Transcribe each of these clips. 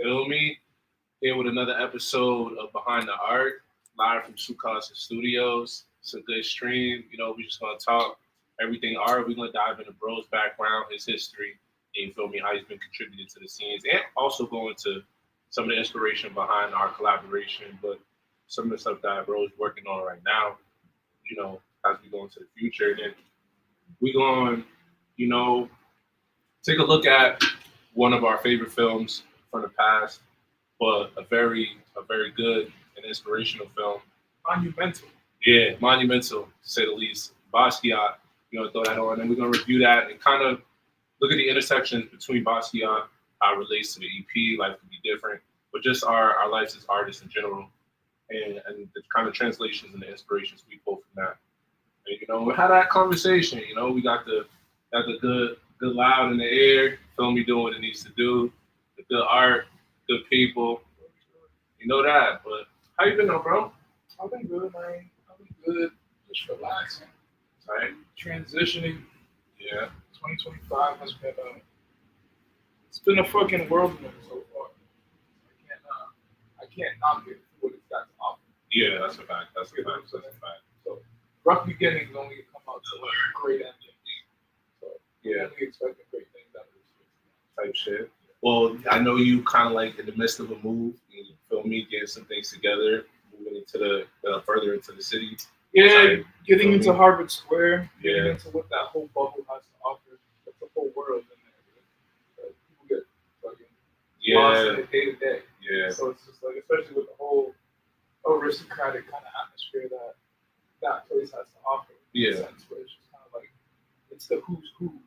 Feel me? Here with another episode of Behind the Art, live from Sukasa Studios. It's a good stream. We just gonna talk everything art. We're gonna dive into Bro's background, his history, and you feel me, how he's been contributing to the scenes, and also go into some of the inspiration behind our collaboration, but some of the stuff that Bro's working on right now, as we go into the future. And then we're going, you know, take a look at one of our favorite films from the past, but a very good and inspirational film. Monumental. Yeah, monumental to say the least. Basquiat, throw that on, and we're gonna review that and kind of look at the intersections between Basquiat, how it relates to the EP. Life could be different, but just our lives as artists in general, and the kind of translations and the inspirations we pull from that. And we had that conversation. We got the good loud in the air. Feel me, doing what it needs to do. The good art, good people. You know that. But how you been, though, bro? I've been good, man. I've been good. Just relaxing. Right. Transitioning. Yeah. 2025 has been it's been a fucking whirlwind so far. I can't knock it for what it's got to offer. Yeah, that's a fact. That's a fact. So rough beginnings only come out to like great endings. So yeah, we expecting great things out of this type shit. Well, I know you kind of like in the midst of a move. You feel me, getting some things together, moving into the further into the city. Yeah, getting into Harvard Square, getting Yeah. into what that whole bubble has to offer. It's a whole world in there. People get fucking lost in it day to day. Yeah. So it's just like, especially with the whole aristocratic kind of atmosphere that place has to offer. Yeah. In a sense, where it's just kind of like, it's the who's who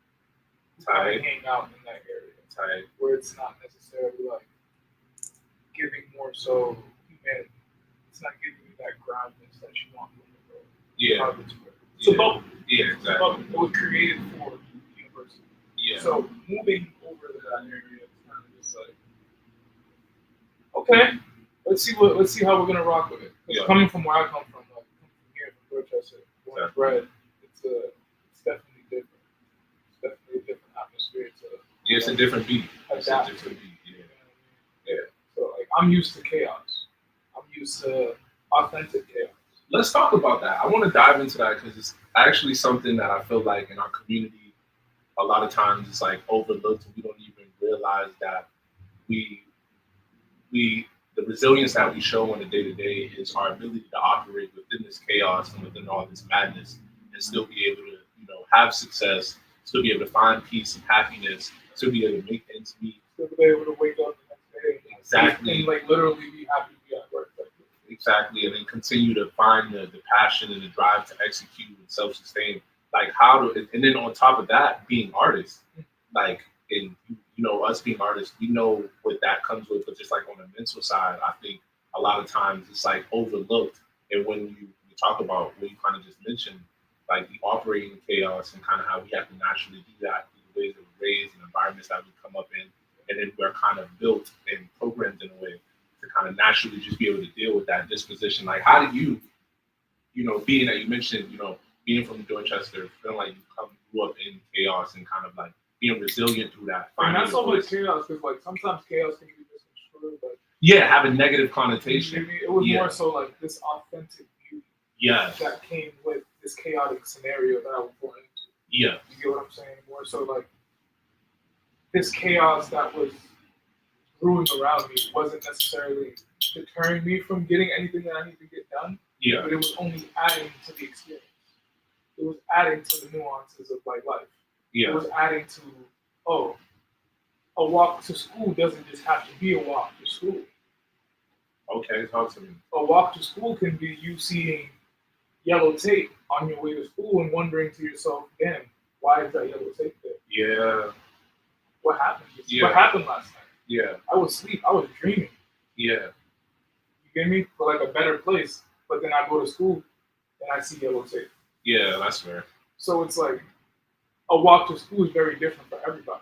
Tight. hang out in that area. Tight. Where it's not necessarily like giving more so humanity. It's not giving you that groundedness that you want from the world. Yeah. Harvard Square. It's a bubble. Yeah, exactly. It was created for the university. Yeah. So moving over to that area is kind of just like, okay, let's see how we're gonna rock with it. Yeah. Coming from where I come from, like coming from here from Dorchester, born and bred, it's definitely different. It's definitely a different atmosphere to. Yeah, it's a different beat. It's a different beat. Yeah. Yeah. So like, I'm used to chaos. I'm used to authentic chaos. Let's talk about that. I want to dive into that because it's actually something that I feel like in our community, a lot of times it's like overlooked, and we don't even realize that we the resilience that we show on a day to day is our ability to operate within this chaos and within all this madness, and still be able to have success, still be able to find peace and happiness, still be able to make ends meet, still be able to wake up the next day exactly, and like literally be happy to be at work. Exactly, and then continue to find the passion and the drive to execute and self-sustain. Like and then on top of that, being artists, like us being artists, we know what that comes with. But just like on the mental side, I think a lot of times it's like overlooked. And when you talk about what you kind of just mentioned, like the operating chaos and kind of how we have to naturally do that through the ways that we're raised and environments that we come up in, and then we're kind of built and programmed in a way to kind of naturally just be able to deal with that disposition. Like, how do you, being that you mentioned, being from Dorchester, feeling like you grew up in chaos and kind of like being resilient through that. And not so much chaos, because like sometimes chaos can be misconstrued, but have a negative connotation. It was more so like this authentic beauty. That came with this chaotic scenario that I was born into. Yeah. You get what I'm saying? More so like this chaos that was brewing around me wasn't necessarily deterring me from getting anything that I need to get done. Yeah. But it was only adding to the experience. It was adding to the nuances of like life. Yeah. It was adding to, a walk to school doesn't just have to be a walk to school. Okay, talk to me. A walk to school can be you seeing yellow tape on your way to school and wondering to yourself, damn, why is that yellow tape there? Yeah. What happened? Yeah. What happened last night? Yeah. I was asleep. I was dreaming. Yeah. You get me? For like a better place. But then I go to school and I see yellow tape. Yeah, that's fair. So it's like a walk to school is very different for everybody.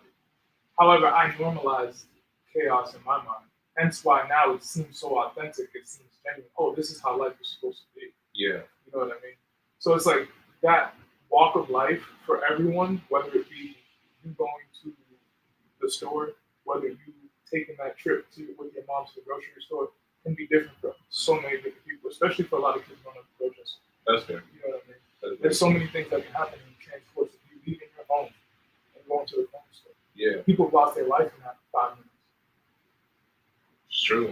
However, I normalize chaos in my mind. Hence why now it seems so authentic. It seems genuine. Oh, this is how life is supposed to be. Yeah. You know what I mean? So it's like that walk of life for everyone, whether it be you going to the store, whether you taking that trip with your mom to the grocery store can be different for so many different people, especially for a lot of kids growing up in Rochester. That's fair. You know what I mean? There's so many things that can happen in transports if you leaving your home and going to the grocery store. Yeah. People lost their life in that 5 minutes. It's true.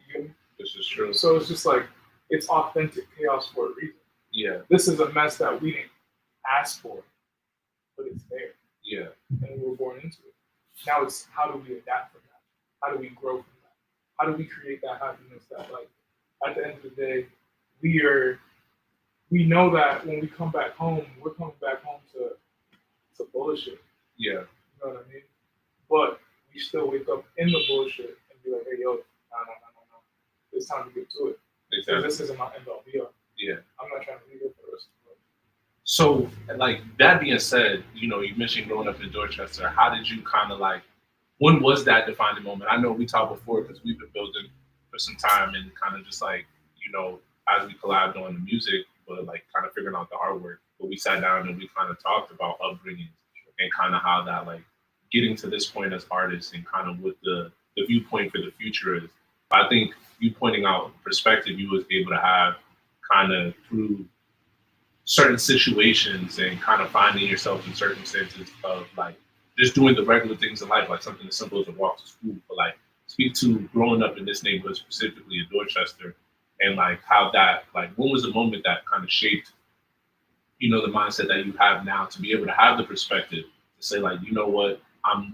You get me? This is true. So it's just like, it's authentic chaos for a reason. Yeah. This is a mess that we didn't ask for, but it's there. Yeah. And we were born into it. Now it's how do we adapt from that? How do we grow from that? How do we create that happiness that, like, at the end of the day, we know that when we come back home, we're coming back home to bullshit. Yeah. You know what I mean? But we still wake up in the bullshit and be like, hey, yo, no. It's time to get to it. Exactly. This isn't my end all be all. Yeah. I'm not trying to leave it for the rest of the world. So, like, that being said, you mentioned growing up in Dorchester. How did you kind of like, when was that defining moment? I know we talked before because we've been building for some time and kind of just like, as we collabed on the music, but like kind of figuring out the artwork. But we sat down and we kind of talked about upbringing and kind of how that, like, getting to this point as artists and kind of what the viewpoint for the future is. I think you pointing out perspective you was able to have kind of through certain situations and kind of finding yourself in circumstances of like just doing the regular things in life, like something as simple as a walk to school, but like speak to growing up in this neighborhood, specifically in Dorchester, and like how that, like, when was the moment that kind of shaped, the mindset that you have now to be able to have the perspective to say like, you know what, I'm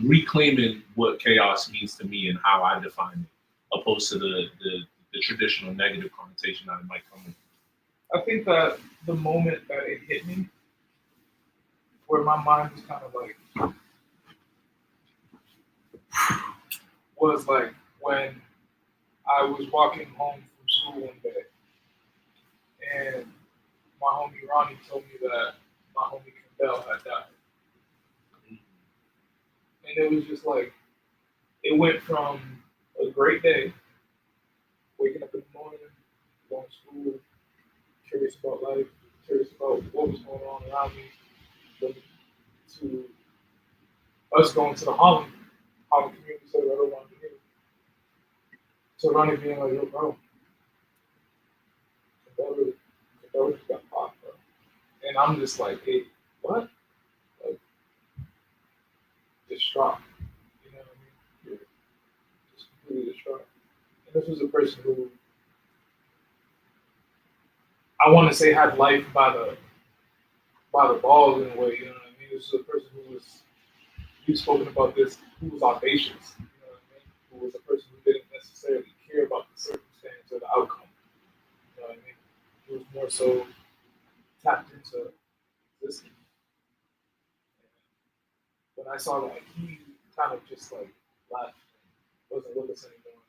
reclaiming what chaos means to me and how I define it, opposed to the traditional negative connotation that it might come with. I think that the moment that it hit me, where my mind was kind of like, was like when I was walking home from school one day, and my homie Ronnie told me that my homie Campbell had died. And it was just like, it went from a great day, waking up in the morning, going to school, curious about life, curious about what was going on around me, to us going to the Harlem community center, I don't want to be here. So Ronnie being like, yo, bro, Campbell just got popped, bro. And I'm just like, hey, what? Like, distraught. You know what I mean? Yeah. Just completely distraught. And this was a person who, I want to say, had life by the balls in a way. You know what I mean? This was a person who was, you've spoken about this, who was audacious. You know what I mean? Who was a person who didn't necessarily care about the circumstance or the outcome. You know what I mean? He was more so tapped into existence. When I saw that, he kind of just like left, wasn't with us anymore.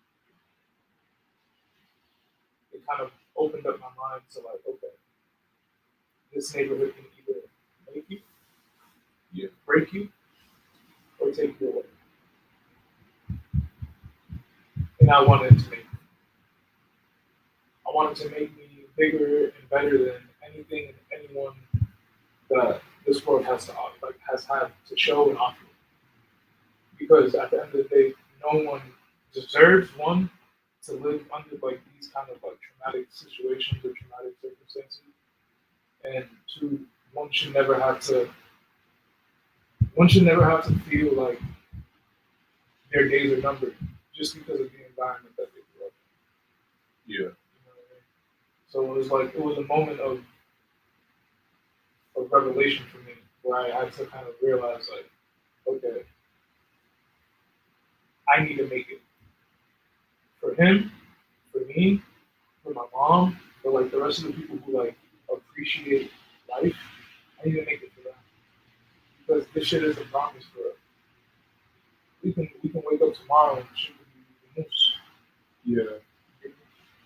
It kind of opened up my mind to like, okay, this neighborhood can either make you, break you, or take you away. And I wanted to make me. I wanted to make me bigger and better than anything and anyone that this world has to offer, like has had to show and offer. Because at the end of the day, no one deserves to live under like these kind of like traumatic situations or traumatic circumstances. And two, one should never have to feel like their days are numbered just because of the environment that they grew up in. Yeah. You know what I mean? So it was a moment of revelation for me where I had to kind of realize like, okay, I need to make it. For him, for me, for my mom, for like the rest of the people who like appreciate life, I need to make it for them. Because this shit isn't promised for us. We can wake up tomorrow and shit will be moose. Yeah.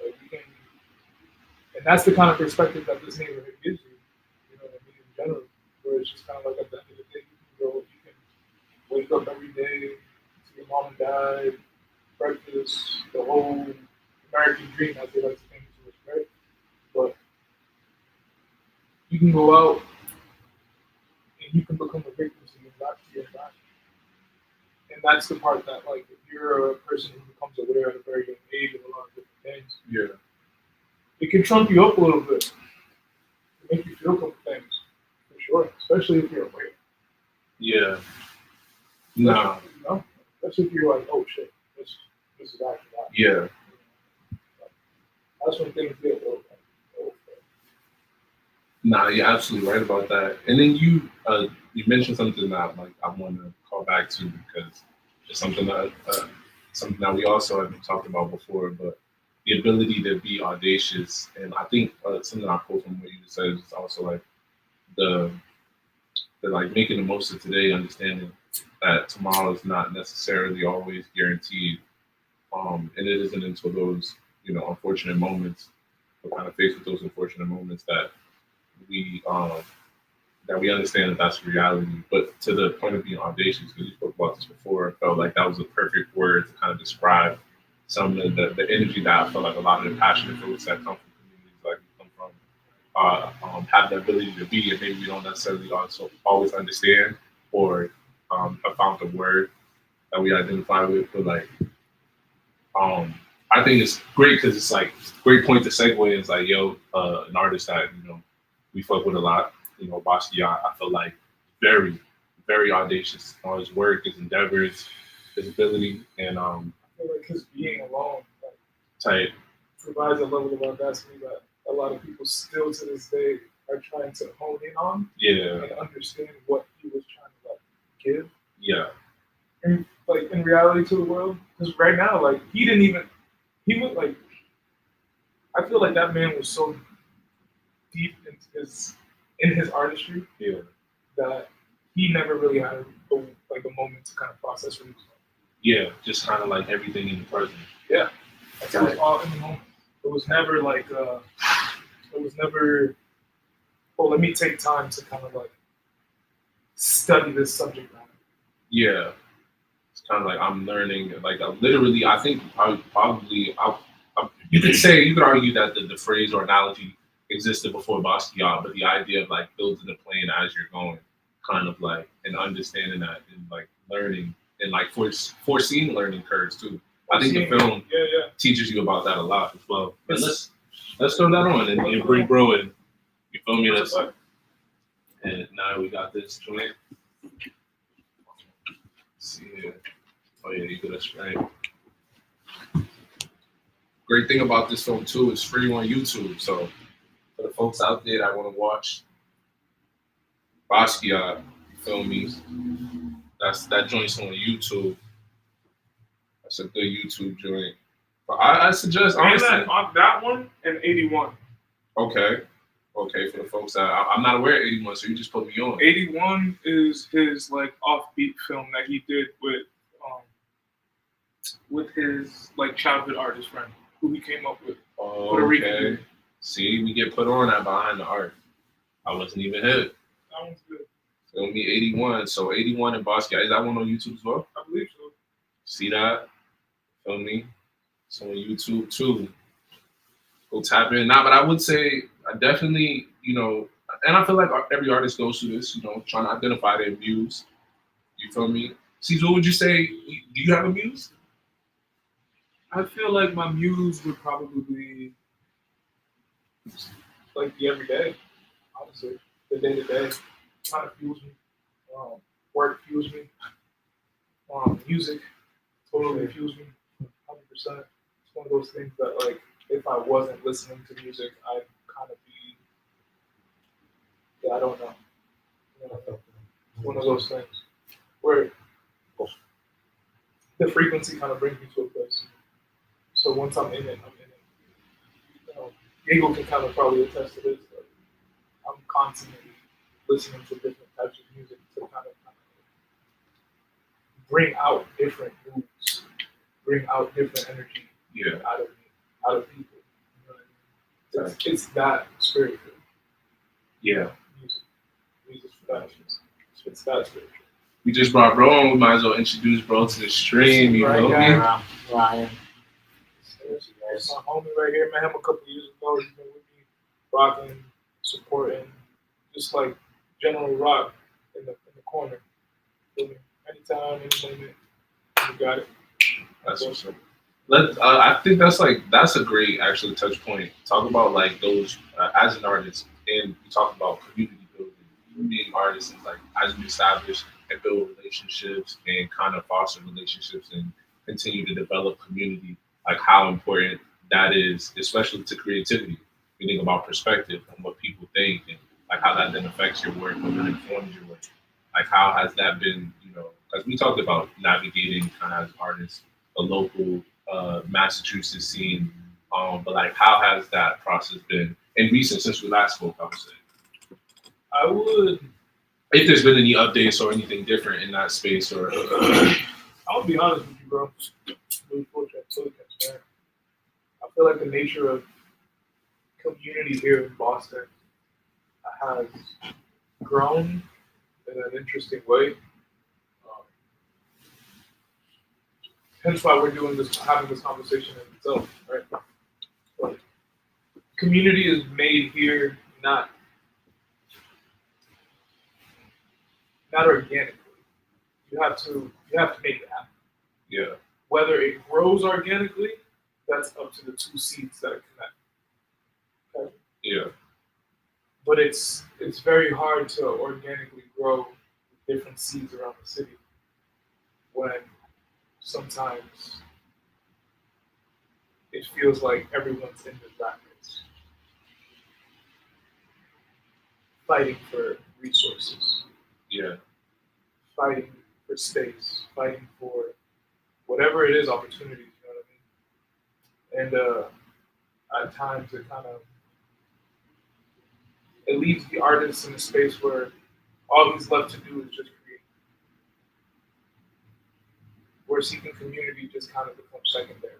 Like we can, and that's the kind of perspective that this neighborhood gives you. You know what I mean? In general, where it's just kind of like at the end of the day, you can wake up every day, see your mom and dad, breakfast, the whole American dream, as they like to think to us, right? But you can go out and you can become a victim to your environment. And that's the part that, like, if you're a person who becomes aware at a very young age of a lot of different things, Yeah. it can trump you up a little bit, make you feel a couple things, for sure, especially if you're aware. Yeah. Nah. You know? Especially if you're like, oh shit, this is actually that. Yeah. That's when things get a little. Nah, you're absolutely right about that. And then you mentioned something that like I want to call back to because it's something that we also have talked about before, but the ability to be audacious. And I think something I pulled from what you just said is also like the like making the most of today, understanding that tomorrow is not necessarily always guaranteed. And it isn't until those, unfortunate moments, we're kind of faced with those unfortunate moments we um, that we understand that that's reality. But to the point of being audacious, because you spoke about this before, I felt like that was a perfect word to kind of describe some of the energy that I felt like a lot of the passionate folks that come from communities like we come from have the ability to be, and maybe we don't necessarily also always understand or have found the word that we identify with. But like, I think it's great because it's like great point to segue is like, an artist that we fuck with a lot. Basquiat, I feel like very, very audacious on his work, his endeavors, his ability, and I feel like his being alone type. provides a level of audacity that a lot of people still to this day are trying to hone in on Yeah, and understand what he was trying to like give. yeah, And like in reality to the world. Because right now, like he was like I feel like that man was so deep in his artistry yeah, that he never really had a moment to kind of process what he was doing. yeah. Just kind of like everything in the present. Yeah. Like, it was all in the moment. It was never like it was never let me take time to kind of like study this subject matter. Yeah, it's kind of like I'm learning. Like literally, I think probably you could argue that the phrase or analogy existed before Basquiat, but the idea of like building a plane as you're going, kind of like and understanding that and like learning and like foreseeing learning curves too. I think the film teaches you about that a lot as well. But let's throw that on and bring bro in. You feel me? And now we got this joint. Let's see here. Oh yeah, you got us right. Great thing about this film too, it's free on YouTube. So for the folks out there that want to watch Basquiat, you feel me? That joint's on YouTube. That's a good YouTube joint. But I suggest honestly that one and 81. Okay, for the folks that I'm not aware of 81, so you just put me on. 81 is his like offbeat film that he did with his like childhood artist friend who he came up with. Okay. See, we get put on that behind the art. I wasn't even hit. That one's good. Feel me? 81. So 81 and Basquiat. Is that one on YouTube as well? I believe so. See that? Feel me? It's on YouTube too. Go tap in. Nah, but I would say I definitely, and I feel like every artist goes through this, trying to identify their muse. You feel me? See, what would you say? Do you have a muse? I feel like my muse would probably be like the everyday, honestly. The day to day kind of fuels me. Work fuels me. Music totally fuels me. 100%. It's one of those things that like if I wasn't listening to music, I'd kind of be I don't know. One of those things where the frequency kind of brings me to a place. So once I'm in it, I'm in it. Diego can kind of probably attest to this. But I'm constantly listening to different types of music to kind of bring out different moods, bring out different energy out of me, out of people. You know what I mean? It's that spiritual. Yeah. Music for that. It's that spiritual. We just brought bro on. We might as well introduce bro to the stream. You know me? Ryan. It's my homie right here, met him a couple years ago. He's been with me, rocking, supporting, just like general rock in the corner. Anytime, any moment. You got it. That's what's up. I think that's a great actually touch point. Talk about like those as an artist, and you talk about community building. Being artists is like as we establish and build relationships and kind of foster relationships and continue to develop community. Like how important that is, especially to creativity. You think about perspective and what people think, and like how that then affects your work, what it informs your work. Like how has that been? Because we talked about navigating kind of as artists a local Massachusetts scene. But like, how has that process been in recent since we last spoke? I would say, I would, if there's been any updates or anything different in that space, or I'll be honest with you, bro. Really fortunate, totally transparent. I feel like the nature of community here in Boston has grown in an interesting way. Hence why we're doing this, having this conversation in itself, right? But community is made here not organically. You have to make it happen. yeah, Whether it grows organically, that's up to the two seeds that connect. Okay? yeah, But it's very hard to organically grow different seeds around the city when sometimes it feels like everyone's in the rat race, fighting for resources, yeah, fighting for space, fighting for whatever it is, opportunities. You know what I mean? And at times it leaves the artist in a space where all he's left to do is just create. Where seeking community just kind of becomes secondary.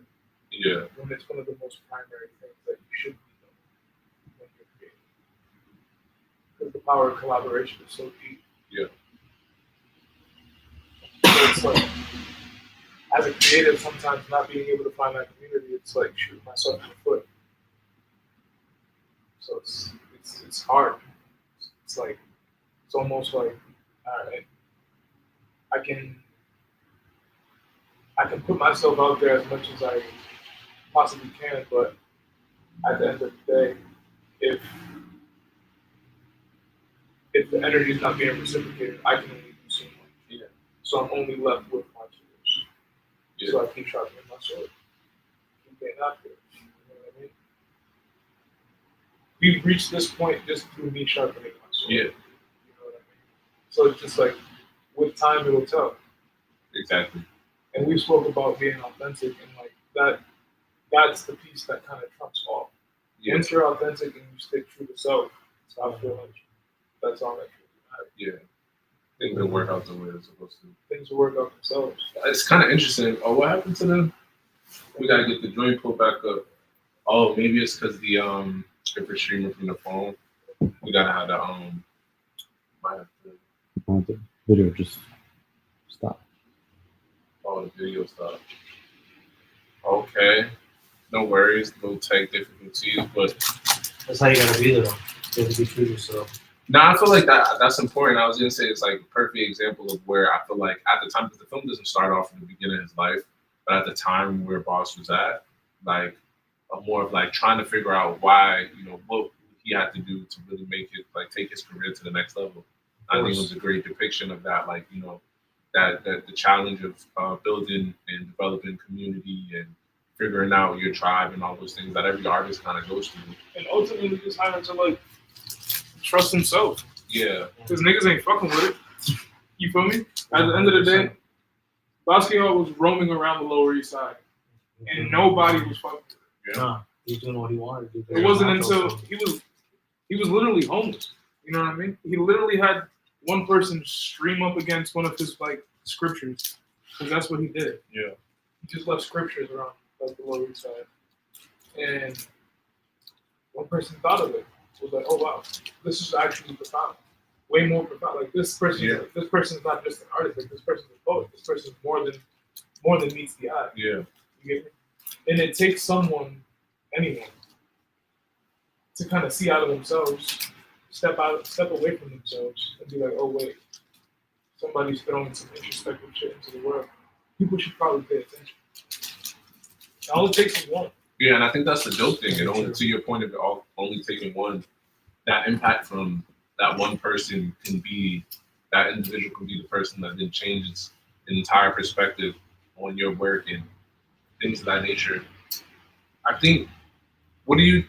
yeah, When it's one of the most primary things that you should be doing when you're creating. Because the power of collaboration is so deep. yeah, So it's like, as a creative, sometimes not being able to find that community, it's like shooting myself in the foot. So it's hard. It's like, it's almost like, all right, I can put myself out there as much as I possibly can, but at the end of the day, if the energy is not being reciprocated, I can only do so much. yeah, So I'm only left with my tools. yeah, So I keep sharpening my sword, keep getting after it. You know what I mean? We've reached this point just through me sharpening my sword. yeah, You know what I mean? So it's just like, with time it'll tell. exactly. And we spoke about being authentic, and like that's the piece that kind of trumps all. Yeah, Once you're authentic and you stick true to self, so I feel like that's all that really matters. yeah. Things will work out the way they're supposed to. Things will work out themselves. It's kind of interesting. Oh, what happened to them? We gotta get the joint pulled back up. Oh, maybe it's because if we're streaming from the phone, we gotta have the might have to, The video just stopped. oh, the video stuff. Okay, no worries, no tech difficulties, but That's how you gotta be though. You have to be true to yourself. no, I feel like that's important. I was gonna say it's like a perfect example of where I feel like at the time, because the film doesn't start off in the beginning of his life, but at the time where Boss was at, like more of like trying to figure out why, what he had to do to really make it, like take his career to the next level. I think it was a great depiction of that, like, that the challenge of building and developing community and figuring out your tribe and all those things that every artist kind of goes through. And ultimately just having to like trust himself. Yeah, Because niggas ain't fucking with it. You feel me? At the end of the day, Basquiat was roaming around the Lower East Side. And nobody was fucking with it. Nah, he was doing what he wanted to do. It wasn't until he was literally homeless. You know what I mean? He literally had one person stream up against one of his like scriptures. Because that's what he did. yeah, He just left scriptures around like the Lower East Side. And one person thought of it. Was like, oh wow, this is actually profound. Way more profound. Like this person, this person is not just an artist. Like this person is a poet. This person is more than meets the eye. yeah, You get me? And it takes anyone, to kind of see out of themselves, step away from themselves, and be like, oh wait, somebody's throwing some introspective shit into the world. people should probably pay attention. It only takes one. Yeah, and I think that's the dope thing. And only to your point of it all only taking one, that impact from that one person can be that individual can be the person that then changes the entire perspective on your work and things of that nature. I think what do you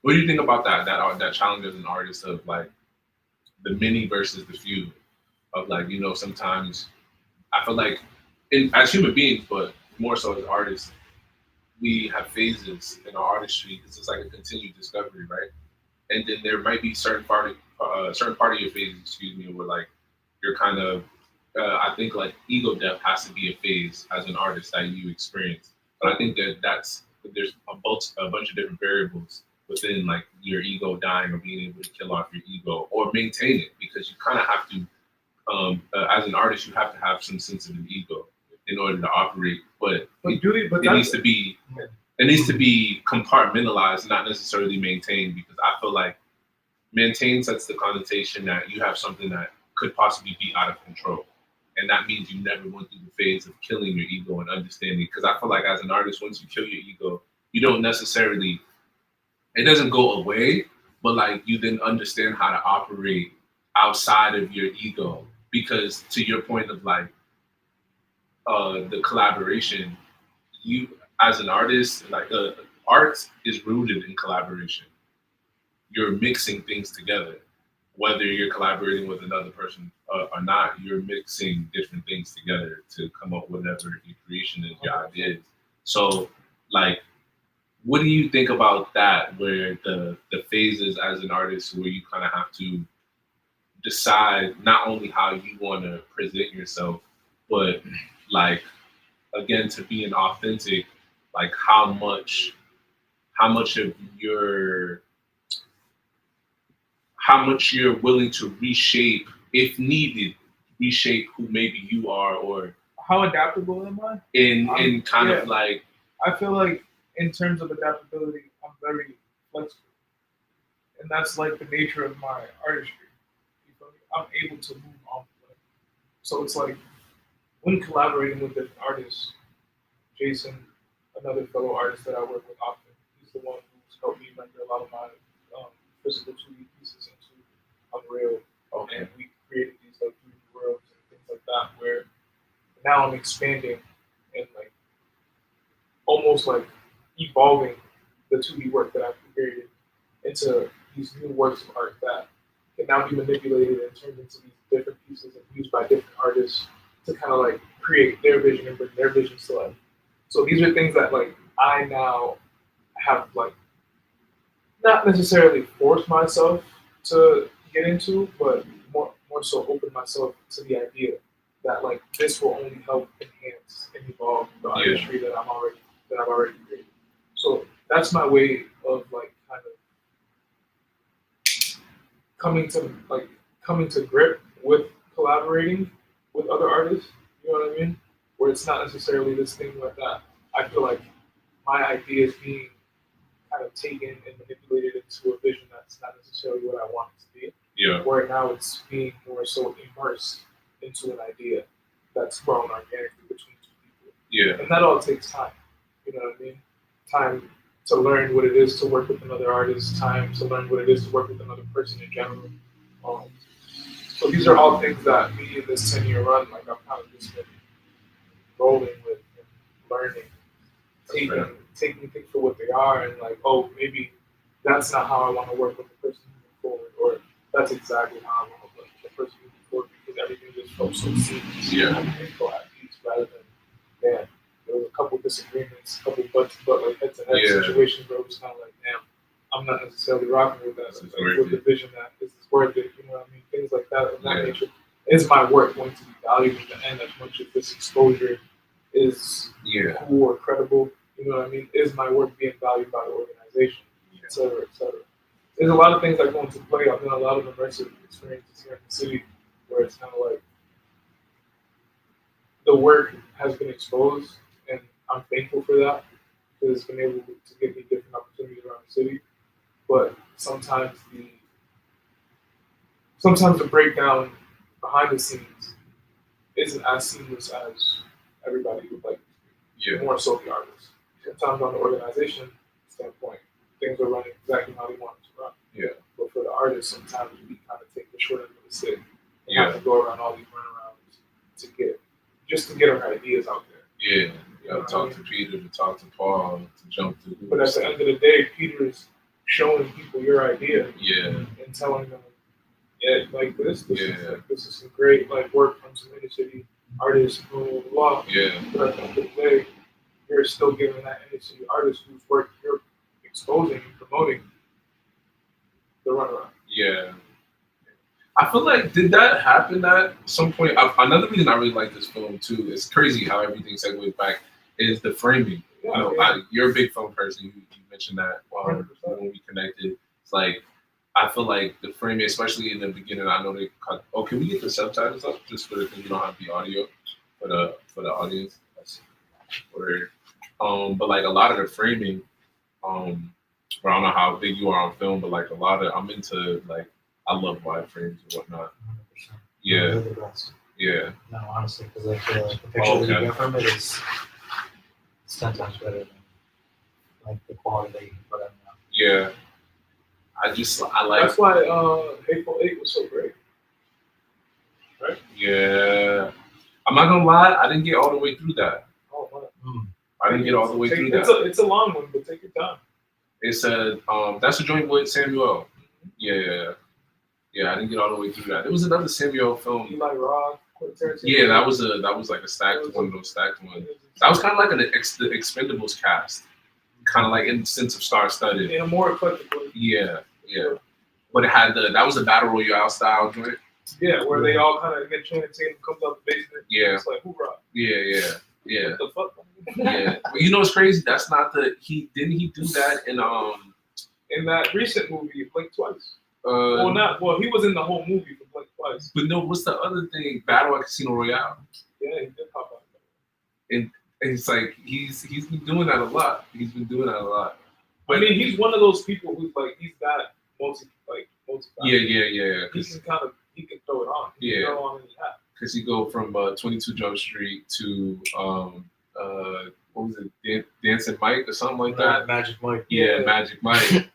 think about that challenge as an artist of like the many versus the few of like, you know, sometimes I feel like as human beings, but more so as artists, we have phases in our artistry because it's like a continued discovery, right? And then there might be certain part of your phase, excuse me, where like you're kind of, I think like ego death has to be a phase as an artist that you experience. But I think there's a bunch of different variables within like your ego dying or being able to kill off your ego or maintain it because you kind of have to, as an artist, you have to have some sense of an ego in order to operate. But it needs to be compartmentalized, not necessarily maintained, because I feel like maintain sets the connotation that you have something that could possibly be out of control. And that means you never went through the phase of killing your ego and understanding. Because I feel like as an artist, once you kill your ego, you don't necessarily, it doesn't go away, but like you then understand how to operate outside of your ego. Because to your point of like the collaboration, you as an artist, like art is rooted in collaboration. You're mixing things together, whether you're collaborating with another person or not. You're mixing different things together to come up with whatever your creation is, your idea is. So, like, what do you think about that? Where the phases as an artist, where you kind of have to decide not only how you want to present yourself, but like again to being authentic, like how much of your how much you're willing to reshape, if needed, reshape who maybe you are, or How adaptable am I? in kind of like I feel like in terms of adaptability, I'm very flexible, and that's like the nature of my artistry. You feel me? I'm able to move on. So it's like when collaborating with different artists, Jason, another fellow artist that I work with often, he's the one who's helped me render a lot of my physical 2D pieces into Unreal. And we created these like 3D worlds and things like that, where now I'm expanding and like almost like evolving the 2D work that I've created into these new works of art that can now be manipulated and turned into these different pieces and used by different artists to kind of like create their vision and bring their visions to life. So these are things that like I now have like not necessarily forced myself to get into, but more so open myself to the idea that like this will only help enhance and evolve the artistry that I've already created. So that's my way of like kind of coming to grip with collaborating with other artists. You know what I mean? Where it's not necessarily this thing like that. I feel like my idea is being kind of taken and manipulated into a vision that's not necessarily what I want it to be. Yeah. Where now it's being more so immersed into an idea that's grown organically between two people. Yeah. And that all takes time. You know what I mean? Time to learn what it is to work with another artist, time to learn what it is to work with another person in general. So these are all things that me in this 10-year run, like I've kind of just been rolling with and learning, taking things for what they are, and like, oh, maybe that's not how I want to work with the person moving forward, or that's exactly how I want to work with the person moving forward, because everything just felt so seamless. Yeah. And go at peace rather than, man, there was a couple disagreements, a couple but like heads and head situations where it was kind of like, damn, I'm not necessarily rocking with that, like, with the vision that this is worth it, you know what I mean? Things like that of that nature. Is my work going to be valued in the end as much as this exposure is cool or credible? You know what I mean? Is my work being valued by the organization, et cetera, et cetera? There's a lot of things that go into play. I've done a lot of immersive experiences here in the city where it's kind of like the work has been exposed, and I'm thankful for that because it's been able to give me different opportunities around the city. But sometimes the breakdown behind the scenes isn't as seamless as everybody would like. Yeah. More so the artists. Sometimes on the organization standpoint, things are running exactly how they want it to run. Yeah. But for the artists, sometimes we kind of take the short end of the stick. We Yeah. have to go around all these runarounds to get our ideas out there. Yeah. You gotta talk to Peter, to talk to Paul, to jump through. But at the end of the day, Peter's showing people your idea. Yeah. And telling them, yeah, like this Yeah. is some great like work from some inner city artists, blah blah blah. Yeah. But at the end of the day, you're still giving that inner city artist whose work you're exposing and promoting the runaround. Yeah. I feel like, did that happen at some point? Another reason I really like this film too, it's crazy how everything segues back, is the framing. Yeah, You know, yeah. you're a big film person. You mentioned that 100%. when we connected. It's like, I feel like the framing, especially in the beginning, I know they cut. Oh, can we get the subtitles up just for because we don't have the audio for the audience? That's where, but like a lot of the framing, or I don't know how big you are on film, but like a lot of I'm into like I love wide frames and whatnot. 100%. Yeah, They're the best. yeah, No, honestly, because like the picture that you get from it is it's 10 times better than like the quality that you can put out now. yeah. I like. That's why Hateful Eight was so great. Right? Yeah, I'm not gonna lie. I didn't get all the way through that. Oh man. I didn't get all the way through that. It's a long one, but take your time. It's a that's a joint with Samuel. Yeah. I didn't get all the way through that. There was another Samuel film. Eli Roth, Quentin Tarantino. Yeah, that was like a stacked one of those stacked ones. That was kind of like the Expendables cast, kind of like in the sense of star-studded. In a more eclectic way. Yeah. But it had that was a battle royale style joint. Yeah, where they all kind of get Channing Tatum comes out the basement. Yeah. It's like hoorah. Yeah. What the fuck? Yeah. But you know what's crazy? That's not he didn't do that in that recent movie, Blink Twice. He was in the whole movie for Blink Twice. But no, what's the other thing? Battle at Casino Royale. Yeah, he did pop out. And it's like he's been doing that a lot. But I mean, he's one of those people who's like he's that multi. Yeah. He can throw it on. He can throw on any hat. Because he go from 22 Jump Street to what was it, Dancing Mike or something like that? Magic Mike. Yeah, Magic Mike.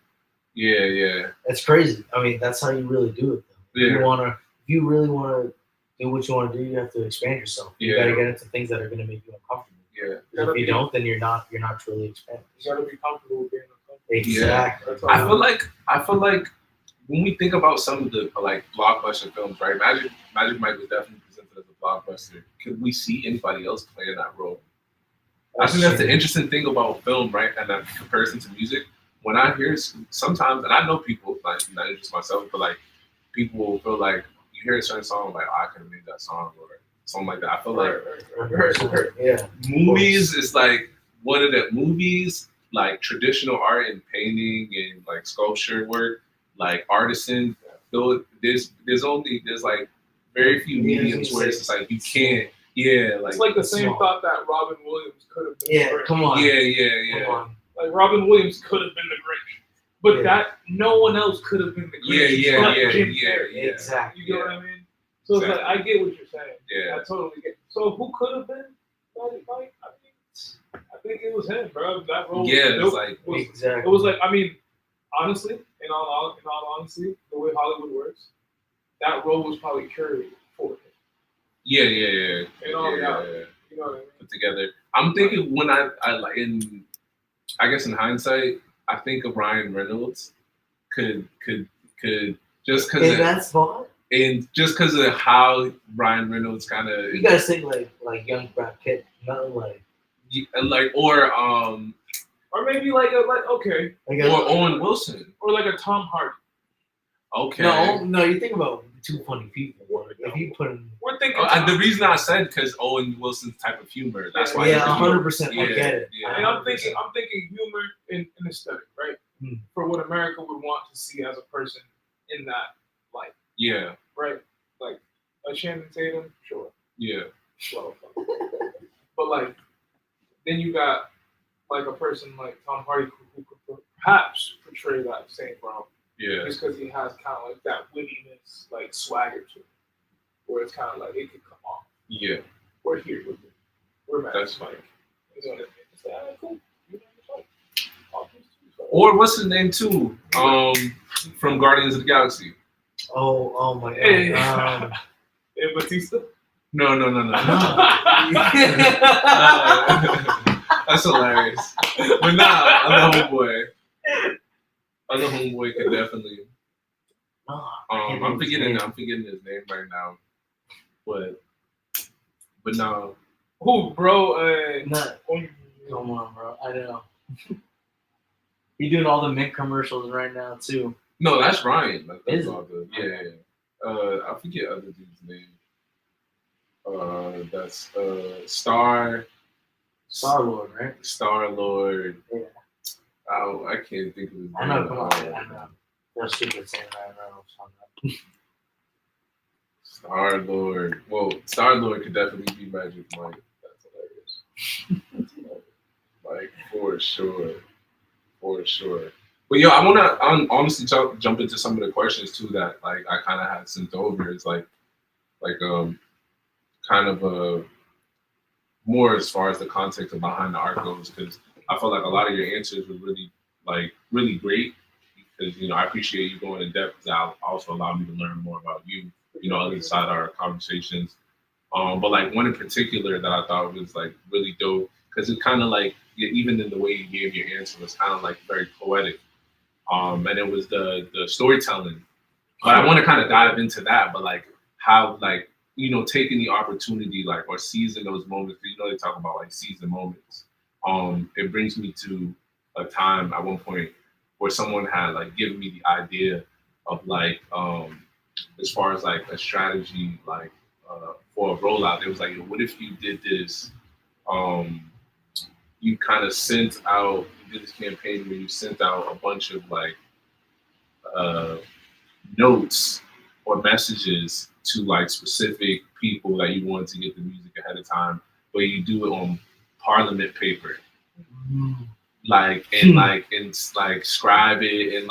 Yeah. It's crazy. I mean, that's how you really do it, though. Yeah. If you really want to do what you want to do, you have to expand yourself. You got to get into things that are going to make you uncomfortable. Yeah. If you don't, then you're not truly expanding. You got to be comfortable with being uncomfortable. Exactly. Yeah. I feel like when we think about some of the like blockbuster films, right? Magic Mike was definitely presented as a blockbuster. Could we see anybody else playing that role? I think that's the interesting thing about film, right? And that comparison to music. When I hear sometimes, and I know people, like not just myself, but like people will feel like you hear a certain song, like I could have made that song or something like that. I feel like yeah, movies is like one of the movies, like traditional art and painting and like sculpture work, like artisan. There's like very few mediums where it's just like you can't. Yeah, like it's like the same thought that Robin Williams could have been. Yeah, come on. Yeah. Come on. Like Robin Williams could have been the Grinch, but that no one else could have been the Grinch. Yeah. Exactly. You know what I mean? So it's like I get what you're saying. Yeah. I totally get. So who could have been? Like, I think it was him, bro. That role. Exactly. It was like honestly, in all honesty, the way Hollywood works, that role was probably curated for him. Yeah. You know what I mean? Put together. I'm thinking when I guess in hindsight, I think of Ryan Reynolds could just because that's fun. And just because of how Ryan Reynolds kind of you gotta think like young Brad Pitt, not or maybe like okay, or Owen Wilson, or like a Tom Hardy. Okay. No, you think about two funny people. If you put in, we're thinking. The reason I said because Owen Wilson's type of humor. That's why. Yeah, 100%. I get it. Yeah. And I'm thinking humor in aesthetic, right? For what America would want to see as a person in that light. Yeah. Right. Like a Channing Tatum, sure. Yeah. Slow. But like, then you got like a person like Tom Hardy who could perhaps portray that same realm. Yeah. Just because he has kind of like that wittiness, like swagger to it, where it's kind of like it could come off. Yeah, We're here. We're mad. that's fine. You know what I mean? It's like, all right, cool. You know, it's like, all things to you, so- Or what's his name too? From Guardians of the Galaxy. Oh my Hey. god. Hey, Batista. No. That's hilarious. But nah, other homeboy could definitely. I'm forgetting his name right now, but no. Who, bro? Nah, come on, bro. I know. He doing all the Mint commercials right now too. No, that's Ryan. Like, that's Is it? all the, yeah. I forget other dude's name. That's Star-Lord, right? Star-Lord. Yeah. I can't think of his name. I know. Come on, I know. That's stupid saying Ryan Reynolds on that. Star-Lord. Well, Star-Lord could definitely be Magic Mike. That's hilarious. Like, for sure. But yo, I wanna honestly jump into some of the questions too that like I kind of had sent over. It's like kind of a more as far as the context of behind the art goes, because I felt like a lot of your answers were really great, because I appreciate you going in depth, because that also allowed me to learn more about you, other side of our conversations. But like one in particular that I thought was like really dope, because it kind of like even in the way you gave your answer was kind of like very poetic, and it was the storytelling. But I want to kind of dive into that, but like how like taking the opportunity like or seizing those moments. They talk about like seizing moments. It brings me to a time at one point where someone had like given me the idea of like as far as like a strategy like for a rollout. It was like, what if you did this? You kind of sent out, you did this campaign where you sent out a bunch of like notes or messages to like specific people that you wanted to get the music ahead of time, but you do it on Parliament paper. Like and scribe it and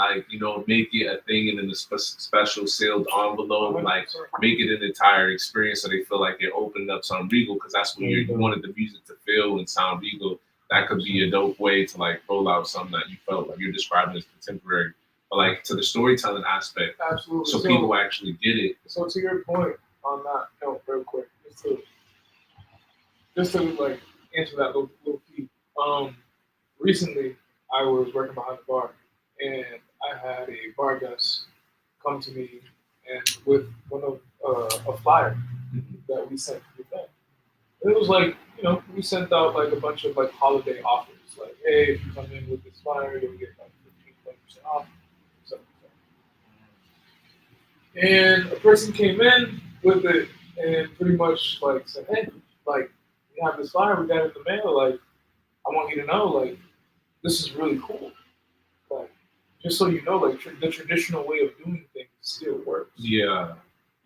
make it a thing in a special sealed envelope, like make it an entire experience so they feel like they're opening up something regal, because that's what you wanted the music to feel and sound regal. That could be a dope way to like roll out something that you felt like you're describing as contemporary, but like to the storytelling aspect. Absolutely. So people actually get it. So to your point on that note, real quick, just to like answer that little key. Recently, I was working behind the bar, and I had a bar guest come to me and with one of a flyer that we sent to the event. And it was like, we sent out like a bunch of like holiday offers, like, hey, if you come in with this flyer, you'll get like 15-20% off. And a person came in with it and pretty much like said, hey, like, we have this flyer, we got it in the mail, like, I want you to know, like, this is really cool. Like, just so you know, like, the traditional way of doing things still works. Yeah.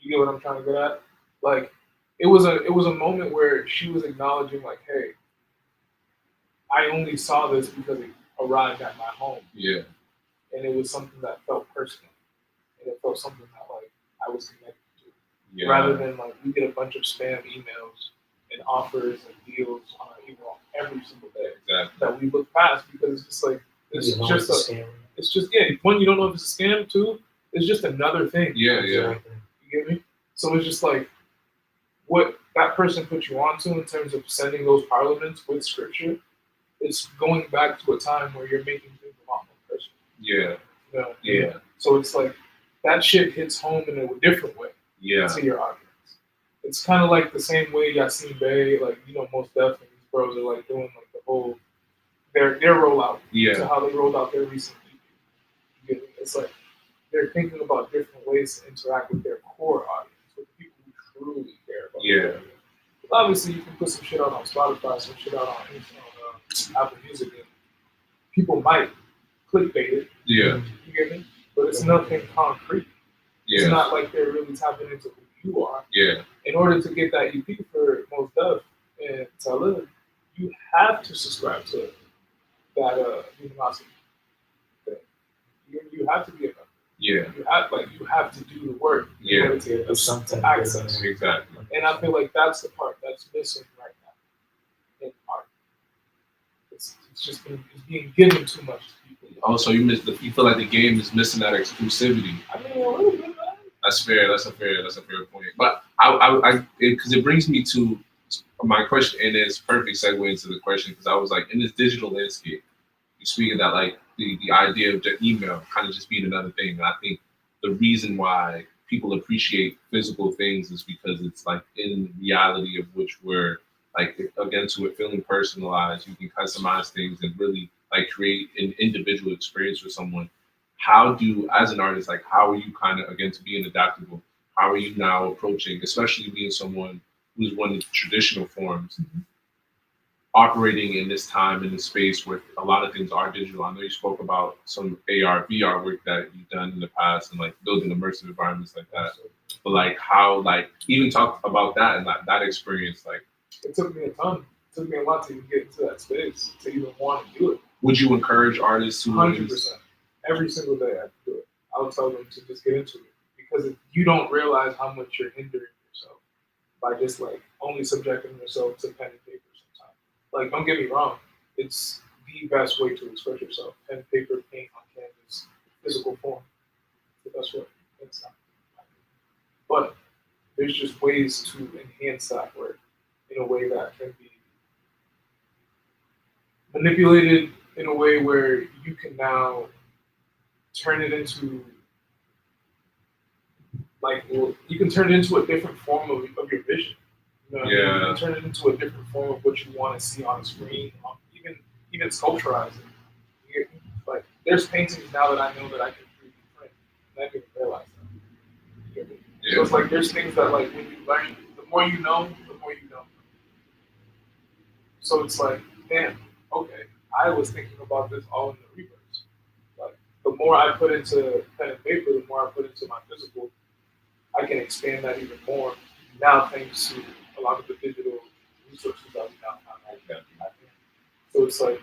You get what I'm trying to get at? Like, it was a moment where she was acknowledging, like, hey, I only saw this because it arrived at my home. Yeah. And it was something that felt personal. And it felt something that, like, I was connected to. Yeah. Rather than, like, we get a bunch of spam emails and offers and deals on our email every single day. Exactly. That we look past because it's just like, it's You know just it's a scam. It's just, one, you don't know if it's a scam, two, it's just another thing. Yeah. You get me? So it's just like, what that person put you onto in terms of sending those parliaments with scripture, it's going back to a time where you're making things a lot more personal. Yeah. Yeah. So it's like, that shit hits home in a different way to your audience. It's kind of like the same way Yasin Bey, like, most definitely these bros are like doing like the whole, their rollout to how they rolled out their recent EP. It's like, they're thinking about different ways to interact with their core audience, with the people who truly care about it. Obviously, you can put some shit out on Spotify, some shit out on Apple Music, and people might clickbait it. Yeah. You get me? But it's nothing concrete. It's not like they're really tapping into who you are. Yeah. In order to get that EP for Most Def and Talib, you have to subscribe to that Luminosity thing. You have to be a member. Yeah. You have to do the work in order to get something access. Exactly. And I feel like that's the part that's missing right now in art. It's being given too much to people. Also, you feel like the game is missing that exclusivity. I mean, a little bit, man. That's fair. That's a fair point. But because it brings me to my question, and it's perfect segue into the question because I was like, in this digital landscape, you speak of that like the idea of the email kind of just being another thing. And I think the reason why people appreciate physical things is because it's like in reality of which we're like again to it feeling personalized. You can customize things and really like create an individual experience for someone. How do, as an artist, like how are you kind of again to being adaptable? How are you now approaching, especially being someone who's one of the traditional forms, operating in this time in this space where a lot of things are digital? I know you spoke about some AR, VR work that you've done in the past and like building immersive environments like that. But like how, like even talk about that and like that experience, like it took me a ton. It took me a lot to even get into that space to even want to do it. Would you encourage artists to 100%. Every single day I do it. I would tell them to just get into it because if you don't realize how much you're hindering yourself by just like only subjecting yourself to pen and paper sometimes. Like, don't get me wrong, it's the best way to express yourself. Pen and paper, paint on canvas, physical form. It's the best way. It's not. But there's just ways to enhance that work in a way that can be manipulated in a way where you can now turn it into you can turn it into a different form of your vision. You know, Yeah. You can turn it into a different form of what you want to see on a screen, even sculpturize it. Like there's paintings now that I know that I can 3D print, and I didn't realize that. You know? Yeah. So it's like there's things that like when you learn, the more you know, the more you know. So it's like, damn, okay, I was thinking about this all in the reverse. Like the more I put into pen and paper, the more I put into my physical, I can expand that even more. Now, thanks to a lot of the digital resources that we now have. So it's like,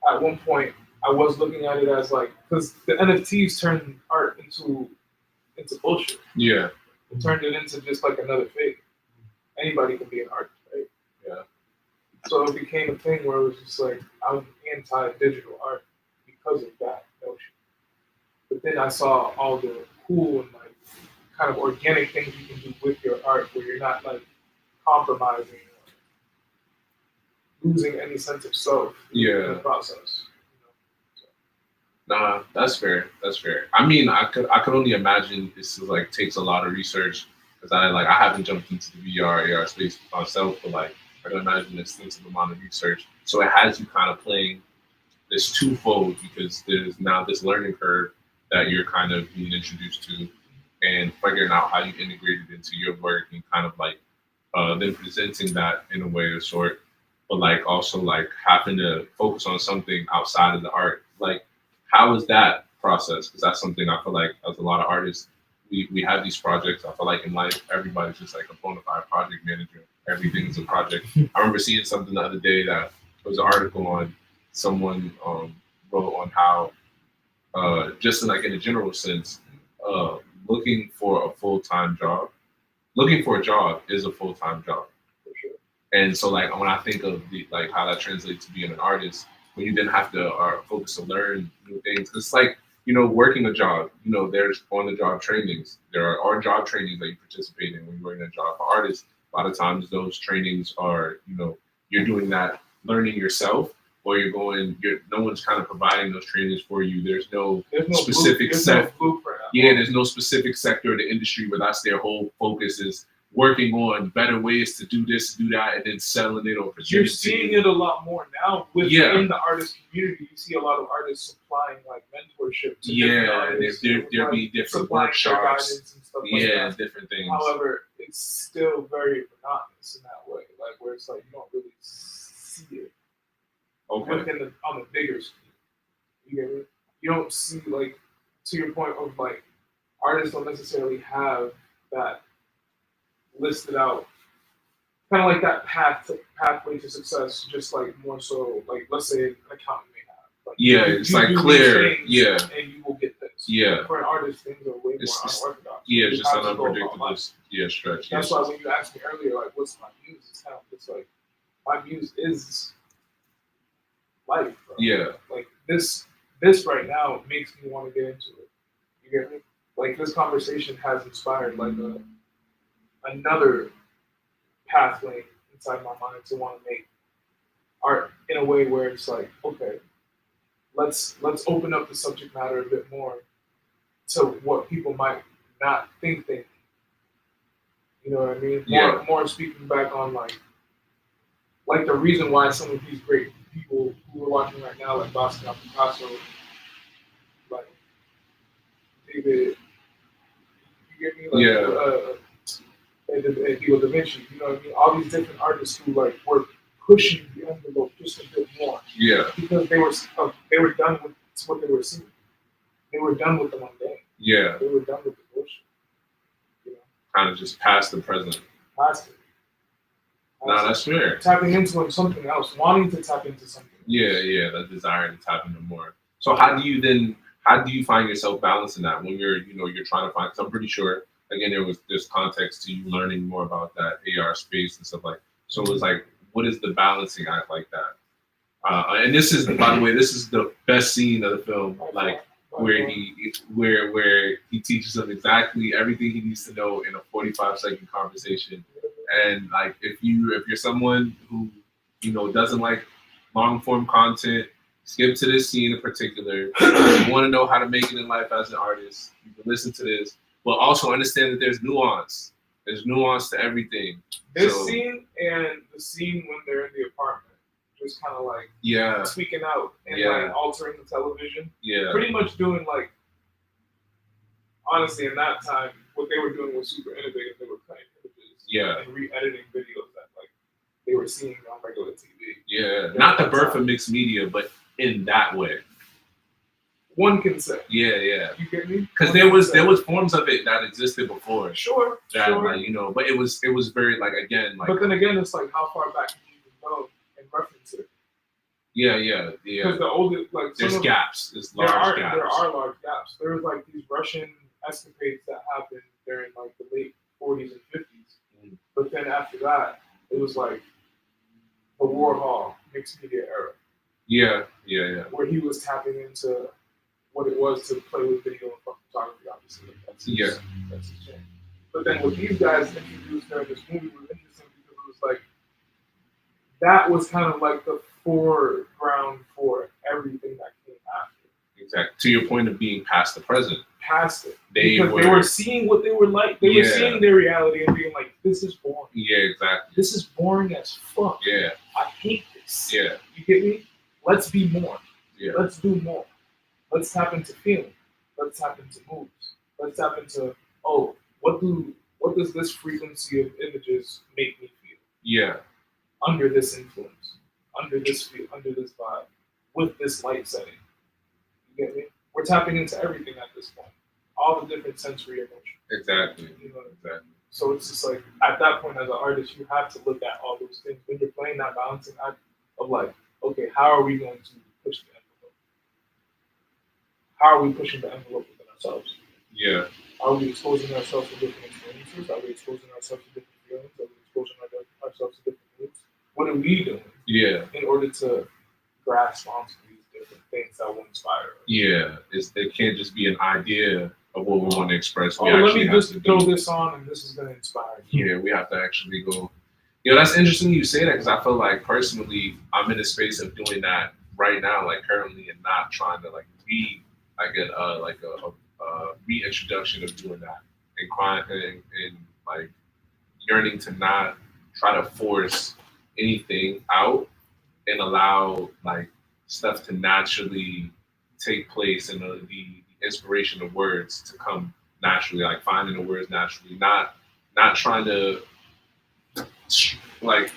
at one point, I was looking at it as like, because the NFTs turned art into bullshit. Yeah. It turned it into just like another fake. Anybody can be an artist, right? Yeah. So it became a thing where it was just like, I'm anti-digital art because of that notion. But then I saw all the cool and like kind of organic things you can do with your art where you're not like compromising or losing any sense of self in the process. Nah, that's fair. That's fair. I mean, I could only imagine this is like takes a lot of research because I haven't jumped into the VR AR space myself, but like I can imagine an extensive amount of research. So it has you kind of playing this twofold because there's now this learning curve that you're kind of being introduced to and figuring out how you integrate it into your work and kind of like then presenting that in a way of sort, but like also like having to focus on something outside of the art. Like, how is that process? Because that's something I feel like as a lot of artists, we have these projects. I feel like in life, everybody's just like a bona fide project manager. Everything is a project. I remember seeing something the other day that was an article on someone wrote on how just in like in a general sense, looking for a full-time job, looking for a job is a full-time job. For sure. And so like when I think of the like how that translates to being an artist, when you then have to focus to learn new things, it's like, you know, working a job, you know, there's on-the-job trainings. There are job trainings that you participate in when you're working a job. For artists, a lot of times those trainings are, you know, you're doing that learning yourself, or no one's kind of providing those trainings for you. There's no specific set. Yeah, there's no specific sector of the industry where that's their whole focus is working on better ways to do this, do that, and then selling it or presenting. You're seeing it a lot more now within the artist community. You see a lot of artists supplying like mentorship to different artists. There be different workshops. And stuff like different things. However, it's still very monotonous in that way, like where it's like you don't really see it. Okay. On the bigger screen. You get it? You don't see like to your point of like artists don't necessarily have that listed out, kind of like that pathway to success, just like more so like let's say an accountant may have. Like, it's like clear. Yeah. And you will get this. artists. Yeah. For an artist, things are way It's- more unorthodox. Yeah, You it's just have an to go about unpredictable life. stretch. That's Yeah. why when you asked me earlier, like, what's my muse? It's like my muse is life, bro. Yeah. Like this right now makes me want to get into it. You get me? Like this conversation has inspired like another pathway inside my mind to want to make art in a way where it's like, okay, let's open up the subject matter a bit more to what people might not think they. You know what I mean? Yeah. More speaking back on like the reason why some of these great people who we're watching right now, like Basquiat, Picasso, like David, you get me? Like, Yeah. Diego Da Vinci, you know what I mean? All these different artists who like were pushing the envelope just a bit more Yeah. because they were done with what they were seeing. They were done with the mundane. Yeah. They were done with the bullshit. You know, Kind of just past the present. past it. Nah, that's fair. Tapping into something else, wanting to tap into something else. Yeah, that desire to tap into more. So how do you find yourself balancing that when you're trying to find? Because I'm pretty sure again there's context to you learning more about that AR space and stuff like. So it's like, what is the balancing act like that? And this is, by the way, this is the best scene of the film, like where he teaches him exactly everything he needs to know in a 45-second conversation. And like if you're someone who doesn't like long form content, skip to this scene in particular. If you want to know how to make it in life as an artist, you can listen to this, but also understand that there's nuance. There's nuance to everything. This scene and the scene when they're in the apartment, just kind of like speaking out and like altering the television. Yeah. Pretty much doing like, honestly, in that time, what they were doing was super innovative. They were cutting images and re-editing videos that like they were seeing on regular TV. Yeah, not the birth of mixed media, but in that way. One can say. Yeah. You get me? Because there was forms of it that existed before. Sure. Like, but it was very like again like. But then again, it's like how far back can you even go and reference it? Yeah. Because the older like there's gaps. There's large gaps. There are large gaps. There was like these Russian escapades that happened during like the late 40s and 50s. But then after that, it was like the Warhol mixed media era. Yeah. Where he was tapping into what it was to play with video and photography, obviously. That's his change. But then what these guys introduced during this movie was interesting because it was like that was kind of like the foreground for everything that came after. Exactly. To your point of being past the present. Past it. They were seeing what they were like. They were seeing their reality and being like, this is boring. Yeah, exactly. This is boring as fuck. Yeah. I hate this. Yeah. You get me? Let's be more. Yeah. Let's do more. Let's tap into feeling. Let's tap into moods. Let's tap into, what does this frequency of images make me feel? Yeah. Under this influence, under this feel, under this vibe, with this light setting. You get me? We're tapping into everything at this point. All the different sensory emotions. Exactly. Exactly. So it's just like, at that point as an artist, you have to look at all those things. When you're playing that balancing act of like, okay, how are we going to push the envelope? How are we pushing the envelope within ourselves? Yeah. Are we exposing ourselves to different experiences? Are we exposing ourselves to different feelings? Are we exposing ourselves to different moods? What are we doing? Yeah. In order to grasp onto these different things that will inspire us? Yeah. It can't just be an idea of what we want to express. Let me just throw this on and this is going to inspire you. Yeah, we have to actually go. That's interesting you say that because I feel like personally I'm in a space of doing that right now, like currently, and not trying to like a reintroduction of doing that and like yearning to not try to force anything out and allow like stuff to naturally take place and the inspiration of words to come naturally, like finding the words naturally, not trying to like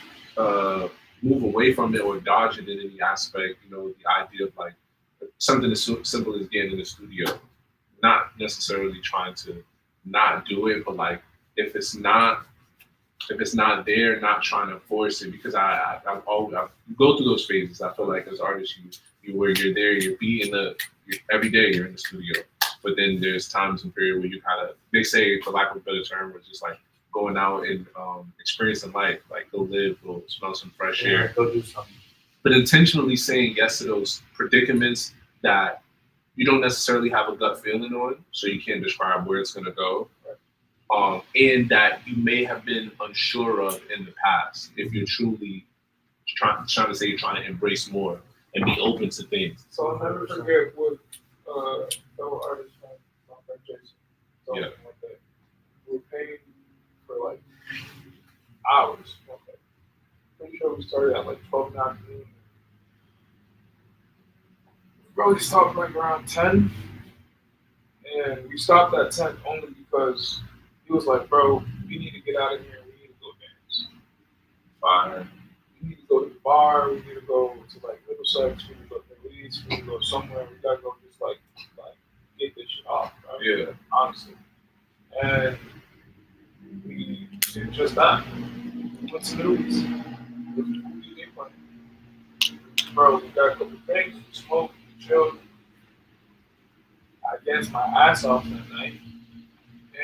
move away from it or dodge it in any aspect. The idea of like something as simple as getting in the studio, not necessarily trying to not do it, but like if it's not there, not trying to force it, because I go through those phases. I feel like as artists, you're there, every day you're in the studio, But then there's times and period where you kind of, they say, for lack of a better term, was just like going out and experiencing life, like go live, go smell some fresh air, go do something. but intentionally saying yes to those predicaments that you don't necessarily have a gut feeling on, so you can't describe where it's going to go, and that you may have been unsure of in the past. If you're truly trying to say you're trying to embrace more and be open to things. So I'll never forget what fellow artist my friend Jason told me one day. We were painting for like hours one day. Pretty sure we started at like 12 in the afternoon. Bro, we stopped like around 10, and we stopped at 10 only because he was like, bro, we need to get out of here, we need to go dance. Fine. We need to go to the bar, we need to go to like Middlesex, we need to go to the Leeds, we need to go somewhere, we gotta go just like get this shit off, right? Yeah. Honestly. And we did just that. We went to the Leeds. Bro, we got a couple things, we smoked, we chilled. I danced my ass off that night.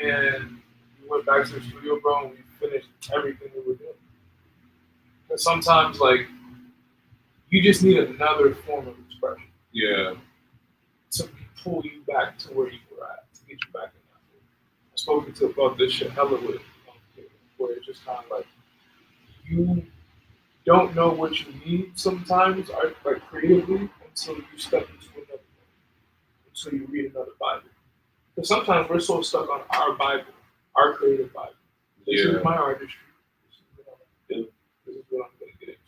And we went back to the studio, bro, and we finished everything we were doing. Because sometimes, like, you just need another form of expression. Yeah. To pull you back to where you were at, to get you back in that mood. I spoke to about this shit hella with, where it's just kind of like, you don't know what you need sometimes, like creatively, until you step into another one, until you read another Bible. Because sometimes we're so stuck on our Bible, our creative Bible. This is my artistry. This is what I'm going to do. This is what I'm going to get into.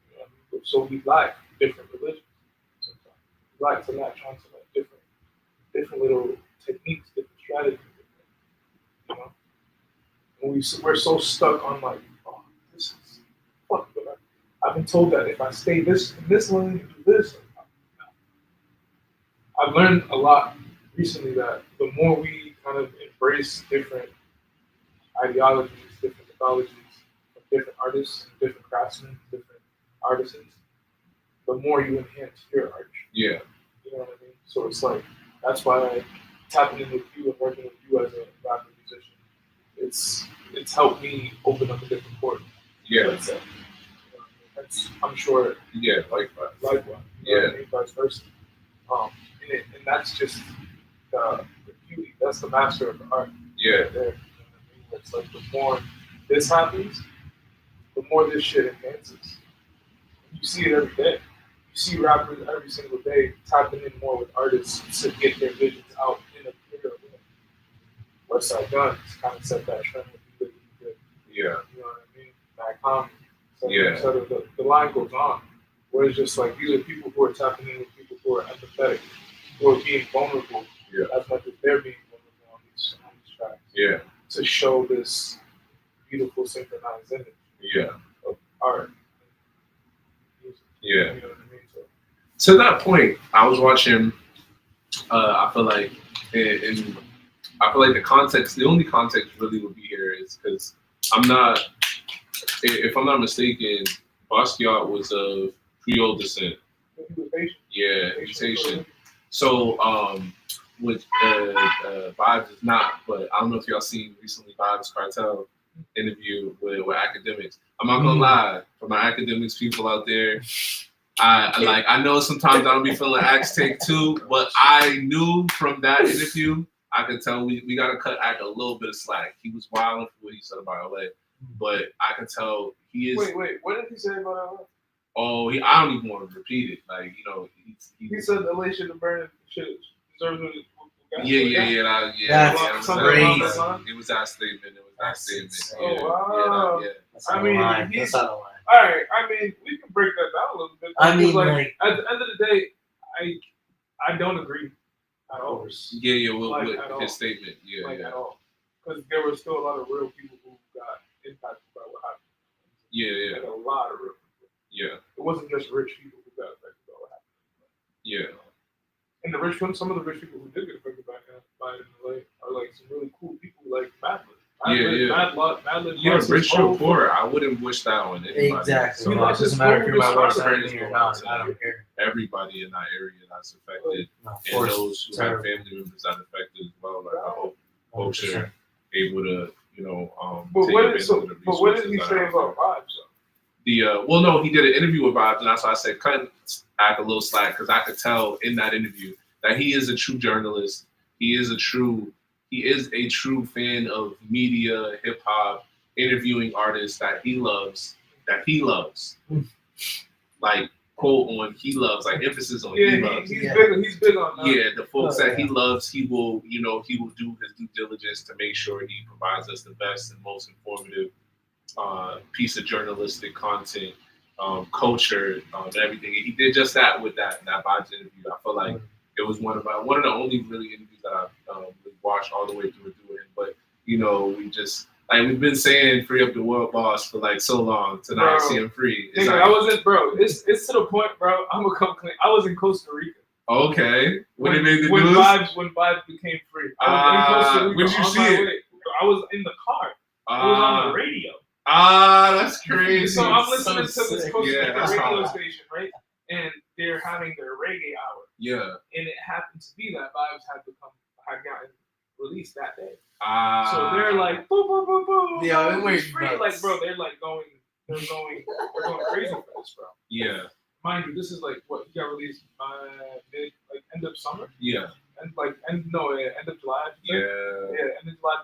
You know what I mean? So we like different religions. Sometimes we like to latch on to like different little techniques, different strategies. You know, and we're so stuck on like, oh, this is fuck. But I've been told that if I stay in this lane and do this, I've learned a lot recently that the more we kind of embrace different ideologies, different mythologies of different artists, different craftsmen, different artisans, the more you enhance your art. Yeah. You know what I mean? So it's like, that's why tapping in with you and working with you as a rapper musician, it's helped me open up a different port. Yeah. That's, I'm sure. Yeah, likewise. You know what I mean? Vice versa. And that's just the beauty. That's the master of the art. Yeah. Right there. You know what I mean? It's like the more this happens, the more this shit enhances. You see it every day. You see rappers every single day tapping in more with artists to get their visions out in a bigger way. Westside Guns kind of set that trend with good. Yeah. You know what I mean? That comment. Yeah. So the line goes on. Where it's just like these are people who are tapping in with people who are empathetic, who are being vulnerable as much as they're being vulnerable on these tracks. Yeah. To show this beautiful synchronized image. Yeah. Of art. Music. Yeah. You know what I mean? So, to that point, I was watching. I feel like, the context. The only context really would be here is because I'm not. If I'm not mistaken, Basquiat was of Creole descent. he was Haitian. Yeah, he's Haitian. So, which Vibes is not, but I don't know if y'all seen recently Vibes Cartel interview with academics. I'm not gonna lie, for my academics people out there, I know sometimes I don't be feeling Axe take too, but I knew from that interview, I could tell we gotta cut Axe a little bit of slack. He was wild for what he said about LA, but I can tell he is. Wait, what did he say about LA? Oh, I don't even want to repeat it. Like, you know, he said LA should have burned, should deserve it. Yeah. It was that statement. Oh, wow. Yeah. I mean, that's not a line. All right. I mean, we can break that down a little bit. I mean, like at the end of the day, I don't agree at all. Yeah. Like, with his statement. Yeah. At all. Because there were still a lot of real people who got impacted by what happened. Yeah. Like a lot of real people. Yeah. It wasn't just rich people who got affected by what happened. Yeah. And some of the rich people who did get affected by it in LA are like some really cool people like Madlib. Yeah, rich or poor, I wouldn't wish that on anybody. Exactly. So It doesn't matter if you're my worst enemy or not. I don't care. everybody in that area that's affected, No, of and course, those who have family members that are affected as well. Like I hope folks are able to, But take what advantage is of the but what resources did he that say are out about there. vibes? Well, no, he did an interview with Vibes, and that's why I said cut act a little slack because I could tell in that interview that he is a true journalist. He is a true fan of media, hip hop, interviewing artists that he loves. Like quote on he loves, like emphasis on he loves. He's big on that. Yeah, the folks that he loves, he will do his due diligence to make sure he provides us the best and most informative piece of journalistic content, culture, and everything. And he did just that with that Vibes interview. I feel like it was one of the only really interviews that I've watched all the way through with him. But we just we've been saying free up the world boss for like so long to not see him free. It's I wasn't, bro. It's to the point, bro. I'm gonna come clean. I was in Costa Rica. Okay. When they made the when news? Vibes became free. I was in Costa Rica. When did you see it? I was in the car. It was on the radio. That's crazy. So I'm listening to this Costa Rica radio hard. station, right? And they're having their reggae hour. Yeah. And it happened to be that Vibes had gotten released that day. So they're like, boom, boom, boom, boom. Yeah, it's free. Like, bro, they're going crazy for this, bro. Yeah. Mind you, this is like what he got released end of summer. Yeah. And end of July. Yeah. End of July,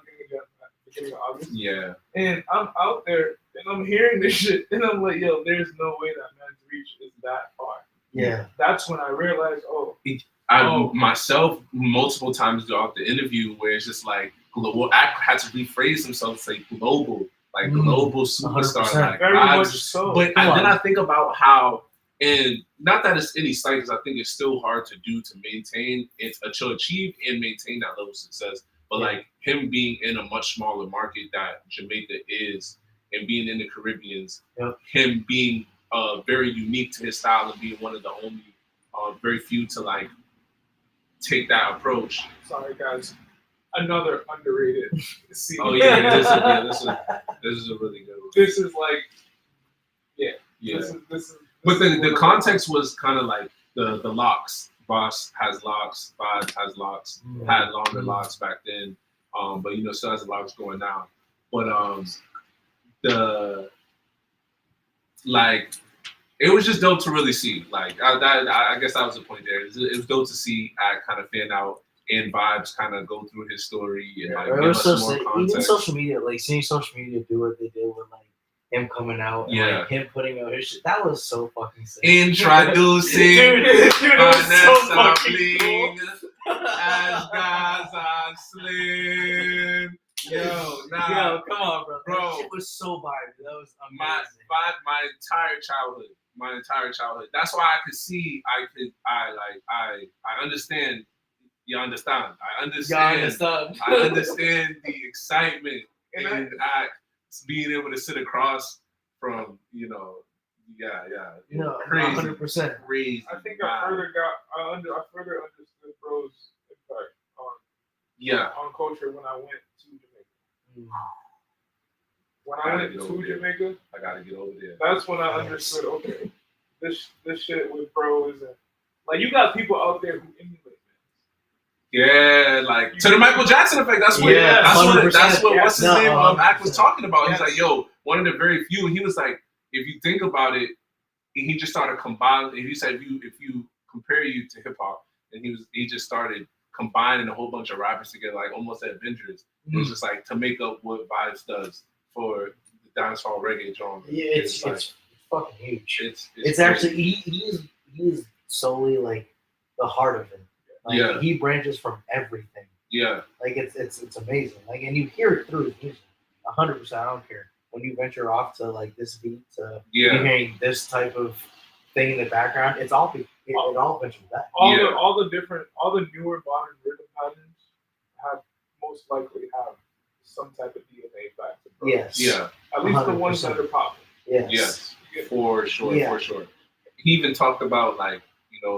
beginning of August. Yeah. And I'm out there and I'm hearing this shit and I'm like, yo, there's no way that man's reach is that far. Yeah. That's when I realized, myself multiple times throughout the interview where it's just like global. I had to rephrase himself to say global, like global superstar. 100%. Like very vibes. much so. But then I think about how, and not that it's any slight, because I think it's still hard to do to maintain it, to achieve and maintain that level of success. But like him being in a much smaller market that Jamaica is, and being in the Caribbeans, him being very unique to his style and being one of the only very few to like take that approach. Sorry guys, another underrated scene. Oh yeah, this is a really good one. This is like, This is. But the context was kind of like the locks. Boss has locks. Vibes has locks. Had longer locks back then. But still has locks going now. But it was just dope to really see. Like I guess that was the point there. It was dope to see kind of fan out and Vibes kind of go through his story and give us more context. Even social media, like seeing social media do what they did with like him coming out and like him putting out his shit. That was so fucking sick. Introducing Vanessa Bling as Gaza Slim. Yo, come on, bro. That shit was so vibey. That was amazing. My entire childhood. That's why I could see. I understand. You understand. I understand the excitement and being able to sit across from crazy, 100%. crazy. I think I further understood bro's impact on culture when I went to Jamaica. When I went to Jamaica, I gotta get over there. That's when I understood. Okay, this shit with bro isn't like you got people out there who emulate. Yeah, like to the Michael Jackson effect. That's what. What's his name? Act was talking about. He's like, yo, one of the very few. He was like, if you think about it, he just started combining. He said, if you compare you to hip hop, and he just started combining a whole bunch of rappers together, like almost Avengers. It was just like to make up what Vibes does for the dancehall reggae genre. Yeah, it's fucking huge. It's actually he is solely like the heart of it. Like, he branches from everything. Yeah. Like it's amazing. Like, and you hear it through his music. 100%. I don't care when you venture off to like this beat to you hearing this type of thing in the background. It all ventures back. All the newer modern rhythm patterns most likely have some type of DNA back to bro. Yes. Yeah. At least 100%. The ones that are popping. Yes. For sure. For sure. He even talked about like,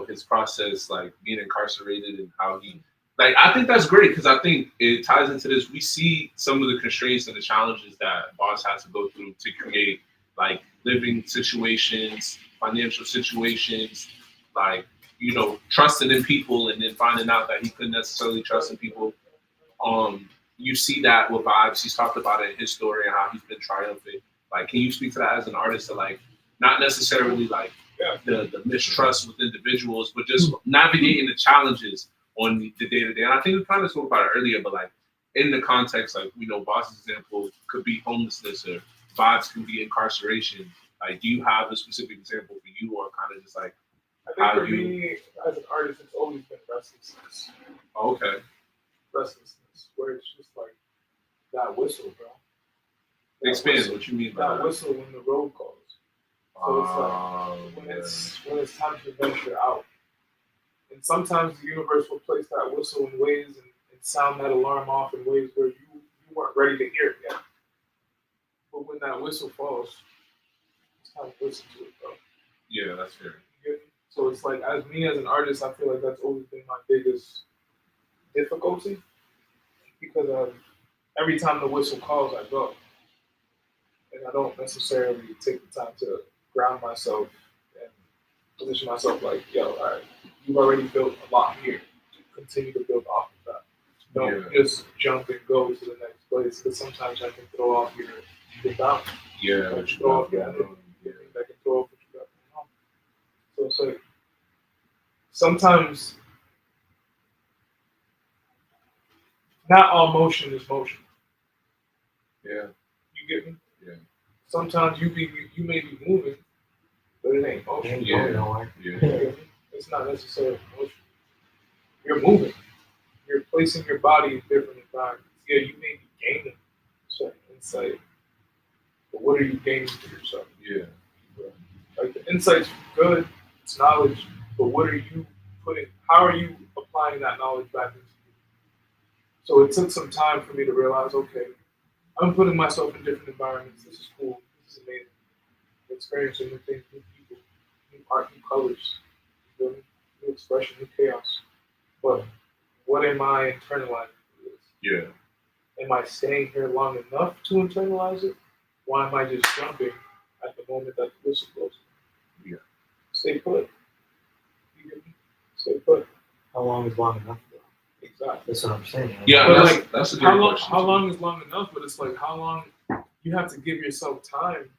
his process, like being incarcerated and how he, like, I think that's great because I think it ties into this. We see some of the constraints and the challenges that Boss has to go through to create like living situations, financial situations, like, you know, trusting in people and then finding out that he couldn't necessarily trust in people. You see that with Vibes. He's talked about it in his story and how he's been triumphant. Like, can you speak to that as an artist? To like, not necessarily like the mistrust with individuals, but just navigating the challenges on the day to day. And I think we kind of spoke about it earlier, but like in the context, like, you know, Boss's example could be homelessness or Vibes can be incarceration. Like, do you have a specific example for you, or kind of just like? I think for me, as an artist, it's always been restlessness. Oh, okay. Restlessness, where it's just like that whistle, bro. Expand. What you mean by that whistle when the road calls. So it's like when it's time to venture out. And sometimes the universe will place that whistle in ways and sound that alarm off in ways where you weren't ready to hear it yet. But when that whistle falls, it's time to listen to it, bro. Yeah, that's fair. So it's like, as me as an artist, I feel like that's always been my biggest difficulty, because every time the whistle calls, I go, and I don't necessarily take the time to ground myself and position myself like, yo, all right, you've already built a lot here. Continue to build off of that. Don't just jump and go to the next place, because sometimes I can throw off your down. Yeah, I can throw off your energy. I can throw off what you got going on. So it's like, sometimes not all motion is motion. Yeah. You get me? Yeah. Sometimes you may be moving, but it ain't motion. Yeah. It's not necessarily motion. You're moving. You're placing your body in different environments. Yeah, you may be gaining certain insight, but what are you gaining for yourself? Yeah. Like, the insight's good, it's knowledge, but what are you putting? How are you applying that knowledge back into you? So it took some time for me to realize, okay, I'm putting myself in different environments. This is cool. This is amazing. Experiencing new things, new people, new art, new colors, new expression, new chaos. But what am I internalizing for this? Yeah. Am I staying here long enough to internalize it? Why am I just jumping at the moment that the whistle blows? Yeah. Stay put. You get me? Stay put. How long is long enough? Exactly. That's what I'm saying. Yeah, but that's a good question. How long is long enough? But it's like, how long you have to give yourself time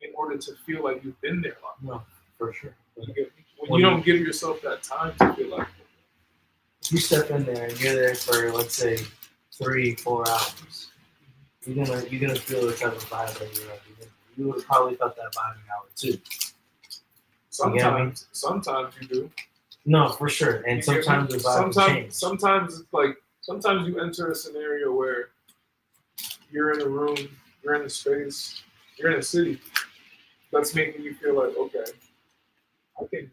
in order to feel like you've been there long. No, for sure. You get me? When you don't give yourself that time to feel like it. If you step in there and you're there for, let's say, 3-4 hours, you're gonna feel the type of vibe that you're at. You would have probably felt that vibe an hour too. Sometimes you do. No, for sure. And sometimes the vibe will change. Sometimes it's like, sometimes you enter a scenario where you're in a room, you're in a space, you're in a city that's making you feel like, okay,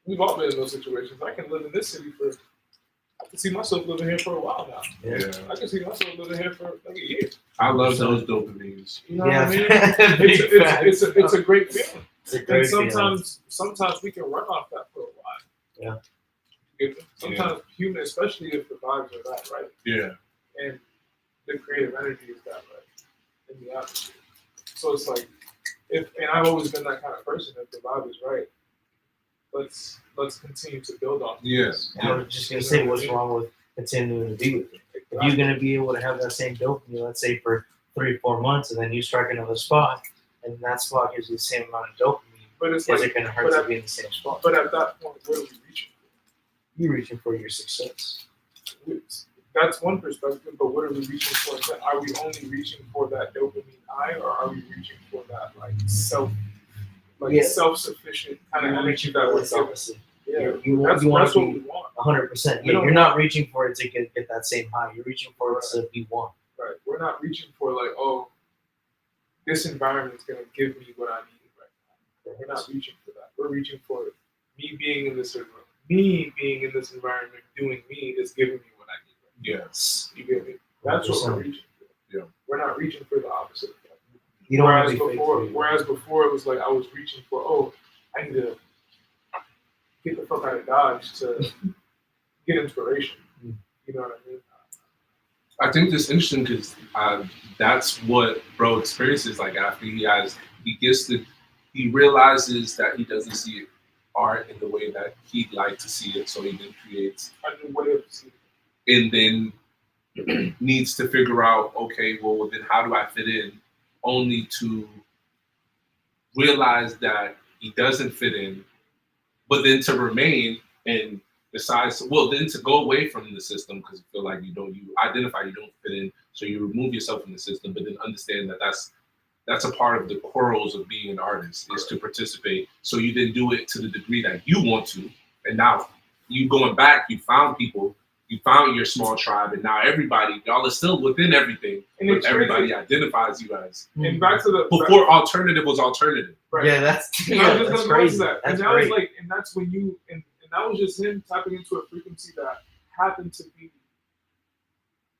we've all been in those situations. I can live in this city I can see myself living here for a while now. Yeah. I can see myself living here for like a year. I love those dopamines. You know what I mean? It's a great feeling. And sometimes we can run off that for a while. Yeah. Sometimes human, especially if the vibes are that right. Yeah. And the creative energy is that right in the atmosphere. So it's like, and I've always been that kind of person. If the vibe is right, let's continue to build off. Yes. I was just gonna say, what's wrong with continuing to be with it? If you're gonna be able to have that same dopamine, let's say for 3-4 months, and then you strike another spot, and that spot gives you the same amount of dopamine, but it's is it gonna hurt to be in the same spot? But at that point, what are we reaching for? You're reaching for your success. That's one perspective, but what are we reaching for? Are we only reaching for that dopamine high, or are we reaching for that self-sufficient kind of energy that we're opposite? Yeah, you want to what be we want. 100%. You're not reaching for it to get that same high. You're reaching for it to be one. Right. We're not reaching for like, oh, this environment is gonna give me what I need right now. We're not reaching for that. We're reaching for me being in this environment. Me being in this environment, doing me is giving me what I need. Right now. Yes. You get me? That's 100%. What we're reaching for. Yeah. We're not reaching for the opposite of that. You don't whereas before it was like I was reaching for, I need to get the fuck out of Dodge to get inspiration. You know what I mean? I think that's interesting because that's what bro experiences like after he realizes that he doesn't see it art in the way that he'd like to see it. So he then creates a new way of seeing and then needs to figure out, okay, well then how do I fit in? Only to realize that he doesn't fit in, but then to remain and decides, well, then to go away from the system because you feel like you identify you don't fit in, so you remove yourself from the system, but then understand that that's a part of the quarrels of being an artist is to participate. So you then do it to the degree that you want to, and now you going back, you found people, you found your small tribe, and now everybody, y'all are still within everything, but everybody identifies you as. And back to the Before alternative was alternative. Right. Yeah, that's crazy. That. And that was like, and that's when you, and that was just him tapping into a frequency that happened to be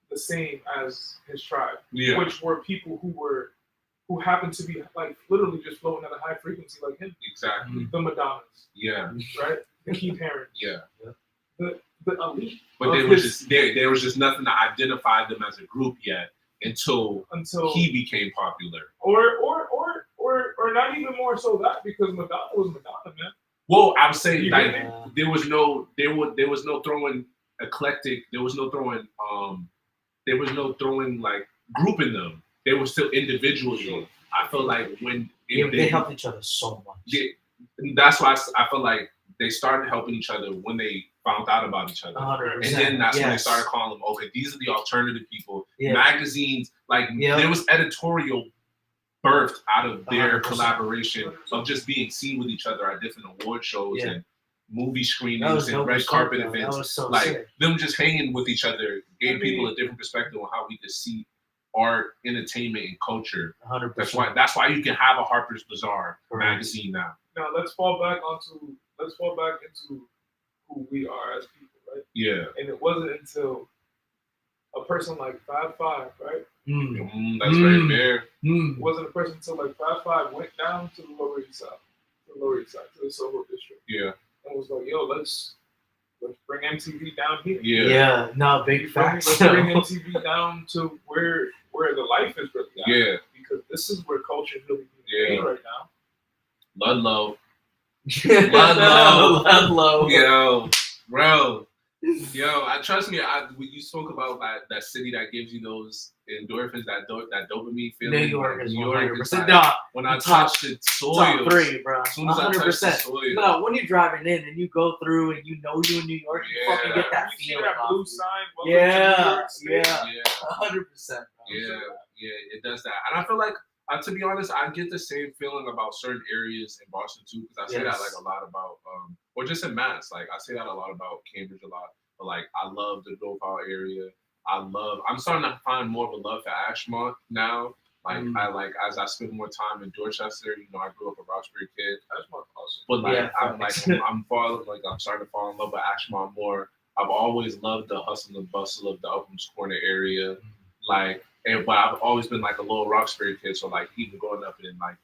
the same as his tribe, which were people who happened to be like literally just floating at a high frequency like him. Exactly. The Madonnas. Yeah. Right? The Keith Herons. Yeah. The elite. But there was just nothing to identify them as a group yet until he became popular. Or not even more so that, because Madonna was Madonna, man. Well, I would say like there was no throwing eclectic, there was no throwing like grouping them. They were still individually. I feel like when they helped each other so much. That's why I feel like they started helping each other when they found out about each other. 100%. And then that's when they started calling them, okay, these are the alternative people. Magazines, like there was editorial birthed out of their 100%. Collaboration of just being seen with each other at different award shows and movie screenings and red carpet events. So like sick. Them just hanging with each other gave people a different perspective on how we could see art, entertainment, and culture. 100%. That's why you can have a Harper's Bazaar magazine now. Now let's fall back into who we are as people, right? Yeah. And it wasn't until a person like 5'5", right? That's very fair. It wasn't a person until like 5'5" went down to the Lower East Side, to the Soho district. Yeah. And was like, yo, let's bring MTV down here. Yeah. No, big facts. Let's bring MTV down to where the life is really at. Yeah. Because this is where culture is really being made right now. Ludlow. Ludlow. Yo, bro. Yo, trust me. When you spoke about that city that gives you those endorphins, that dopamine feeling. New York is 100%. Like, when I touched the soil, top 3, bro. As soon as I touched the soil. No, when you're driving in and you go through and you know you're in New York, you fucking get that feeling. That blue sign. 100%. Yeah, it does that, and I feel like. To be honest, I get the same feeling about certain areas in Boston too, because I say that like a lot about, or just in Mass. Like I say that a lot about Cambridge a lot. But like I love the Grove Hall area. I'm starting to find more of a love for Ashmont now. Like as I spend more time in Dorchester. I grew up a Roxbury kid. Ashmont awesome. But I'm starting to fall in love with Ashmont more. I've always loved the hustle and bustle of the Upham's Corner area. But I've always been like a little Roxbury kid, so like even growing up in like,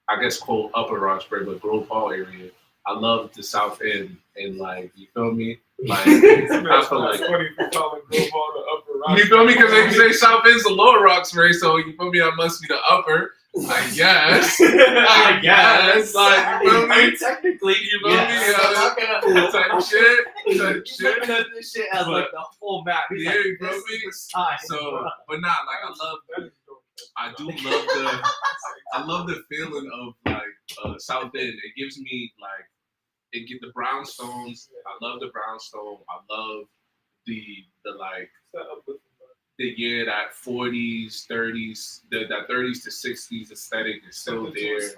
I guess quote Upper Roxbury, but Grove Hall area, I love the South End and like you feel me? Like I feel like funny for calling Grove Hall the Upper Roxbury. You feel me? Because they say South End's the Lower Roxbury, so you feel me? I must be the Upper. I guess. I guess. Like, you feel me? Technically, you feel me? Type shit. Looking at this shit as like the whole map. Yeah, you feel me? So, but not like I love the feeling of like South End. It gives me like the brownstones. I love the brownstone. I love the like. That 40s, 30s, that 30s to 60s aesthetic is still there.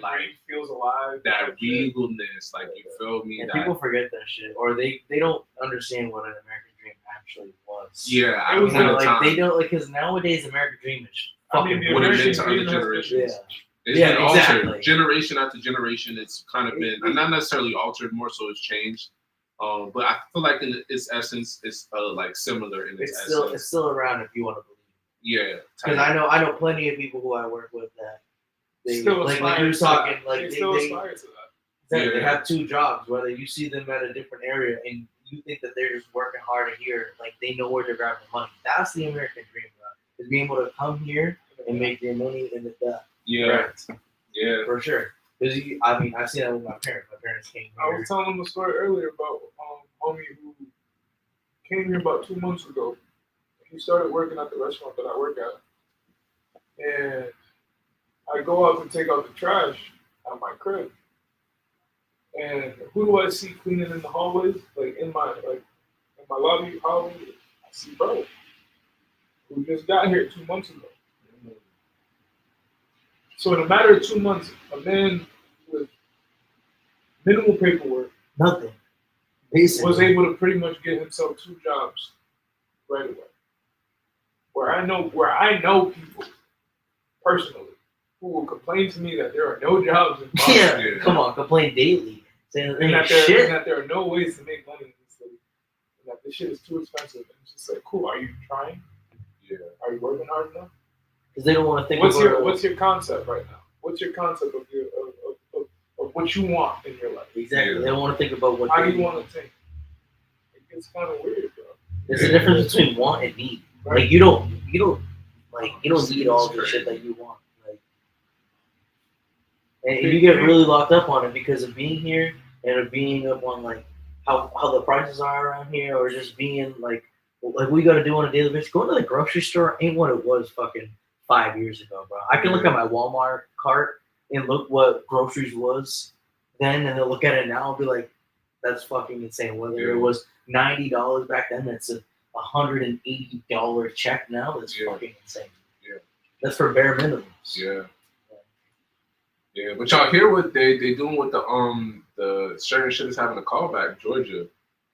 Like feels alive. That regalness, like you feel me? And people forget that shit, or they don't understand what an American Dream actually was. Yeah, I was like they don't because nowadays American Dream is fucking what it meant to other generations. It's been altered generation after generation. It's kind of been not necessarily altered, more so it's changed. But I feel like in its essence, it's like similar in its essence. It's still around if you want to believe. Yeah, because I know plenty of people who I work with that they still like you were talking like they still aspire to that. They have 2 jobs. Whether you see them at a different area and you think that they're just working harder here, like they know where they're grabbing the money. That's the American dream, bro. Is being able to come here and make their money in the Yeah, for sure. Because I mean, I've seen that with my parents. My parents came I here. was telling them a story earlier about homie who came here about 2 months ago. He started working at the restaurant that I work at, and I go out to take out the trash at my crib. And who do I see cleaning in the hallways? Like in my lobby hallway, I see bro who just got here 2 months ago. So in a matter of 2 months, a man with minimal paperwork Nothing. Basically. was able to pretty much get himself 2 jobs right away. Where I know people personally who will complain to me that there are no jobs in Boston. Yeah, come on, complain daily. Saying And that, shit. and that there are no ways to make money in this city. And that this shit is too expensive. And it's just like, cool, are you trying? Yeah. Are you working hard enough? Because they don't want to think What's your concept right now? What's your concept of what you want in your life? Exactly. They don't want to think about what How do you want to think? It's kind of weird, bro. There's a difference between want and need. Right. Like you don't need all the shit that you want. Like, and you get really locked up on it because of being here and of being up on like how the prices are around here, or just being like we got to do on a daily basis. Going to the grocery store ain't what it was fucking 5 years ago, bro. I can look at my Walmart cart and look what groceries was then, and then look at it now and be like, that's fucking insane. Whether it was $90 back then, that's $180 check now. That's fucking insane. Yeah, that's for bare minimums. Yeah. Yeah, but y'all hear what they doing with the certain shit is having a callback. Georgia,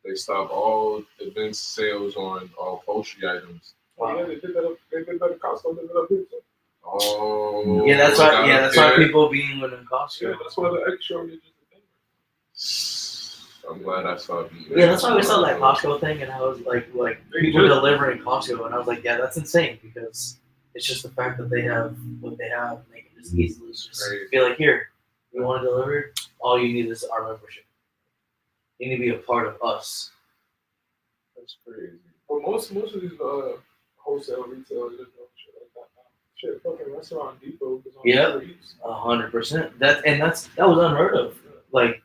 they stopped all events sales on all poultry items. Oh, yeah, they did that at Costco. They did that up here too. Oh, yeah, that's why. Yeah, that's why people being within Costco. Yeah, that's why the egg shortage is a thing. I'm glad I saw it. Yeah, that's why we saw that Costco thing, and I was like people delivering Costco, and I was like, yeah, that's insane because it's just the fact that they have what they have, and they can just easily just be like, here, you want to deliver? All you need is our membership. You need to be a part of us. That's crazy. But most of these wholesale retailers are doing shit like that now. Shit, fucking Restaurant Depot is on Yep, 100%. That was unheard of. Like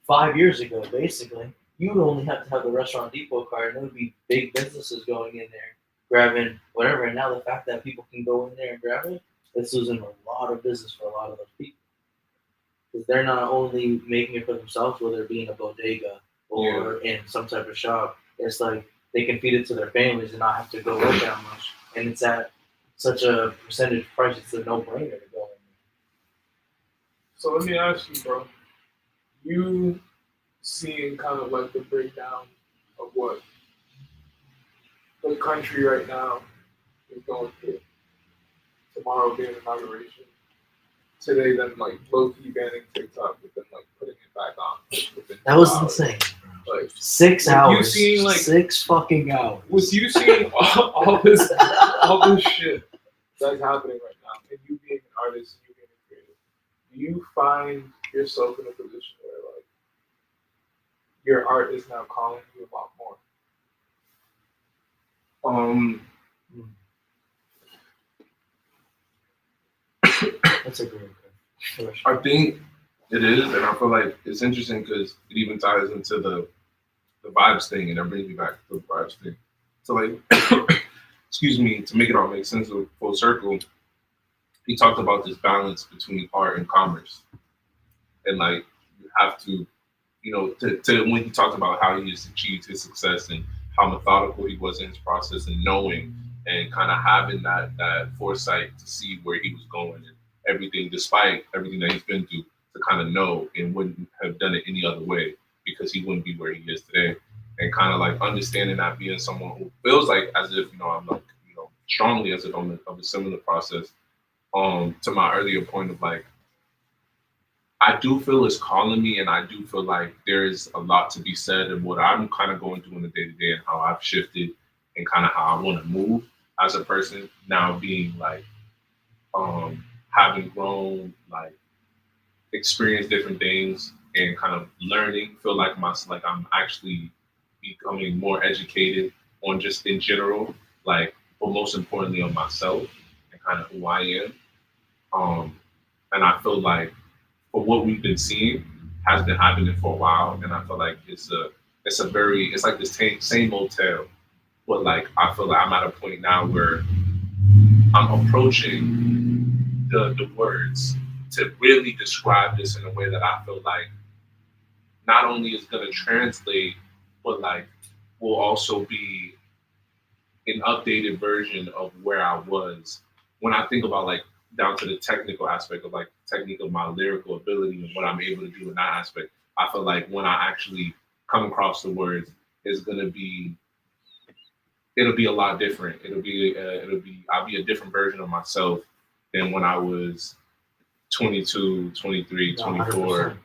5 years ago, basically, you would only have to have the Restaurant Depot card, and there would be big businesses going in there grabbing whatever. And now the fact that people can go in there and grab it, it's losing a lot of business for a lot of those people. Because they're not only making it for themselves, whether it be in a bodega or in some type of shop. It's like they can feed it to their families and not have to go work that much. And it's at such a percentage price, it's a no-brainer to go in there. So let me ask you, bro. You seeing kind of like the breakdown of what the country right now is going through. Tomorrow being inauguration. Today, then like low-key banning TikTok, but then like putting it back on. That was insane. Like 6 hours. You seeing, like, 6 fucking hours. With you seeing all this shit that's happening right now, and you being an artist and you being a creative, do you find yourself in a position where like your art is now calling you a lot more? That's a great question. I think it is, and I feel like it's interesting because it even ties into the vibes thing, and that brings me back to the vibes thing. So like, excuse me, to make it all make sense of full circle, he talked about this balance between art and commerce, and like you have to, you know, to when he talked about how he has achieved his success and how methodical he was in his process and knowing and kind of having that foresight to see where he was going and everything, despite everything that he's been through, to kind of know and wouldn't have done it any other way because he wouldn't be where he is today. And kind of like understanding that being someone who feels like as if, you know, I'm like, you know, strongly as if I'm of a similar process to my earlier point of like, I do feel it's calling me, and I do feel like there is a lot to be said and what I'm kind of going through in the day-to-day and how I've shifted and kind of how I want to move as a person now being like, having grown, like experienced different things and kind of learning, feel like I'm actually becoming more educated on just in general, like, but most importantly on myself and kind of who I am. And I feel like for what we've been seeing has been happening for a while, and I feel like it's like this same old tale. But like I feel like I'm at a point now where I'm approaching the words to really describe this in a way that I feel like not only is going to translate, but like will also be an updated version of where I was when I think about like down to the technical aspect of like technique of my lyrical ability and what I'm able to do in that aspect. I feel like when I actually come across the words, it's gonna be it'll be a lot different. I'll be a different version of myself than when I was 22, 23, 24.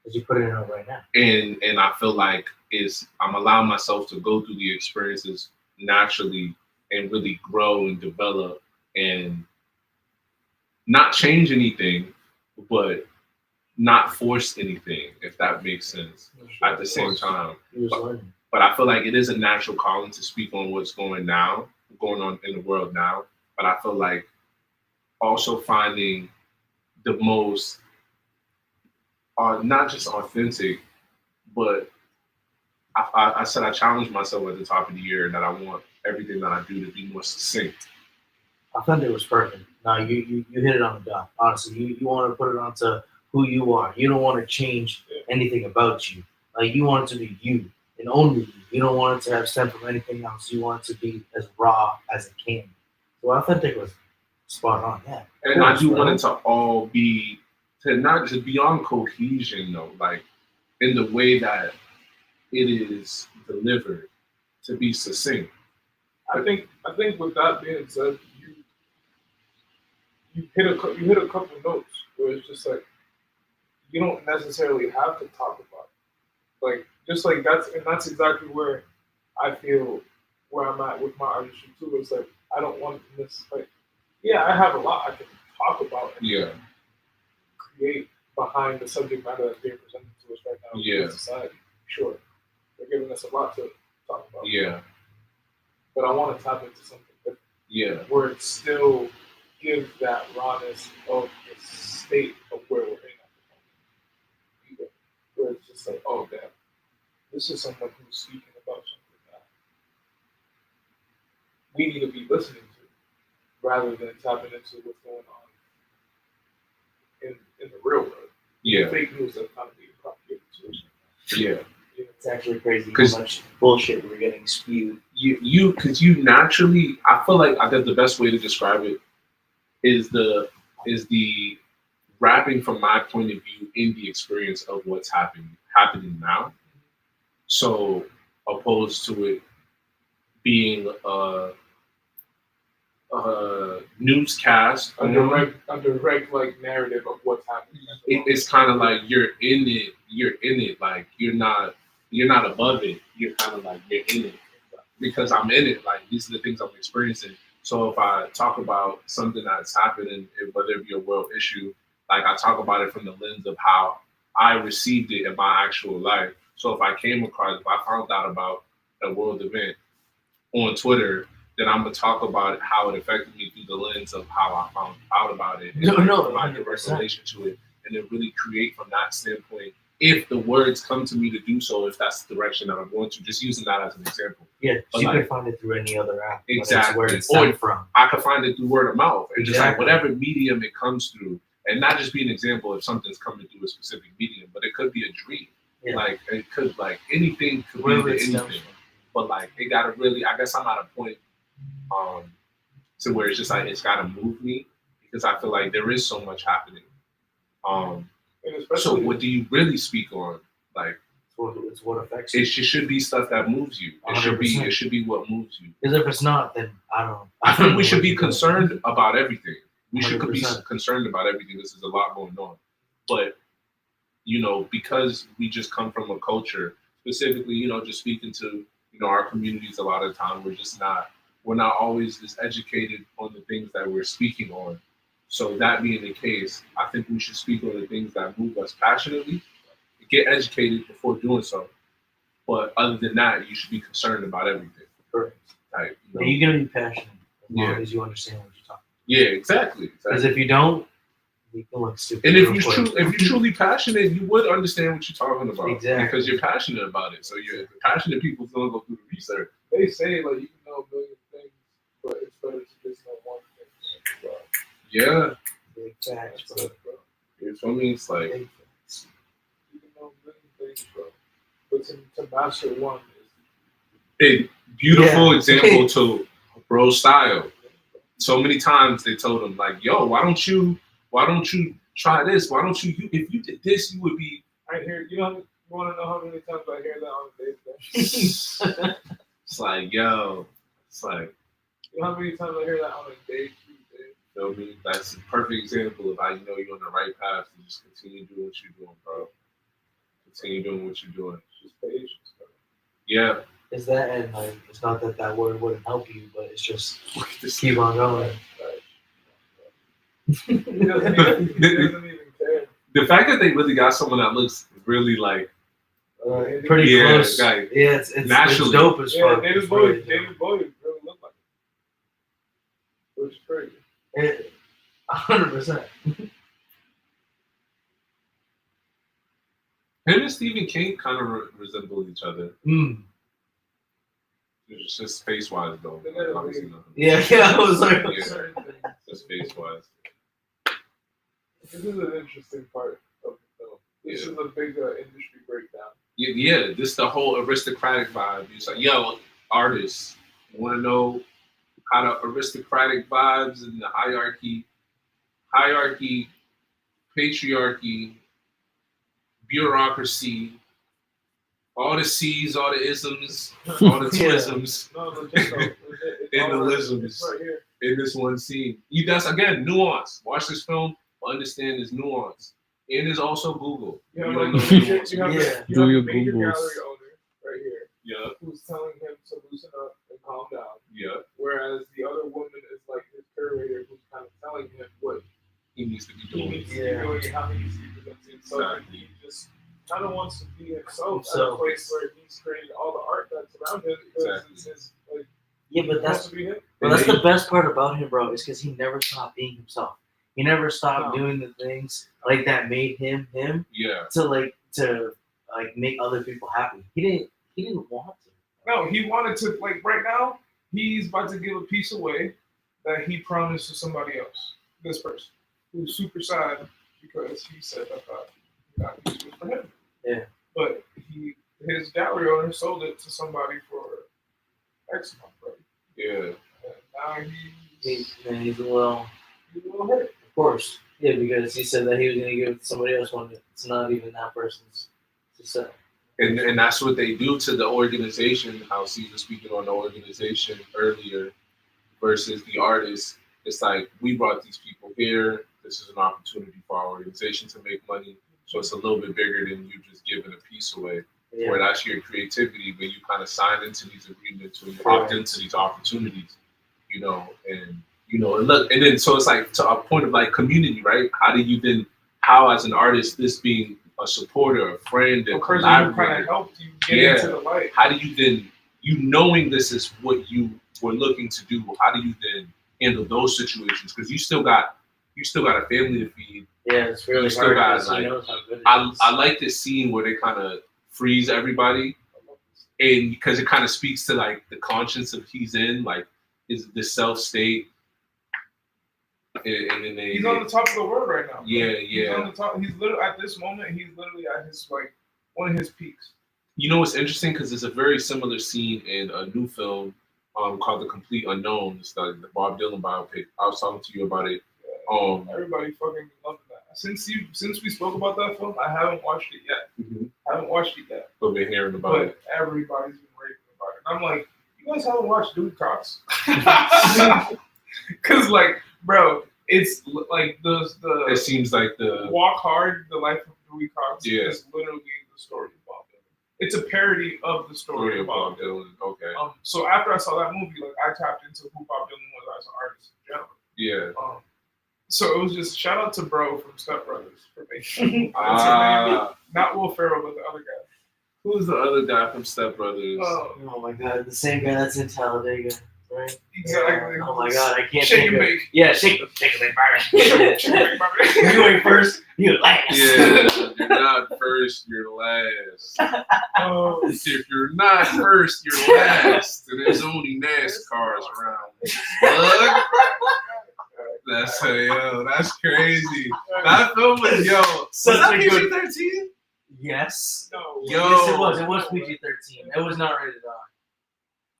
Because you put it in right now. And I feel like I'm allowing myself to go through the experiences naturally and really grow and develop and not change anything, but not force anything, if that makes sense. Sure, at the same time. But I feel like it is a natural calling to speak on what's going on in the world now. But I feel like also finding the most, not just authentic, but I said I challenged myself at the top of the year that I want everything that I do to be more succinct. Authentic was perfect. Now you hit it on the dot. Honestly, you want to put it onto who you are. You don't want to change anything about you. Like you want it to be you and only you. You don't want it to have stem from anything else. You want it to be as raw as it can. So authentic was spot on. Yeah. And I do want it to all be not just beyond cohesion though, like in the way that it is delivered to be succinct. I think with that being said, you hit a couple notes where it's just like you don't necessarily have to talk about it. Like just like that's exactly where I feel where I'm at with my artistry too. It's like I don't want this like I have a lot I can talk about and create behind the subject matter that's being presented to us right now in society. Sure. They're giving us a lot to talk about. Yeah. But I want to tap into something different. Yeah. Where it still gives that rawness of the state of where we're in at the moment. Where it's just like, oh damn, this is someone who's speaking about something that we need to be listening to rather than tapping into what's going on in the real world. Yeah. The fake news that's kind of being propagated to us. Yeah. It's actually crazy how much bullshit we're getting spewed. Because you naturally, I feel like I think the best way to describe it is the rapping from my point of view in the experience of what's happening now. So opposed to it being a newscast, a direct like narrative of what's happening. It's kind of like you're in it, like you're not above it. You're kind of like you're in it because I'm in it. Like these are the things I'm experiencing. So if I talk about something that's happening, whether it be a world issue, like I talk about it from the lens of how I received it in my actual life. So if I found out about a world event on Twitter, then I'm gonna talk about it, how it affected me through the lens of how I found out about it, and my direct relation to it, and then really create from that standpoint. If the words come to me to do so, if that's the direction that I'm going to, just using that as an example. Yeah, but you can find it through any other app. Exactly. Where it's coming from. I could find it through word of mouth, and just like whatever medium it comes through, and not just be an example if something's coming through a specific medium, but it could be a dream. Yeah. Like it could anything could be anything. But like it gotta really, I guess I'm at a point to where it's just like it's gotta move me because I feel like there is so much happening. So what do you really speak on? Like it's what affects you. It should be stuff that moves you. It should be what moves you. Because if it's not, then I don't. I think we should be concerned about everything. We should be concerned about everything. This is a lot going on. But because we just come from a culture, specifically, just speaking to our communities a lot of the time, we're not always as educated on the things that we're speaking on. So that being the case, I think we should speak on the things that move us passionately, get educated before doing so. But other than that, you should be concerned about everything. Correct. You're going to be passionate as long as you understand what you're talking about. Yeah, exactly. Because if you don't, You can look stupid. And if real quick. you're truly passionate, you would understand what you're talking about. Exactly. Because you're passionate about it. So you're passionate people don't go through the research. They say like you can know a million things, but it's better to just know one thing. Bro. Yeah. Big facts, bro. You feel me? It's like Big facts. You can know a million things, bro. But to master one is a beautiful Yeah. example to bro style. So many times they told him like, "Yo, why don't you try this? Why don't you if you did this, you would be." I hear you want to know how many times I hear that on a day? It's like, yo, it's like, You know how many times I hear that on a day? feel me? That's a perfect example of how you know you're on the right path to just continue doing what you're doing, bro. Continue doing what you're doing. Just patience, bro. Yeah. Is that and like it's not that word wouldn't help you, but it's just Just keep on going. He doesn't even care. The fact that they really got someone that looks really like Pretty Yeah, close. like, Yeah, it's naturally. dope as Yeah, fuck. David It's Bowie really really looked like it. Which is crazy. dope. 100%. him and Stephen King kind of resemble each other. It's just face wise though. Like, obviously nothing. Yeah, I was like, Yeah. Just face wise. This is an interesting part of the film. This is a big industry breakdown. Yeah, this the whole aristocratic vibe. It's like, yo, artists, you want to know how the aristocratic vibes and the hierarchy, patriarchy, bureaucracy, all the C's, all the isms, all the twisms, No, legit. and the lisms Right here. in this one scene. That's again nuance. Watch this film, understand this nuance. And there's also Google. You You have, don't like, know major, nuance. you have, Yeah. you Do have your a major Googles. gallery owner right here Yeah, who's telling him to loosen up and calm down. yeah. Whereas the other woman is like his curator who's kind of telling him what He needs to be he doing. needs to be doing and how he needs to be presenting himself. And he just kind of wants to be himself at a place where he's creating all the art that's around him because it's his, like, yeah, but he wants to be him. that's the best part about him, bro, is because he never stopped being himself. He never stopped No. doing the things like that made him Yeah. to make other people happy. He didn't want to. No, he wanted to, like, right now, he's about to give a piece away that he promised to somebody else. This person, who's super sad because he said that piece was for him. Yeah. But his gallery owner sold it to somebody for X amount, right? Yeah. And now He's a little, hurt. of course, yeah, because he said that he was gonna give it to somebody else when it's not even that person's to sell. And that's what they do to the organization. How Caesar speaking on the organization earlier versus the artist. It's like we brought these people here. This is an opportunity for our organization to make money. So it's a little bit bigger than you just giving a piece away. Yeah. Where that's your creativity, when you kind of sign into these agreements, when you opt into these opportunities, and look, and then so it's like to a point of like community, right? How as an artist, this being a supporter, a friend, a A person who kind of collaborator, helped you get into the light. how do you then, knowing this is what you were looking to do, how do you then handle those situations? Because you still got a family to feed. Yeah, it's really You still hard got, because like, he knows how good it is. I like this scene where they kind of freeze everybody, and because it kind of speaks to like the conscience of he's in, like is the self state, and then He's on the top of the world right now. Yeah, He's on the top. He's literally at this moment. He's literally at his like one of his peaks. You know what's interesting? Because there's a very similar scene in a new film called The Complete Unknown. It's the Bob Dylan biopic. I was talking to you about it. Everybody fucking loving that. Since we spoke about that film, I haven't watched it yet. But been hearing about it. But everybody's been raving about it. And I'm like, you guys haven't watched Dude Cox? Because like, bro, it's like the It seems like the Walk Hard, the life of Dewey Cox Yeah. is literally the story of Bob Dylan. It's a parody of the story of Bob Dylan. Okay. So after I saw that movie, like I tapped into who Bob Dylan was as an artist in general. Yeah. So it was just shout out to Bro from Step Brothers for making not Will Ferrell, but the other guy. Who's the other guy from Step Brothers? Oh my god, the same guy that's in Talladega. right? Exactly. Oh my god, I can't Shake think and of bake. Yeah, shake and bake, baby. You You ain't first, you last. Yeah, you're not first, you're last. Oh, If you're not first, you're last. And there's only NASCARs around this mug. That's that's crazy. That film was Such was that a good- PG-13? Yes. no. Yo. Yes, it was. It was PG-13. It was not rated R.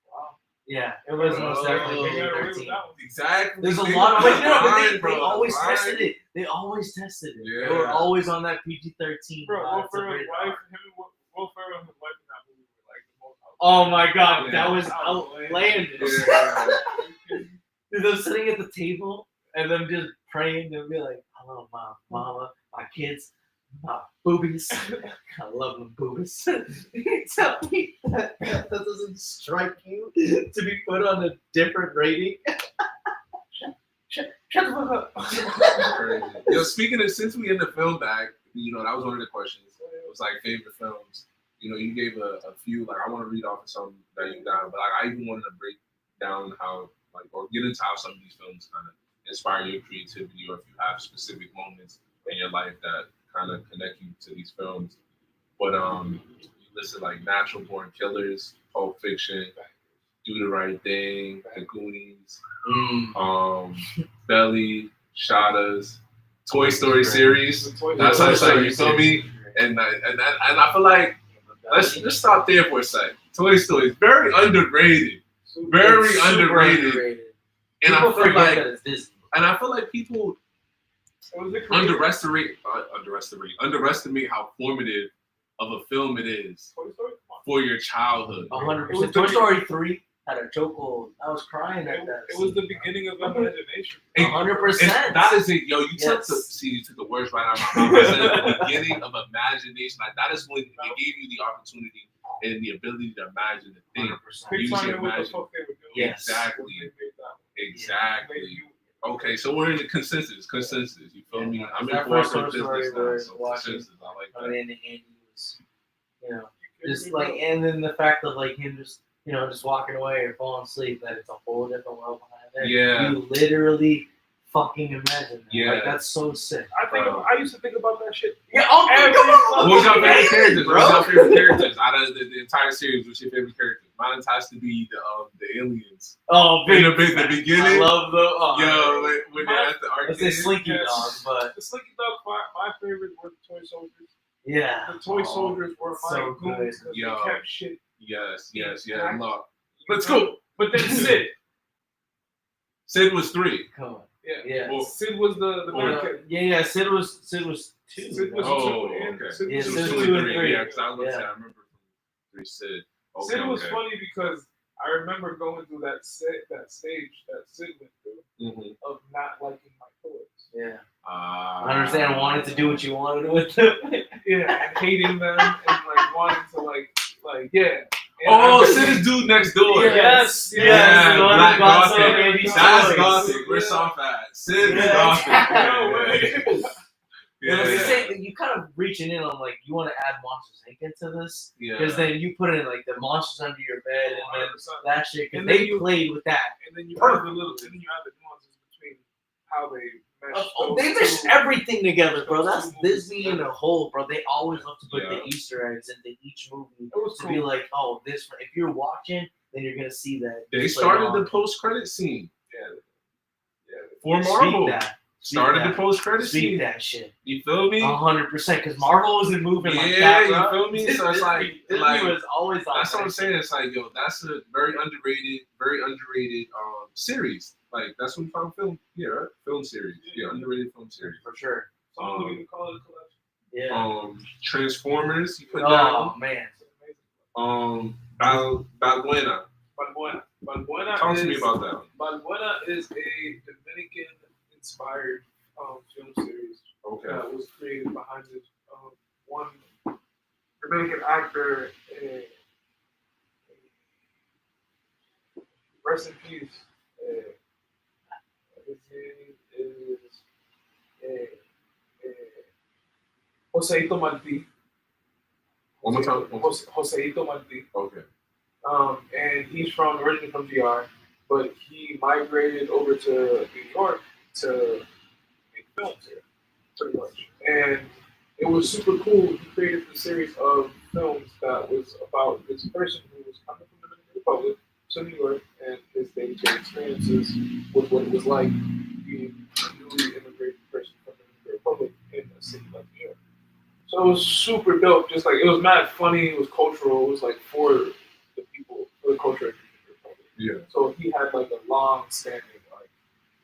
Wow. Yeah, it was most definitely They got away with PG-13. that one. Exactly. There's a They lot of, were but you know, but blind, they bro, always blind. tested it. They always tested it. They Yeah. were always on that PG-13. Bro, Will to Ferrell's rated wife, R. him and Will Ferrell and his wife in that movie were like the most. Oh my god, Yeah. that was outlandish. Yeah. Them sitting at the table and them just praying and be like, "Hello, mom, mama, my kids, my boobies. I love them boobies." You tell me that doesn't strike you to be put on a different rating? Shut the fuck up. Crazy. Yo, speaking of, since we in the film bag, that was one of the questions. It was like favorite films. You gave a few. Like, I want to read off of some that you got, but like, I even wanted to break down how, like, or get into how some of these films kind of inspire your creativity, or if you have specific moments in your life that kind of connect you to these films. But you listed like Natural Born Killers, Pulp Fiction, Do the Right Thing, The Goonies, Belly, Shadas, Toy Story series. That's what I'm saying. You feel me? And I feel like let's just stop there for a sec. Toy Story is very underrated. Very It's super underrated. And People I feel forget like that it's Disney. people underestimate how formative of a film it is for your childhood. 100%. Toy Story 3 had a chokehold. I was crying at that. It was the beginning of imagination. 100%. That is it, yo. You Yes. took the words right out of my mouth. I said the beginning of imagination. Like, that is when it gave you the opportunity and the ability to imagine the thing. 100%. You Pixar should knew what the imagine. fuck they were doing. Yes. Exactly. When they made that one. Exactly. Okay, so we're in the consensus. You feel me? I'm in That for first Toy Story business now, we're so watching. consensus. I like I that. mean, and he was, just like, and then the fact of like him just, just walking away or falling asleep, that it's a whole different world behind there. Yeah. You literally fucking imagine that. Yeah. Like, that's so sick. I used to think about that shit. Yeah, oh, Every come on. What was your favorite Yeah, characters? bro. What was your favorite characters out of the entire series? What's your favorite character? Mine has to be the aliens. Oh, In big. the beginning, I love the. when they're at the Let's say arcade. Slinky Yes. Dog, but The Slinky Dog, my favorite were the Toy Soldiers. yeah. The Toy Soldiers were my so goons good. because Yo. they kept shit. Yes. Exactly. Look. Let's go. But then Sid. Sid was 3. Come on. Yeah. Yeah. Well, Sid was the bad kid. Yeah. Sid was 2. Sid was Oh, 2 and okay. Sid Yeah, was So Sid was 2 2 and and 3. 3. Yeah, because I was gonna say Yeah. I remember 3 Sid. Okay, Sid was okay. funny because I remember going through that stage that Sid went through Mhm. of not liking my toys. Yeah. Ah. I understand. Wanted to do what you wanted with them. Yeah, and hating them and like wanting to like yeah. And Oh, I- Sid is dude next door. Yes. Yeah, Yes. the one Black who got some Gothic. Andy's That's toys. Gothic. We're Yeah. soft at. Sid is Yeah. Gothic. No way. Yeah, Yeah. it's the same thing. You kind of reaching in on like you want to add Monsters Inc. into this because Yeah. then you put in like the monsters under your bed and then 100%. that shit. Because And then they you- played with that. And then you have the nuances between how they mesh. They those mish two. everything together, bro. those That's two movies Disney in together. a whole, bro. They always love to put Yeah. the Easter eggs into each movie It was to be cool. like, oh, this. If you're watching, then you're gonna see that. They played started on. the post-credit scene Yeah. for Speak Marvel. that. Started that. the post-credit Speak scene. that shit. You feel me? 100%. Because Marvel wasn't moving like Yeah, that. you bro. feel me? So it's Disney like was always on. that's what I'm that saying. It's like, yo, that's a very underrated series. Like, that's what we found film. Yeah, right? Film series. Yeah, underrated film series. shit, for sure. Some would even call it a collection. Yeah. Transformers. You put Oh man. It's amazing. Balbuena. Balbuena Talk is, to me about that. Balbuena is a Dominican-inspired film series Okay. that was created behind this one Dominican actor. Rest in peace. His name is Joseito Martí. One more time. Joseito Martí. Okay. And he's originally from DR. but he migrated over to New York to make films here, pretty much. And it was super cool. He created a series of films that was about this person who was coming from the Dominican Republic to New York and his day-to-day experiences with what it was like being a newly immigrated person from the Dominican Republic in a city like New York. So it was super dope. Just like it was mad funny. It was cultural. It was like for the people, for the culture of the Dominican Republic. Yeah. So he had like a long-standing like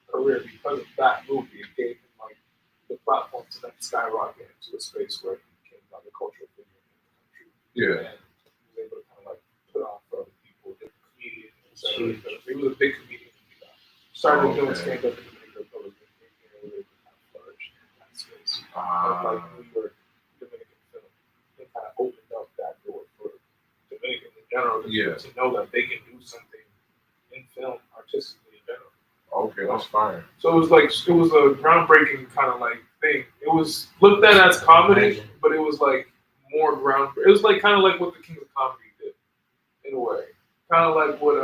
career because of that movie. It gave him like the platform to then skyrocket into a space where he became like a cultural figure in the country. Yeah. And he was able to kind of like put on for other people, different comedians, etc. He was a big comedian. Started doing stand-up in the Dominican Republic and really kind of flourished in that space. Of like New York Dominican film. It kind of opened up that door for Dominicans in general to know that they can do something in film artistically in general. Okay, that's fire. So it was a groundbreaking kind of like thing. It was looked at as comedy, but it was like more groundbreaking. It was like kind of like what the King of Comedy did, in a way. Kind of like what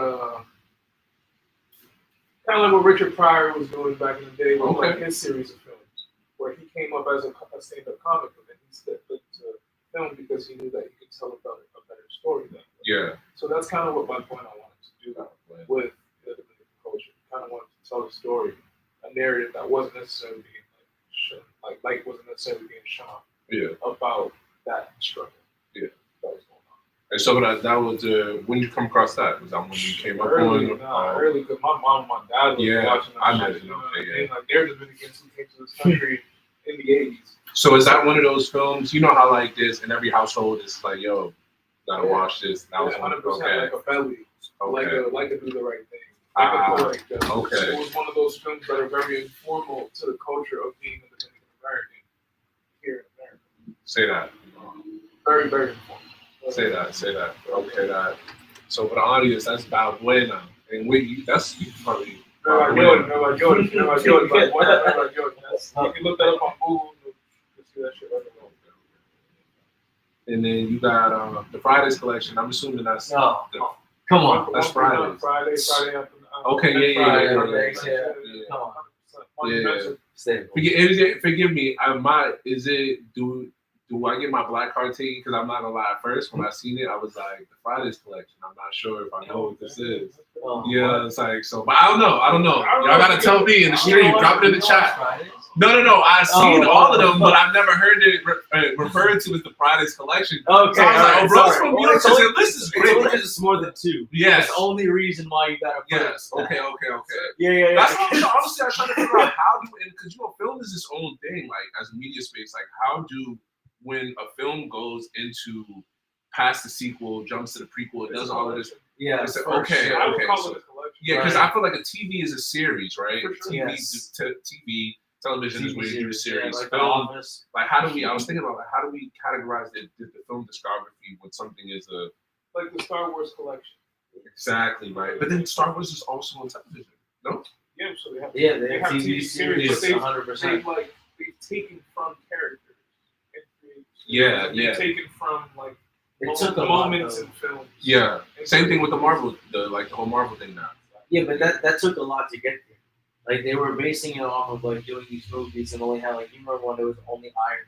Richard Pryor was doing back in the day with like his series of films, where he came up as a stand-up comic, but then he stepped into film because he knew that he could tell a better story that way. Yeah. So that's kind of what my point I wanted to do with the Dominican culture. Kind of wanted to tell a story, a narrative that wasn't necessarily being shown, like wasn't necessarily being shown. Yeah. About that struggle. Yeah. That was going on. And so that was when you come across that? Was that when you came up early, on? Early, because my mom and my dad was watching that. I imagine. Like they're Dominicans who came to this country in the 80s. So is that one of those films? You know how like this in every household it's like, yo, gotta watch this. That was 100% like a belly. Okay. Like to do the right thing. Okay. It was one of those films that are very informal to the culture of being a Dominican American here in America. Say that. Very, very informal. Say that. Okay, that. So for the audience, that's Balbuena. And that's you probably. Nueva York. You can look that up on Google. You'll see that shit right away. And then you got the Fridays collection. I'm assuming that's. No. Come on. That's Friday. Friday after. Okay, yeah. Forgive me. Do I get my black card taken? Because I'm not gonna lie. At first, when I seen it, I was like, the Fridays collection. I'm not sure if I know what this is. It's like so, but I don't know. Y'all gotta tell me in the stream. Drop it in the chat. No. I've seen all of them, but I've never heard it referred to as the Fridays collection. Okay, so I was like, bro's from New York. This is great. It's more than two. Yes. That's the only reason why you gotta put Yes. Okay. Yeah. That's what honestly I'm trying to figure out because film is its own thing. Like as a media space, like how do when a film goes into past the sequel, jumps to the prequel, it does all of this. Yeah. It's okay. So, because I feel like a TV is a series, right? TV, television is when you do the series. Like film, like how do we? I was thinking about how do we categorize the film discography when something is like the Star Wars collection. Exactly right. But then Star Wars is also on television, no? Yeah, so they have they have TV series. 100%. They've taken from characters. Yeah. Taken from like moments in films. Yeah. Same thing with the Marvel, the whole Marvel thing now. Yeah, but that took a lot to get there. Like they were basing it off of like doing these movies and only had like you remember when there was only Iron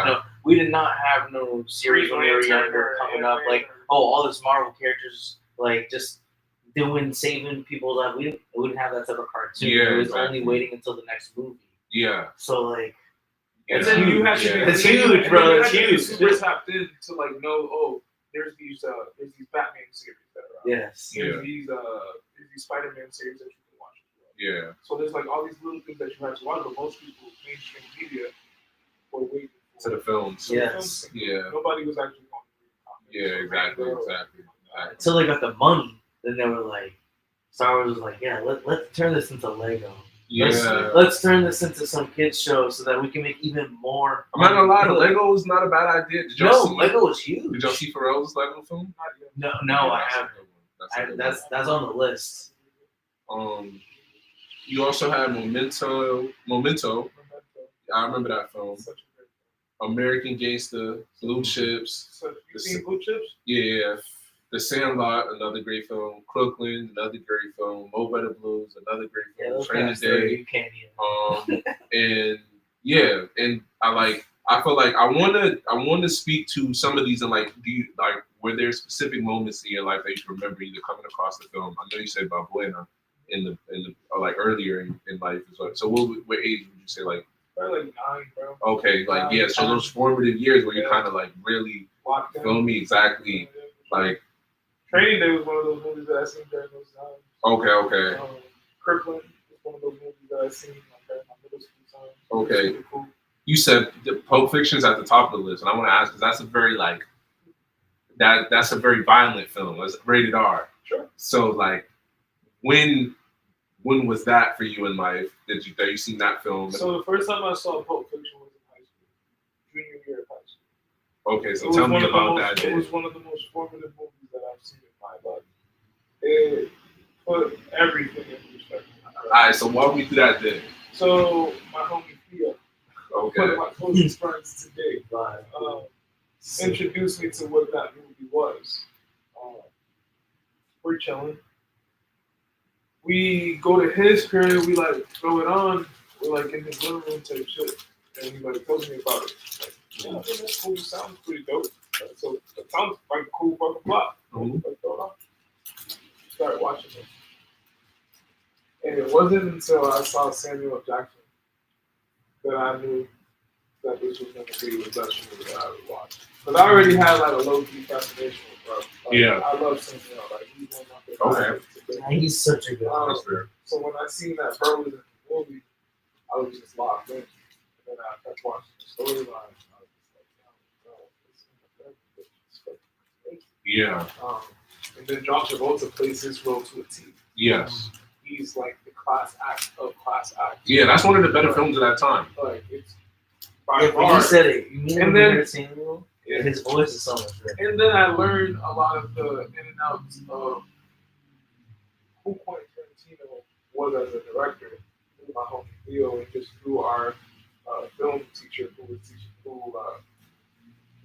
Man. We did not have no series when we were younger coming up. Like all this Marvel characters like just saving people that we wouldn't have that type of cartoon. Yeah, it was only waiting until the next movie. Yeah. So like. And then you have to it's huge, bro. It's huge. Super tapped in to like know. There's these Batman series that are out. Yes. There's these Spider-Man series that you can watch as well. Yeah. So there's like all these little things that you have to watch, but most people, mainstream media, were waiting to the films. Yes. Yeah. Nobody was actually going to read it. Yeah. Exactly. Until they got the money, then they were like, Star Wars was like, yeah, let's turn this into Lego. Yeah. Let's turn this into some kids show so that we can make even more. I'm not gonna lie, the Lego was not a bad idea. Lego was huge. Did y'all see Pharrell's Lego film? No, I haven't. That's on the list. You also had Memento. I remember that film. American Gangster, Blue Chips. You seen Blue Chips? Yeah. The Sandlot, another great film. Crooklyn, another great film. Mo Better Blues, another great Yeah, film. those Training past 30, Day. you can't even. And yeah, and I feel like I wanna speak to some of these and like were there specific moments in your life that you can remember either coming across the film? I know you said Balbuena in the or like earlier in life as well. So what age would you say like? Probably like 9, bro. Okay, like 9, yeah, so 10. those formative years where you Yeah. kind of like really Locked in. feel me exactly like Training Day was one of those movies that I seen during those times. okay. Kirkland was one of those movies that I seen like during my middle school time. Okay. It was super cool. You said the Pulp Fiction's at the top of the list, and I want to ask because that's a very like that's a very violent film. It's rated R. Sure. So like when was that for you in life? That you seen that film? So the first time I saw Pulp Fiction was in high school, junior year of high school. Okay, so tell me about that. It was one of the most formative movies that I've seen in my life. It put everything in perspective. All right, so walk me through that then. So my homie Theo, one Okay. of my closest friends today, introduced me to what that movie was. We're chilling. We go to his crib, we like throw it on, we're like in his living room type shit. And he like tells me about it. Like, yeah, man, that movie sounds pretty dope. So it sounds like a cool fucking plot. Mhm. Like, throw it on. Started watching it. And it wasn't until I saw Samuel Jackson that I knew that this was going to be the best movie that I would watch. Because I already had like a low-key fascination with bro. Like, Yeah. I love Samuel. Like, he's one of my favorite Okay. actors today. Man, he's such a good That's fair. So when I seen that bro was in the movie, I was just locked in. And then I kept watching the storyline. I was just like, bro, this is crazy. Yeah. And then John Travolta plays his role to a T. Yes. He's like the class act of class act. Yeah, that's one of the better films of that time. Like it's by Yeah, when far. you said it, you mean And then then- Samuel? Yeah. His voice is so much better. And then I learned a lot of the in and outs of who Quentin Tarantino was as a director through my homie Theo and just through our film teacher who was teaching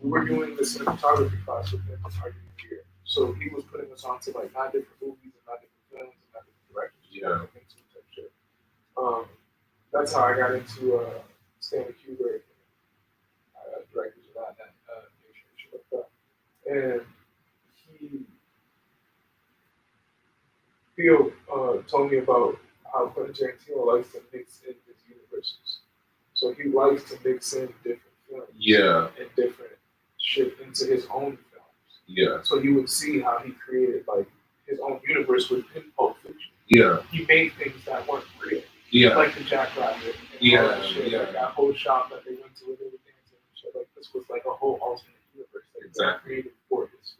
we were doing the cinematography class with him our junior year. So he was putting us on to like 9 different movies and 9 different films and 9 different directors. Yeah. Type shit. That's how I got into Stanley Kubrick and directors of that nation and shit like that. And Theo told me about how Quentin Tarantino likes to mix in his universes. So he likes to mix in different films Yeah. and different shit into his own films. Yeah. So you would see how he created like his own universe within Pulp Fiction. Yeah. He made things that weren't real, Yeah. like the Jackrabbit and Yeah, all that shit. yeah. Like that whole shop that they went to and they were dancing and shit. Like this was like a whole alternate universe that he Exactly. created for his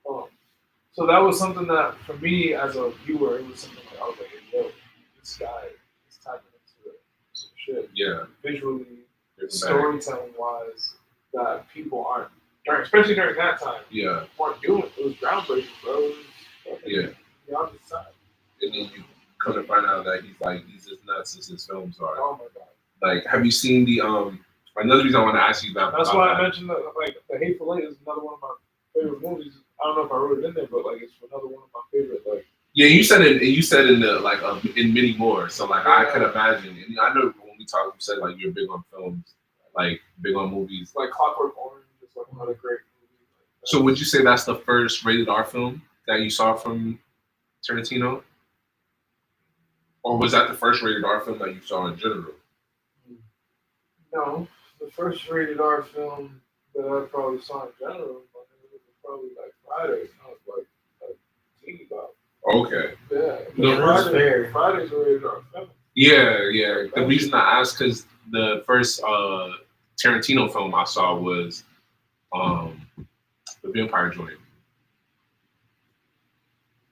films. So that was something that for me as a viewer, it was something like I was like, hey, yo, this guy is tapping into some shit Yeah. visually, Different bag. storytelling wise, that people aren't especially during that time, Yeah. weren't doing. It was groundbreaking, bro. It was Yeah. beyond the side. And then you come to find out that he's as nuts as his films are. Oh my god. Like, have you seen the another reason I want to ask you about That's about why that. I mentioned that like The Hateful Eight is another one of my favorite movies. I don't know if I wrote it in there, but like it's another one of my favorite like Yeah, you said it. You said in the like in many more. So like I Yeah. could imagine. And I know when we talked, you said like you're big on films, like big on movies. it's like Clockwork Orange is like another great movie. Like, So would you say that's the first rated R film that you saw from Tarantino? Or was that the first rated R film that you saw in general? no, the first rated R film that I probably saw in general was probably like Fridays. I was like teeny bop. Okay. Yeah, No, that's fair. Fridays were rated R film. Yeah. The reason I asked because the first Tarantino film I saw was the Vampire Joint.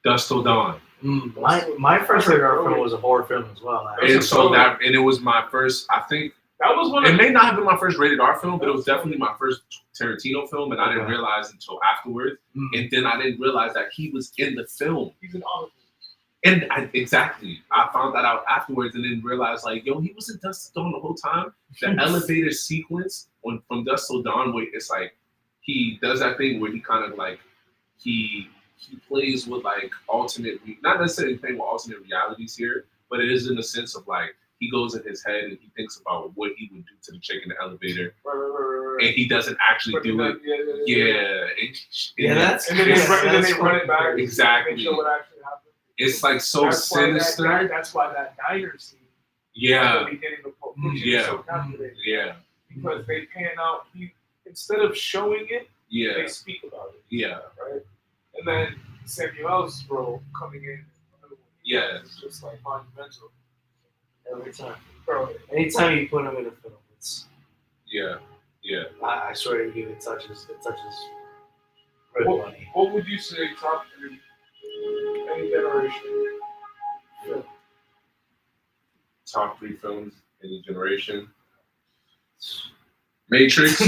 Dusk Till Dawn. My first favorite art film was a horror film as well. And so it was my first, I think, That was one it of may not have been my first rated R film, but it was definitely my first Tarantino film, and I didn't realize until afterwards. And then I didn't realize that he was in the film. he's an author. And I found that out afterwards, and then realized like, yo, he was in Dusk Till Dawn the whole time. The elevator sequence from Dusk Till Dawn, where it's like he does that thing where he kind of like he plays with like not necessarily playing with alternate realities here, but it is in the sense of like he goes in his head and he thinks about what he would do to the chick in the elevator, Right. and he doesn't actually do it. That's and then they run it back. Exactly. Make sure what actually happened. It's like so sinister. That's why that diner scene. Yeah. At the beginning of Pulp Fiction is so captivating. Yeah. Because they pan out. Instead of showing it, they speak about it. Yeah. Right. And then Samuel's role coming in. Yeah. It's just like monumental. every time. Bro. Anytime you put him in a film, it's I swear to you, it touches real money. What would you say top 3 any generation? top 3 films any generation. Matrix.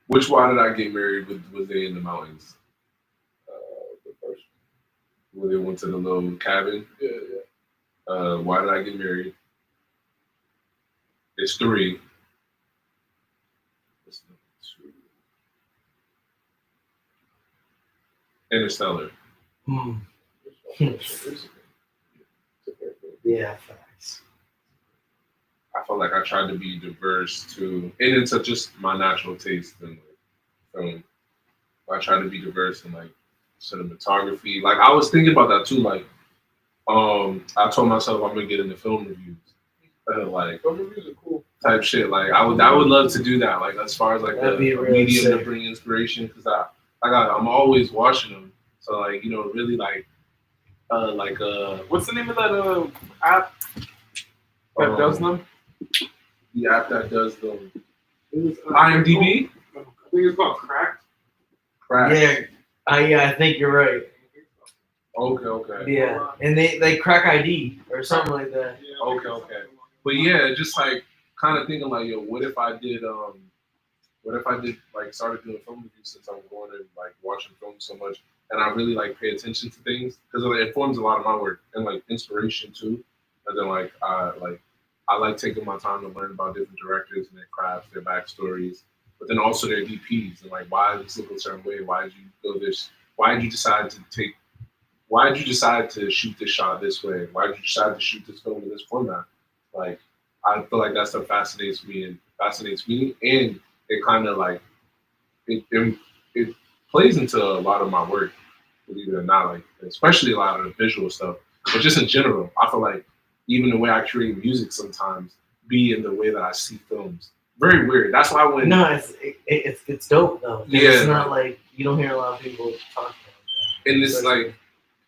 Which Why Did I Get Married? Was they in the mountains? The first one. Where they went to the little cabin. Yeah. Why Did I Get Married? It's 3. What's number 2? Interstellar. Yeah, facts. I felt like I tried to be diverse too, and into just my natural taste in film. I tried to be diverse in like cinematography. Like I was thinking about that too. Like, I told myself I'm gonna get into film reviews, like Film reviews are cool. Type shit. Like I would love to do that. Like as far as like That'd be a really medium sick. to bring inspiration, because I'm always watching them. So like really like what's the name of that app that does them? The app that does them. IMDb. IMDb. I think it's called Cracked. Crack. I think you're right. Okay. Yeah, and they crack ID or something like that. Yeah, Okay. But yeah, just like kind of thinking like, yo, what if I did like started doing film reviews since I'm going and like watching films so much, and I really like pay attention to things because it informs a lot of my work and like inspiration too. And then like I like taking my time to learn about different directors and their crafts, their backstories, but then also their DPs and like why does this look a certain way? Why did you go this? Why did you decide to shoot this shot this way? Why did you decide to shoot this film in this format? Like I feel like that stuff fascinates me, and it kind of like it plays into a lot of my work, believe it or not, like especially a lot of the visual stuff, but just in general, I feel like even the way I create music sometimes be in the way that I see films. Very weird. That's why when it's dope though. Yeah. It's not like you don't hear a lot of people talk about that. and it's like,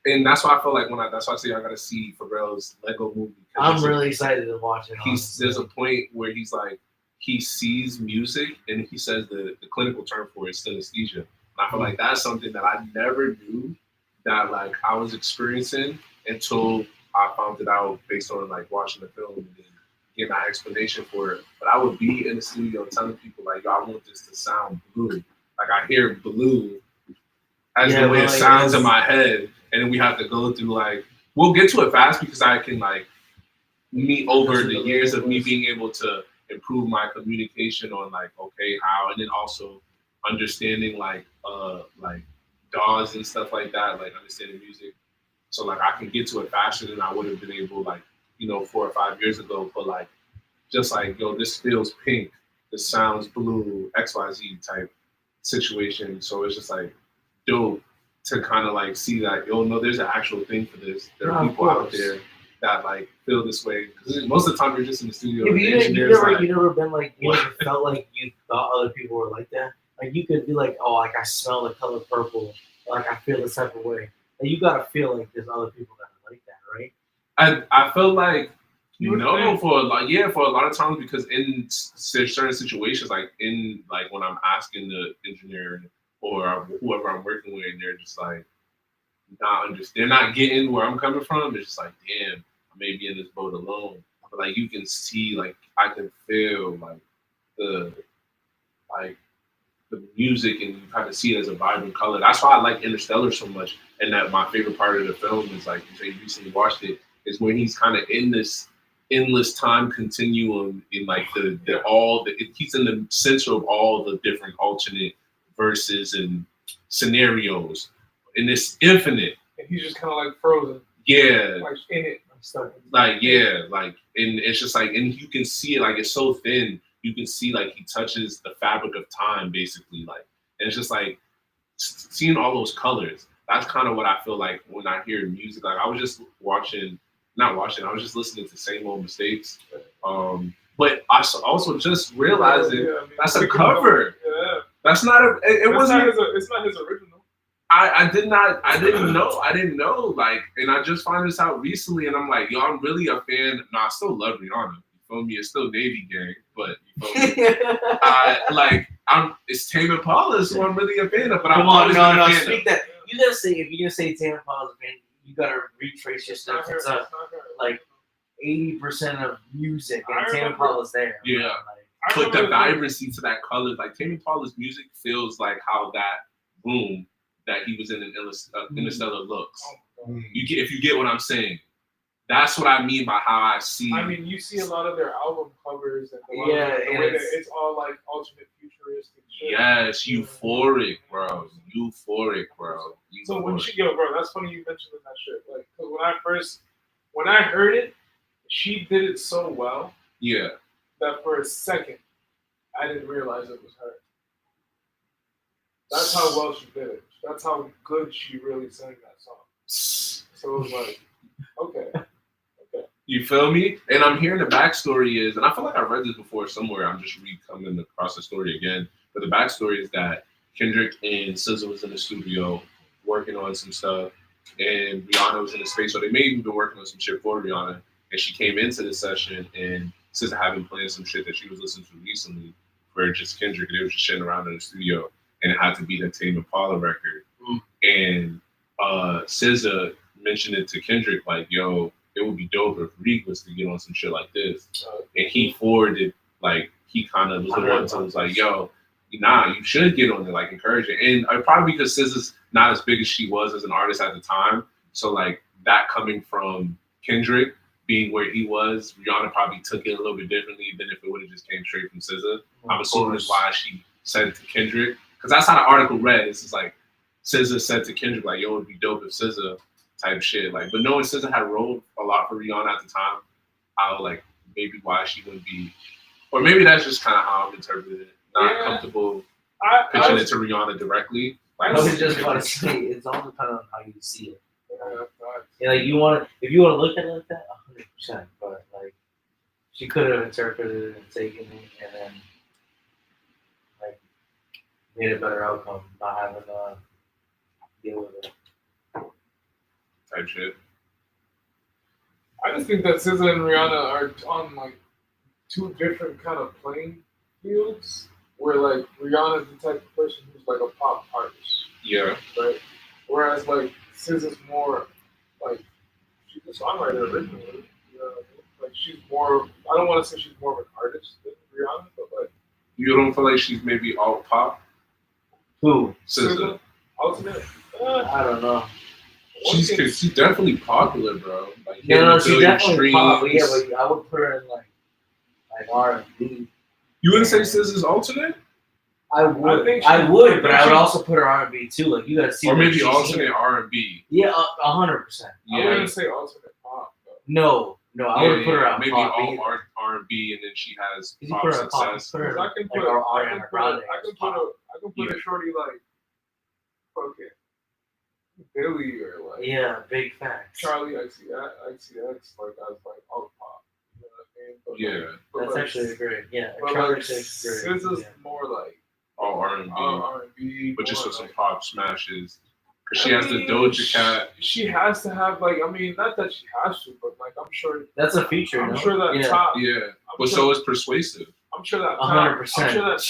and that's why I feel like that's why I say I gotta see Pharrell's Lego movie. I'm really excited to watch it. There's a point where he's like, he sees music and he says the clinical term for it is synesthesia. And I feel like that's something that I never knew that like I was experiencing until I found it out based on like watching the film and then getting that explanation for it. But I would be in the studio telling people like, yo, I want this to sound blue. Like I hear blue as the way it sounds in my head. And then we have to go through like, we'll get to it fast because I can like over the years of me being able to improve my communication on like, okay, how, and then also understanding like DAWs and stuff like that, like understanding music. So like I can get to it faster than I would have been able like, 4 or 5 years ago. But like, just like, yo, this feels pink, this sounds blue, XYZ type situation. So it's just like dope to kind of like see that, yo, no, there's an actual thing for this. There are people out there that like feel this way. Because most of the time you're just in the studio. Yeah, you never been like, you never felt like you thought other people were like that. Like you could be like, oh, like I smell the color purple. Like I feel this type of way. Like you gotta feel like there's other people that are like that, right? I feel like for a lot of times, because in certain situations, like when I'm asking the engineer or whoever I'm working with, and they're just like they're not getting where I'm coming from. It's just like, damn, I may be in this boat alone. But like you can see, like I can feel like the music, and you kind of see it as a vibrant color. That's why I like Interstellar so much. And that my favorite part of the film is like, you say you recently watched it, is when he's kind of in this endless time continuum in like he's in the center of all the different alternate verses and scenarios, and it's infinite. And he's just kind of like frozen. Yeah. Like in it. Like, yeah, like, and it's just like, and you can see it, like, it's so thin, you can see, like, he touches the fabric of time, basically, like, and it's just like, seeing all those colors, that's kind of what I feel like when I hear music. Like, I was just I was just listening to Same Old Mistakes, but I also just realizing that's a cover. Yeah. That's not a, it wasn't, it's not his original. I didn't know, like, and I just found this out recently, and I'm like, yo, I'm really a fan. No, I still love Rihanna. You feel me? It's still Navy Gang, but you feel me? It's Tame Impala, so I'm really a fan of. But Come on, no, speak that. You gotta say, if you're gonna say Tame Impala's a fan, you gotta retrace your steps. It's like 80% of music, and Tame Impala's there. Yeah. Put the vibrancy to that color. Like, Tame Impala's music feels like how that room that he was in an Interstellar looks. If you get what I'm saying, that's what I mean by how I see. I mean, you see a lot of their album covers and the way that it's all like alternate futuristic shit. Yes, euphoric, bro. So when bro, that's funny you mentioned that shit. Like, cause when I heard it, she did it so well. Yeah. That for a second, I didn't realize it was her. That's how well she did it. That's how good she really sang that song. So it was like, okay. You feel me? And I'm hearing the backstory is, and I feel like I read this before somewhere. I'm just coming across the story again. But the backstory is that Kendrick and SZA was in the studio working on some stuff, and Rihanna was in the space. So they may even been working on some shit for Rihanna. And she came into the session, and SZA had been playing some shit that she was listening to recently for just Kendrick. And they were just shitting around in the studio. And it had to be the Tame Impala record. And SZA mentioned it to Kendrick, like, yo, it would be dope if Reek was to get on some shit like this. And he forwarded, like, he kind of was the one that was like, yo, nah, you should get on it, like, encourage it. And probably because SZA's not as big as she was as an artist at the time. So, like, that coming from Kendrick being where he was, Rihanna probably took it a little bit differently than if it would have just came straight from SZA. I'm assuming that's why she said it to Kendrick. Because that's how the article read. It's just like, SZA said to Kendrick, like, yo, it'd be dope if SZA type shit. Like, but knowing SZA had rolled a lot for Rihanna at the time, I was like, maybe why she wouldn't be, or maybe that's just kind of how I'm interpreting it. Not comfortable pitching it to Rihanna directly. I was just want to say, it's all dependent on how you see it. Yeah, like, if you want to look at it like that, 100%. But like, she could have interpreted it and taken it, and then like made a better outcome, not having to deal with it. Type shit. I just think that SZA and Rihanna are on like two different kind of playing fields. Where like Rihanna's the type of person who's like a pop artist. Yeah. Right. Whereas like SZA's more like she's a songwriter originally. You know what I mean? Like she's more. I don't want to say she's more of an artist than Rihanna, but like. You don't feel like she's maybe alt pop? Who? SZA. Ultimate. I don't know. She's definitely popular, bro. Like, no, she's definitely popular. Yeah, but I would put her in like R&B. You wouldn't say SZA's alternate? I would, but I would also put her R&B too. Like, you gotta see. Or maybe alternate R&B. Yeah, 100%. I wouldn't say alternate pop. Though. No, I would put her on maybe pop. Maybe all R&B, and then she has pop I can put a shorty like fucking Billy or like big facts. Charlie XCX like as like alt pop. You know what I mean? But that's like, actually great. Yeah, but Charlie like XCX great. SZA's more like all R&B, but just with some like, pop smashes. Cause she has the Doja Cat. She has to have like, I mean, not that she has to, but like I'm sure that's a feature. I'm sure that top. Yeah, but so is Persuasive. I'm sure that 100%. I'm sure that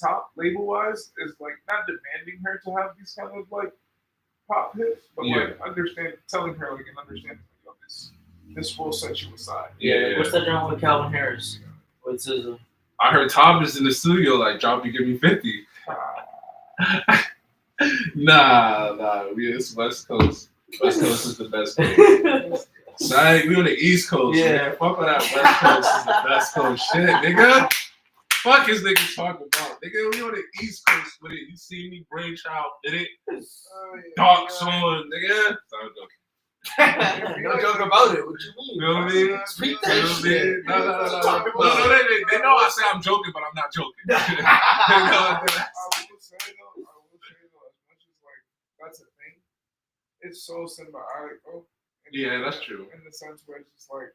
top label wise is like not demanding her to have these kind of like pop hits, but like telling her like and understanding like, this will set you aside. Yeah. What's that doing with Calvin Harris? With SZA? I heard Tom is in the studio like, drop me, give me 50. Nah. It's West Coast. West Coast is the best coast. Sorry, we on the East Coast. Yeah. Man. Fuck all that West Coast is the best coast shit, nigga. Fuck is niggas talking about? Nigga, we on the East Coast with it. You see me, brainchild, did it? Dark on, nigga. Sorry, No joke about it. What you mean? you know what I mean? Speak You that know what I shit. mean? No, Talk about they know I say I'm joking, but I'm not joking. They know I will say though, as much as like that's a thing, it's so symbiotic though. Yeah, that's true. In the sense where it's just like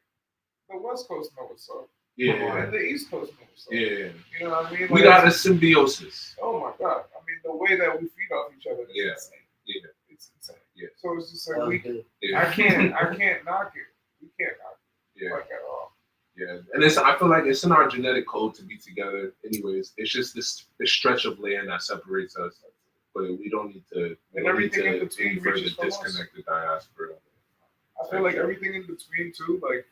the West Coast know what's up, Yeah, and the East Coast know what's up. yeah. You know what I mean? We Like, got a symbiosis. oh my god! I mean, the way that we feed off each other is Yeah. insane. Yeah. It's insane. Yeah. So it's just like Yeah. I can't knock it. We can't knock it Yeah. like at all. Yeah, and I feel like it's in our genetic code to be together. Anyways, it's just this stretch of land that separates us, but we don't need to. And everything in between any further reaches from us. disconnect the diaspora. I feel like everything in between too, like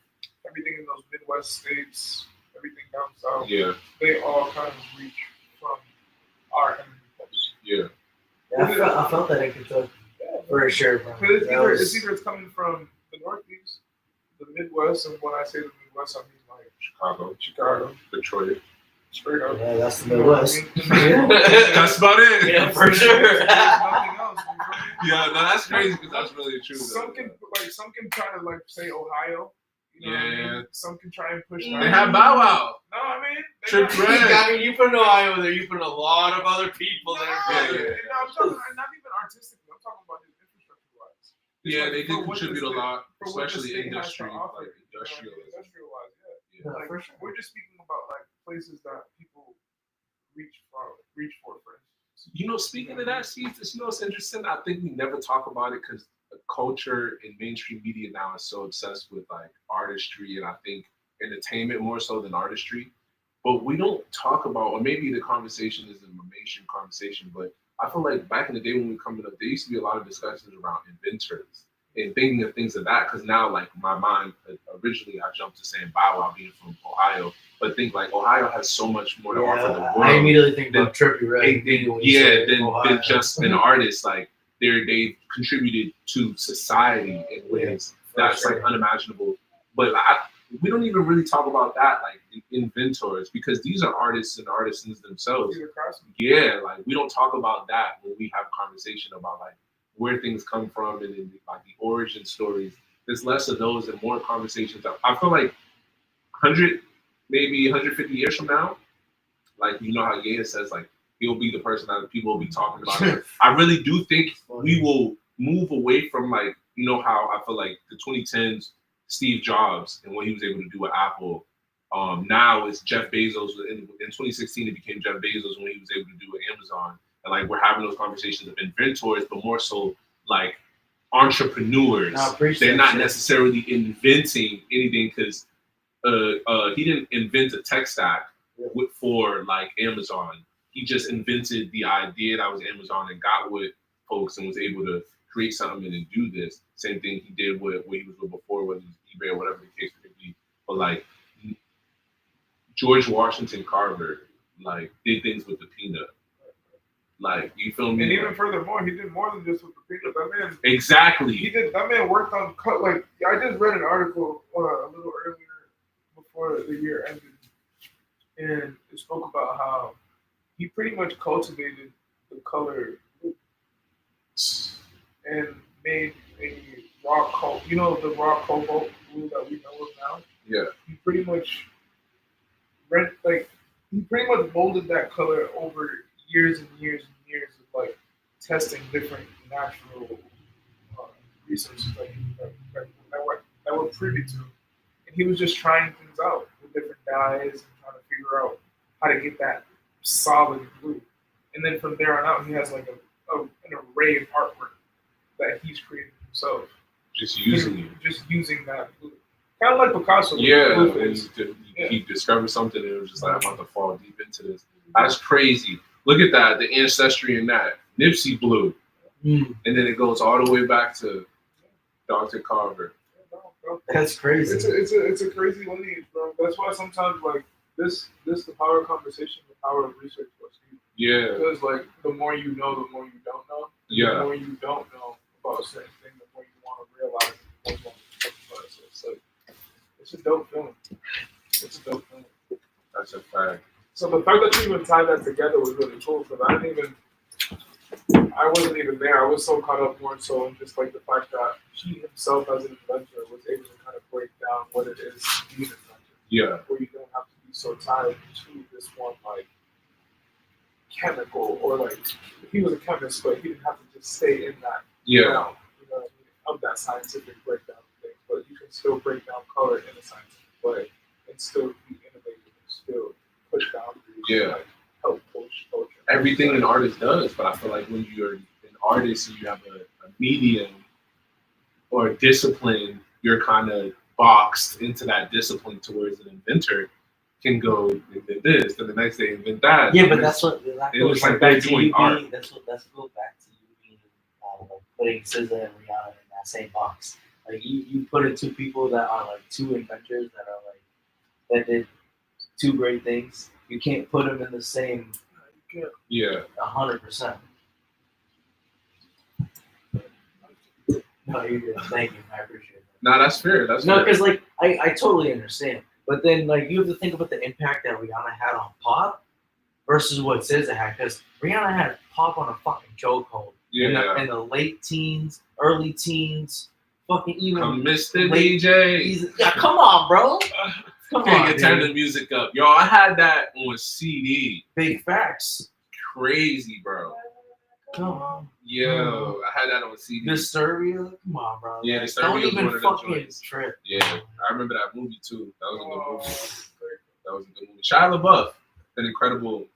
everything in those Midwest states, everything down south, Yeah, they all kind of reach from our enemy coast. yeah, I felt that in Kentucky for sure, bro. Because That it's coming from the Northeast, the Midwest, and when I say the Midwest, I mean like Chicago, Detroit. straight up. yeah, that's the You know what I Midwest. mean? That's about it. Yeah, for sure. There's nothing else. You feel me? Yeah, no, that's crazy because that's really true. Some can try to like say Ohio. You know what I Yeah. mean? Some can try and push They that. have Bow Wow. No, I mean Trip got- Red. I mean, you put Ohio there, you put a lot of other people there. No, Yeah, and yeah. I'm talking not even artistically. I'm talking about just infrastructure wise. Yeah, they can contribute a lot, For what the especially state has to industry, offer, like you know what I mean? industrial. Industrial-wise, yeah. Yeah. Like, for sure. we're just speaking about like places that people reach for, for instance. You know, speaking of that, see, you know, it's interesting. I think we never talk about it because the culture in mainstream media now is so obsessed with like artistry, and I think entertainment more so than artistry. But we don't talk about, or maybe the conversation is a mainstream conversation, but I feel like back in the day when we were coming up, there used to be a lot of discussions around inventors and thinking of things of that. Because now, like, my mind, originally I jumped to saying Bow Wow being from Ohio, but think like Ohio has so much more to offer the world. I immediately think about Trippie They- Redd. than just an artist. Like they contributed to society in ways that's like unimaginable. But we don't even really talk about that, like inventors, because these are artists and artisans themselves. These are craftsmen. Yeah, like we don't talk about that when we have conversation about like where things come from and then, like the origin stories. There's less of those and more conversations. I feel like 100, maybe 150 years from now, like you know how Ye says like he'll be the person that people will be talking about. It. I really do think we will move away from like, you know how I feel like the 2010s Steve Jobs and what he was able to do with Apple. Now it's Jeff Bezos. In 2016, it became Jeff Bezos when he was able to do with Amazon. And like we're having those conversations of inventors, but more so like entrepreneurs. They're not necessarily inventing anything because he didn't invent a tech stack for like Amazon. He just invented the idea that was Amazon and got with folks and was able to create something and do this. Same thing he did with what he was with before, whether it was eBay or whatever the case may be. But like George Washington Carver, like did things with the peanut. Like you feel me? And even furthermore, he did more than just with the peanut. That man exactly. That man worked on cut. Like I just read an article a little earlier before the year ended, and it spoke about how he pretty much cultivated the color blue and made a raw cobalt. You know the raw cobalt blue that we know of now. Yeah. He pretty much molded that color over years and years and years of like testing different natural resources that we're privy to, and he was just trying things out with different dyes and trying to figure out how to get that solid blue. And then from there on out, he has like an array of artwork that he's created himself. Just using that blue, kind of like Picasso. Yeah, he discovered something and it was just like I'm about to fall deep into this. That's crazy. Look at that, the ancestry in that. Nipsey blue. And then it goes all the way back to Dr. Carver. That's crazy. It's a crazy lineage, bro. That's why sometimes like this the power of conversation, the power of research was huge. Yeah. Because like the more you know, the more you don't know. Yeah. The more you don't know about a certain thing, the more you want to realize. The more you want to talk about it. So It's a dope film. It's a dope film. That's a fact. So the fact that you even tied that together was really cool because I wasn't even there. I was so caught up more so in just like the fact that he himself as an inventor was able to kind of break down what it is to be an inventor. Yeah. Where you don't have to be so tied to this one like chemical or like he was a chemist, but he didn't have to just stay in that realm, you know what I mean, of that scientific breakdown of things. But you can still break down color in a scientific way and still be innovative and still push boundaries. Yeah. Like, help push culture. Everything an artist does, but I feel like when you're an artist and you have a medium or a discipline, you're kind of boxed into that discipline towards an inventor can go invent this, then the next day invent that. Yeah, but that's what that it goes looks like back they're to doing you art. being. That's what goes back to you being like putting SZA and Rihanna in that same box. Like you put in two people that are like two inventors that are like that did two great things. You can't put them in the same. Yeah. 100%. No, you're good. Thank you. I appreciate it. No, that's fair. That's No, fair. because like I totally understand, but then like you have to think about the impact that Rihanna had on pop versus what SZA had, because Rihanna had pop on a fucking chokehold in the late teens, early teens, fucking even Come Mr. late DJ. Yeah, come on, bro. Come Can't on, get turn dude. the music up. Yo, I had that on CD. Big facts. Crazy, bro. Come on. Yo, I had that on CD. Disturbia? Come on, bro. Yeah, Like, Disturbia don't was even one of them fucking joints. trip. Yeah, I remember that movie too. That was a good movie. That was a good movie. Shia LaBeouf, an incredible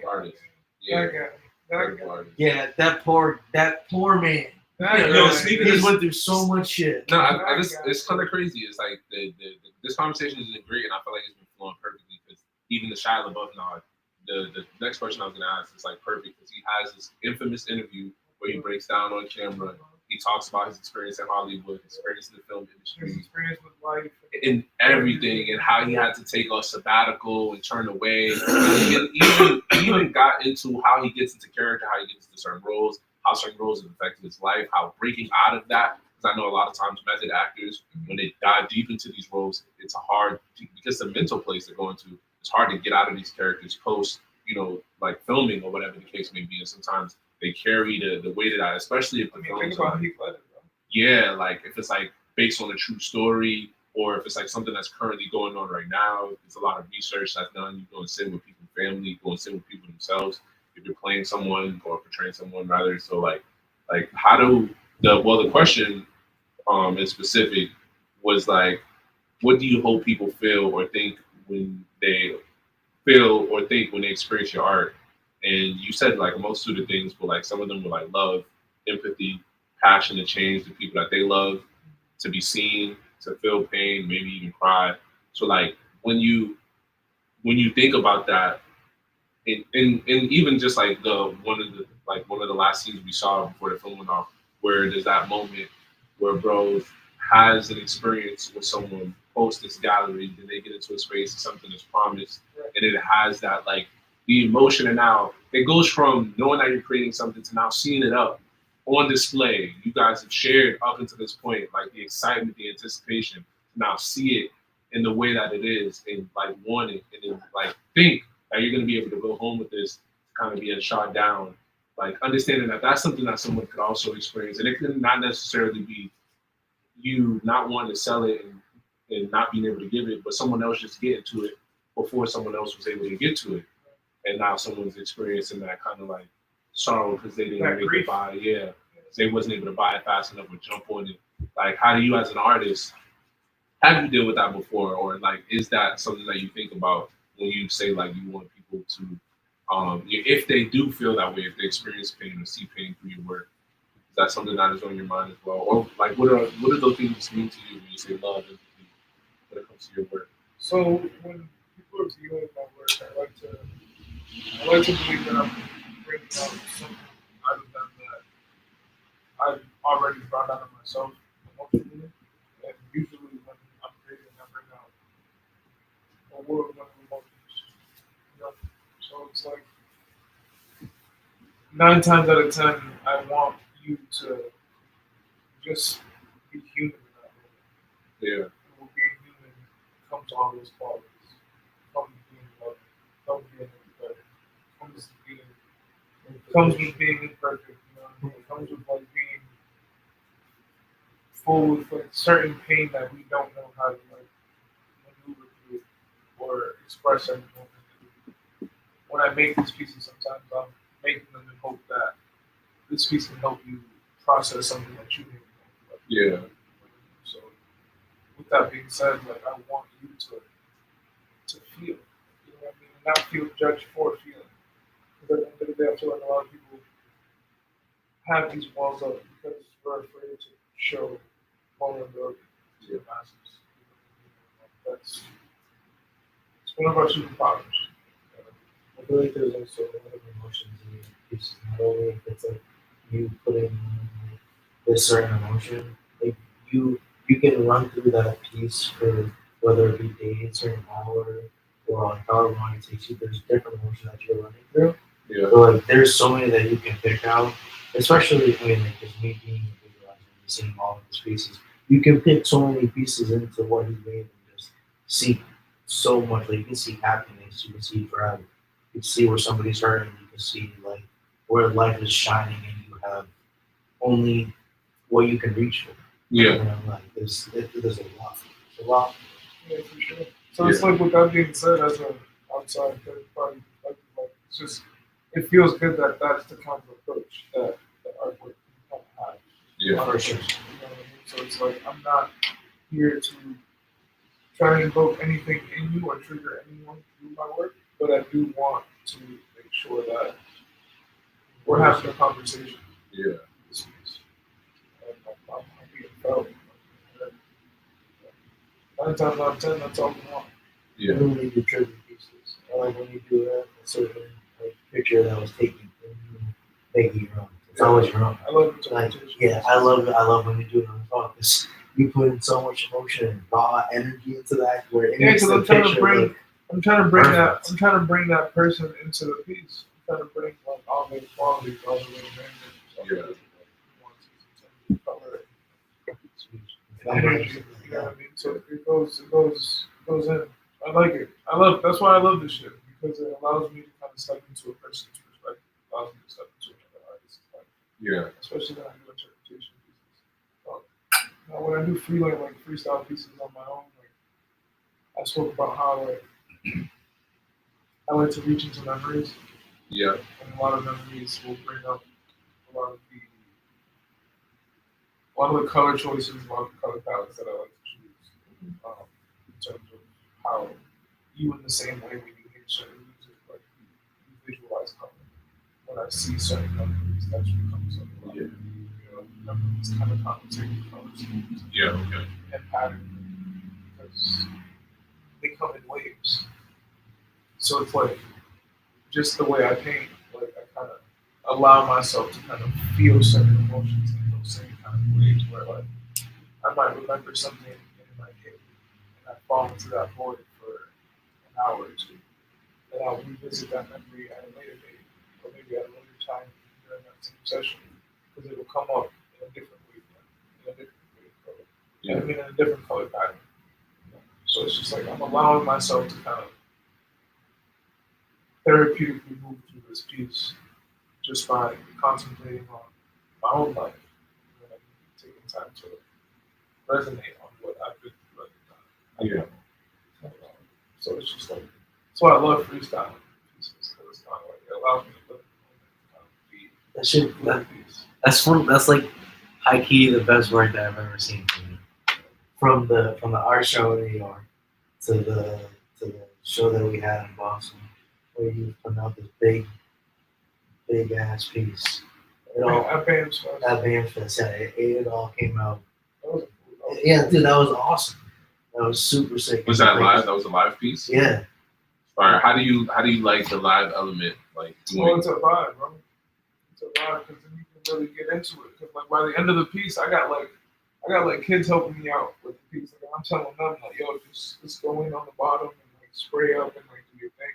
artist. Yeah, incredible artist. Yeah, that poor man. Yo, speaking He of- went through so much shit. No, it's kind of crazy. It's like this conversation has been great, and I feel like it's been flowing perfectly because even the Shia LaBeouf nod, the next question I was gonna ask is like perfect because he has this infamous interview where he breaks down on camera. He talks about his experience in Hollywood, his experience in the film His industry, experience with life. and everything, and how he had to take a sabbatical and turn away. And he even got into how he gets into character, how he gets into certain roles, how certain roles have affected his life, how breaking out of that. Because I know a lot of times method actors, when they dive deep into these roles, it's hard because the mental place they're going to. It's hard to get out of these characters post, like filming or whatever the case may be. And sometimes they carry the weight of that, especially if the Think film's about like, Heath Ledger, bro. yeah, like if it's like based on a true story, or if it's like something that's currently going on right now. There's a lot of research that's done. You go and sit with people's family, you go and sit with people themselves. If you're playing someone or portraying someone, rather, so like how do the question in specific was like, what do you hope people feel or think when they experience your art? And you said like a multitude of things, but like some of them were like love, empathy, passion to change the people that they love, to be seen, to feel pain, maybe even cry. So like when you think about that, and even just like one of the last scenes we saw before the film went off, where there's that moment where bro has an experience with someone post this gallery, then they get into a space, something is promised, and it has that like the emotion, and now it goes from knowing that you're creating something to now seeing it up on display. You guys have shared up until this point, like the excitement, the anticipation, to now see it in the way that it is, and like want it, and then like think that you're gonna be able to go home with this, kind of being shot down, like understanding that that's something that someone could also experience, and it could not necessarily be you not wanting to sell it and not being able to give it, but someone else just getting to it before someone else was able to get to it, and now someone's experiencing that kind of like sorrow because they didn't make it buy, they wasn't able to buy it fast enough or jump on it. Like, how do you as an artist, have you dealt with that before, or like is that something that you think about when you say like you want people to, if they do feel that way, if they experience pain or see pain through your work, is that something that is on your mind as well, or like what are those things mean to you when you say love and when it comes to your work? So when people are viewing my work, I like to believe that I'm bringing out something out of them that I've already brought out of myself emotionally. And usually when I'm creating, I bring out a whirlwind of emotions. So it's like 9 times out of 10, I want you to just be human in that all those qualities. Comes being loved, comes being empathetic, comes with being imperfect, you know what I mean? It comes with like being full with like certain pain that we don't know how to like maneuver through or express anymore. When I make these pieces, sometimes I'm making them in hope that this piece can help you process something that you didn't know. Like, Yeah. so, with that being said, like I want you to feel, you know what I mean, and not feel judged for feeling. Because at the end of the day, I feel like a lot of people have these walls up because we're afraid to show vulnerability to the masses. That's it's one of our superpowers. I feel like there's also a lot of emotions in your pieces. Not only if it's like you putting like this certain emotion, like you can run through that piece for whether it be days or an hour or like however long it takes you. There's different emotions that you're running through. Yeah. So like there's so many that you can pick out, especially I mean like just me being a visualizer and seeing all of his pieces. You can pick so many pieces into what he made and just see so much. Like you can see happiness, you can see pride, you can see where somebody's hurting, you can see like where life is shining and you have only what you can reach for. Yeah. You know, like there's a lot. There's a lot. Yeah, for sure. So it's like with that being said, as an outside third party perspective, like it's just it feels good that that's the kind of approach that the artwork can kind of have. Yeah. For sure. You know what I mean? So it's like I'm not here to try to invoke anything in you or trigger anyone through my work, but I do want to make sure that we're having a conversation. Yeah. This piece. And I'm being felt. 9 times out of 10, that's all we want. Yeah. Even when you do tribute pieces, I like when you do a certain like picture that was taken and you make it your own. It's always your own. I love Like, interpretation. yeah, I love it. I love when you do it on the phone because you put in so much emotion and raw energy into that. Where it Yeah, makes because the picture I'm trying to bring that. perfect. I'm trying to bring that person into the piece. I'm trying to bring like all the qualities, all the Yeah. color, energy. You know what I mean? So it goes in. I like it. That's why I love this shit because it allows me to kind of step into a person's perspective. It allows me to step into another artist's life. Yeah. Especially when I do interpretation pieces. Now when I do freestyle pieces on my own, like I spoke about how like I like to reach into memories, Yeah. and a lot of memories will bring up a lot of the color choices, a lot of the color palettes that I like to choose. In terms of how you in the same way when you hear certain music, like you visualize color. When I see certain memories, that's what comes up. Yeah. You know, memories kind of compensate with color schemes Yeah. Okay. and pattern because they come in waves. So it's like just the way I paint, like I kind of allow myself to kind of feel certain emotions in those same kind of ways where like I might remember something in my head and I fall into that void for an hour or two. Then I'll revisit that memory at a later date or maybe at a later time during that same session because it will come up in a different way, in a different way of color. Yeah. I mean, in a different color pattern. So it's just like I'm allowing myself to kind of therapeutically move through this piece just by contemplating on my own life and taking time to resonate on what I've been through at the time. Yeah. So it's just like that's why I love freestyling pieces because it's kind of like it allows me to live in the moment and kind of be piece. That's like high key the best work that I've ever seen from you. From the art show in New York to the show that we had in Boston, where you put out this big ass piece. It all At Bam's Fest. at Banfest, yeah, it all came out. That was cool. Yeah, dude, that was awesome. That was super sick. Was that live? That was a live piece. Yeah. All right. How do you like the live element? Like Well, it's a vibe, bro. It's a vibe because then you can really get into it. Because like by the end of the piece, I got like kids helping me out with the piece. Like, I'm telling them like, yo, just go in on the bottom and like spray up and like do your thing.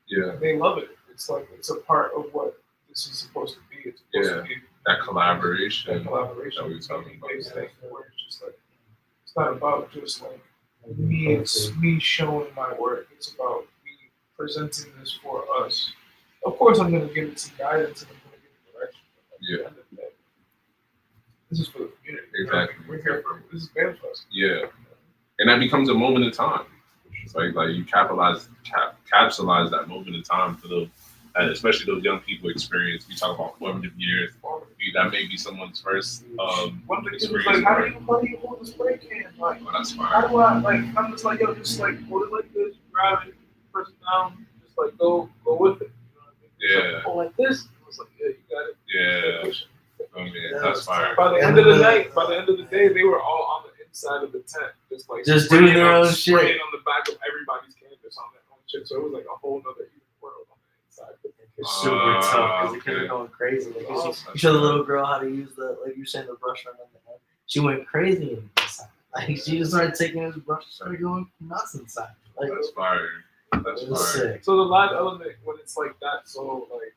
You know what I mean? Yeah. And they love it. It's like it's a part of what this is supposed to be. It's supposed to be that collaboration. that collaboration. that we were talking about. Based thing where it's just like it's not about just like me showing my work. It's about me presenting this for us. Of course, I'm gonna give it some guidance and I'm gonna give it direction. But at the end of the day, this is for the community. Exactly. We're here for this is bad for us. Yeah, and that becomes a moment in time. It's like you capitalize that moment in time for those, and especially those young people experience. We talk about formative years. That may be someone's first One of the kids was experience. like, "How do you hold the spray can? Like, Well, that's how fine. do I like?" I'm just like, "Yo, just like hold it like this, grab it, press it down, just like go with it." You know what I mean? Yeah. Like, oh, like this. I was like, "Yeah, you got it." Yeah. Push it. Oh man, that's fire. By the end of the night, by the end of the day, they were all on the inside of the tent, just like doing their own spraying shit. on the back of everybody's canvas on their own shit. So it was like a whole other world on the inside. It's super tough because the kids okay. are going crazy. Like, Awesome. you show the little girl how to use the, like you're saying, the brush on the end. She went crazy inside. Like, she just started taking his brush and started going nuts inside. Like, That's fire. That's it was fire. sick. So the live element, when it's like that, so like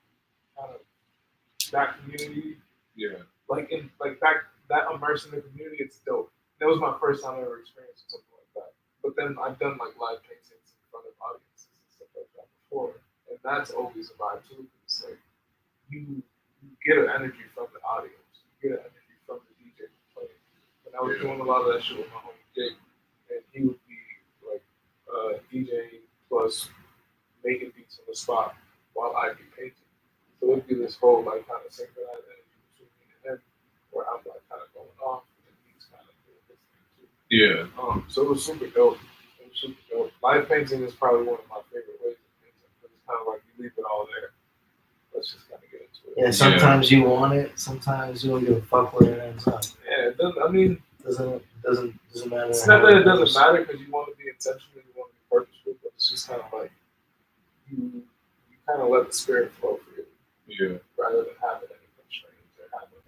kind of that community, Yeah. like in like that immersion in the community, it's dope. That was my first time ever experiencing something like that. But then I've done like live paintings in front of audiences and stuff like that before, and that's always a vibe too. It's like you get an energy from the audience, you get an energy from the DJ playing. And I was doing a lot of that shit with my homie Jake, and he would be like DJ plus making beats on the spot while I'd be painting. So it'd be this whole like kind of synchronized energy between me and him, where I'm like kind of going off and he's kind of doing this thing too. Yeah. So it was super dope. It was super dope. Live painting is probably one of my favorite ways of painting because it's kind of like you leave it all there. Let's just kind of get into it. Yeah, sometimes you want it, sometimes you don't give a fuck where it ends up. Yeah, it doesn't, I mean, Doesn't matter. it's not that it doesn't matter because you want to be intentional, you want to be purposeful, but it's just kind of like you kind of let the spirit flow for you. Yeah. Rather than having any constraints or having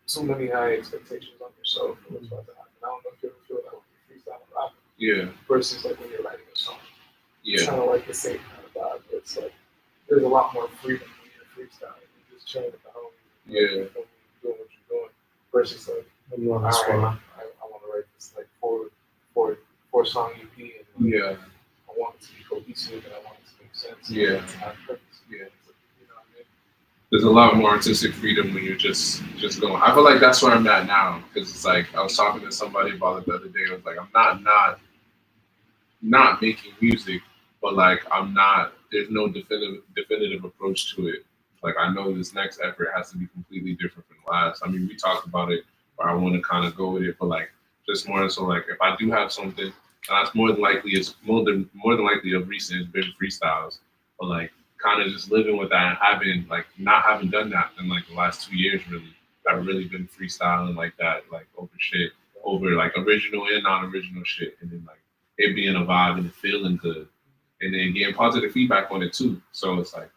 too many high expectations on yourself for what's about to happen. I don't know if you ever feel that when you're freestyling rapping. Yeah. Versus like when you're writing a song. It's Yeah. kind of like the same kind of vibe. But it's like there's a lot more freedom when you're freestyling. You're just chilling with the homies. Yeah. Doing what you're doing. Versus like, When you want all to right, spot. I want to write this like four song EP and like, Yeah. I want it to be cohesive and I want it to make sense. Yeah. And to have purpose. Yeah. You know what I mean? There's a lot more artistic freedom when you're just going. I feel like that's where I'm at now because it's like I was talking to somebody about it the other day. I was like, I'm not making music, but like I'm not. There's no definitive approach to it. Like I know this next effort has to be completely different from the last. I mean, we talked about it, but I want to kind of go with it, but like just more so like if I do have something, that's more than likely likely of recent it's been freestyles, but like kind of just living with that and having like not having done that in like the last 2 years really. I've really been freestyling like that, like over like original and non-original shit, and then like it being a vibe and it feeling good, and then getting positive feedback on it too. So it's like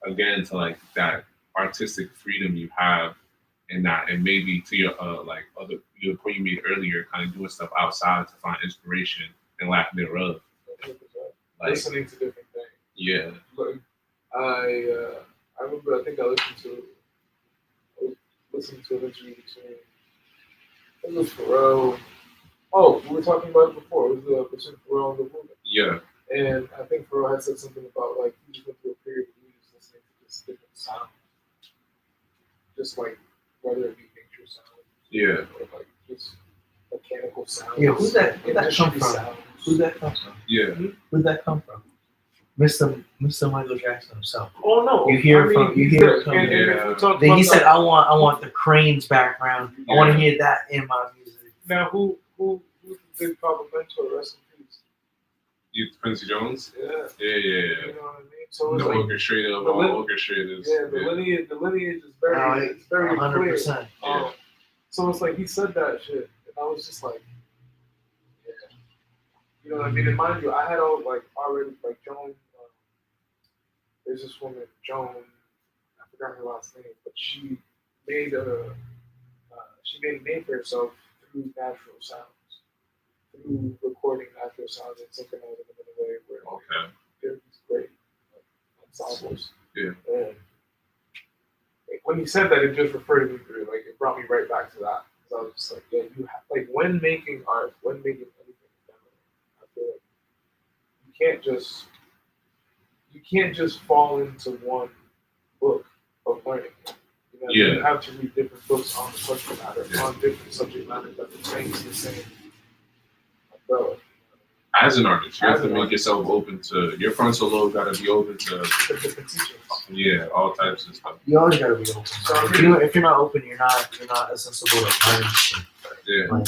again to like that artistic freedom you have, and that, and maybe to your like your point you made earlier, kind of doing stuff outside to find inspiration and lack thereof. 100%. Like Listening to different things. yeah, But I remember I think I listened to an interview between it was Pharrell. Oh, we were talking about it before. It was between Pharrell and the movement. yeah, And I think Pharrell had said something about like he just went through a period where he was listening to just different sounds. Just like whether it be nature sounds. yeah. Or like just mechanical sounds. Yeah, who'd that come industry from? sounds. Who'd that come from? Yeah, Where'd that come from? Mr. Michael Jackson himself. Oh no! You hear I from- mean, you he's hear the- from- and if Yeah. we talk Then about he said, that- I want the Cranes background. I want to hear that in my music. Now who's the big problem mentor? Rest in peace. You Quincy Jones. Yeah. Yeah. You know what I mean? So it's The like orchestrator of the all lit- orchestrators. yeah, the lineage is very it's very 100%. clear. So it's like he said that shit, and I was just like, yeah. You know what I mean? And mind you, I had already like Joan. There's this woman, Joan. I forgot her last name, but she made a name for herself through natural sounds, through recording natural sounds and synchronizing them in a way where Okay. they're these great ensembles. Yeah. And when he said that, it just referred to me through, like it brought me right back to that. So I was just like, yeah, you have like when making art, when making anything, can't just fall into one book of learning. You have to read different books on the subject matter, on different subject matters that pertain to the same umbrella. As an artist, you have to make yourself open to your frontal lobe. Got to be open to different teachings. Yeah, all types of stuff. You always gotta be open. So if you're not open, you're not accessible to learning shit. Yeah.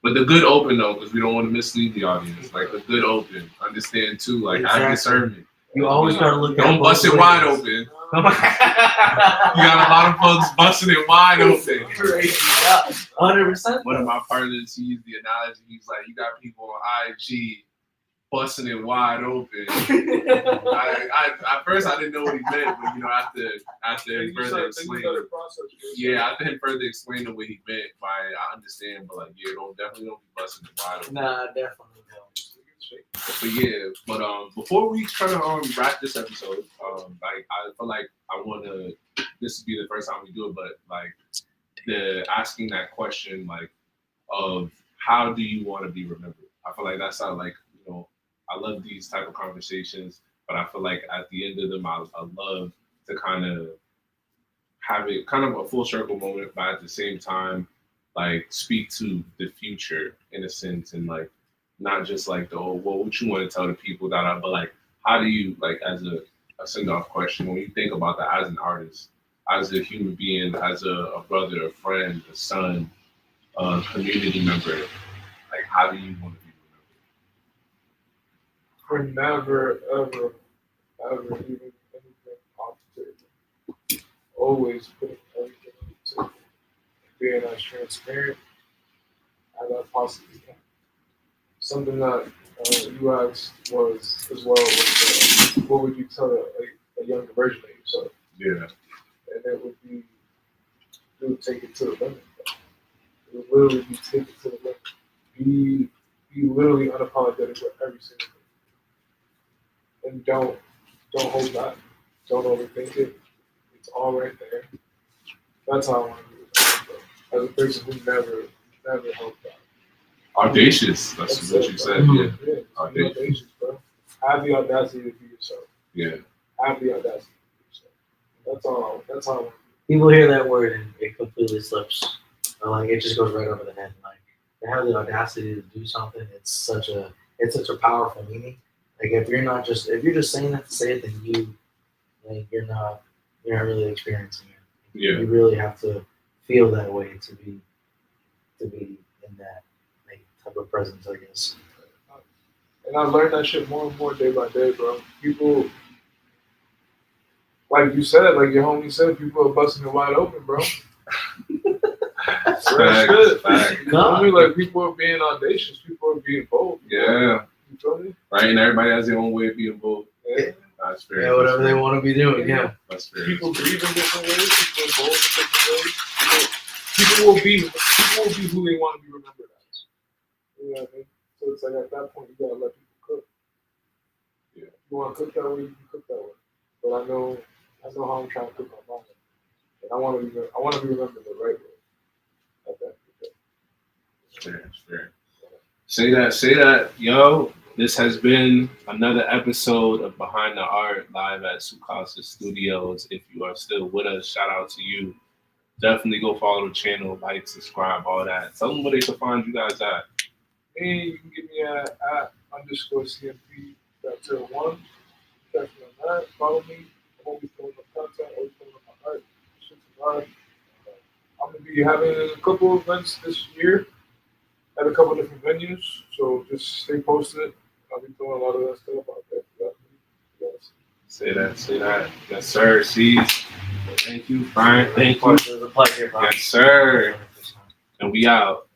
But the good open though, because we don't want to mislead the audience. Like the good open, understand too. Like have discernment. You always gotta look. Don't bust it wide open. You got a lot of folks busting it wide open. 100%. One of my partners, he used the analogy. He's like, you got people on IG busting it wide open. At first I didn't know what he meant, but after he further explained it, after he further explained what he meant by I understand, but definitely don't be busting it wide open. Nah, definitely But before we try to wrap this episode, I feel like I want to. This would be the first time we do it, but the asking that question of how do you want to be remembered? I feel like that's how I love these type of conversations, but I feel like at the end of them, I love to kind of have it kind of a full circle moment, but at the same time, speak to the future in a sense, and not just what you want to tell the people but how do you as a send off question when you think about that as an artist, as a human being, as a brother, a friend, a son, a community member, how do you want to be remembered? For never, ever, ever leaving anything off the table. Always putting everything on the table. Being as transparent as I possibly can. Something that you asked was what would you tell a younger version of yourself? Yeah. And it would be, you would take it to the limit. It would literally be take it to the limit. Be literally unapologetic with every single thing. And don't hold back. Don't overthink it. It's all right there. That's how I want to do it. As a person who never held back. Audacious. That's what you said. Yeah. Audacious, bro. Have the audacity to be yourself. Yeah. Have the audacity to be yourself. That's all I want to do. People hear that word and it completely slips. It just goes right over the head. To have the audacity to do something, it's such a powerful meaning. If you're just saying that to say it, then you're not really experiencing it. Yeah. You really have to feel that way to be in that type of presence, I guess. And I learned that shit more and more day by day, bro. People, like you said, like your homie said, people are busting it wide open, bro. Facts. People are being audacious. People are being bold. Yeah. You feel me? Right, and everybody has their own way of being bold. Yeah. That's fair. Yeah, whatever they want to be doing. Yeah. That's fair. People grieve in different ways. People are bold in different ways. People will be who they want to be remembered as. You know what I mean? So it's at that point you gotta let people cook. Yeah. You want to cook that way, you can cook that way. But I know how I'm trying to cook my mind. And I want to be remembered the right way. Fair. Say that, yo. This has been another episode of Behind the Art live at Sukasa Studios. If you are still with us, shout out to you. Definitely go follow the channel, like, subscribe, all that. Tell them where they can find you guys at. Me, you can get me at _CMP.1. Check me on that. Follow me. I'm always throwing up content, always throwing up my art. Shit's live. I'm going to be having a couple events this year at a couple different venues. So just stay posted. I'll be doing a lot of that stuff out there. Yes. Say that. Yes, sir. See. Thank you, Brian. Thank you. It was a pleasure, bro. Yes, sir. And we out.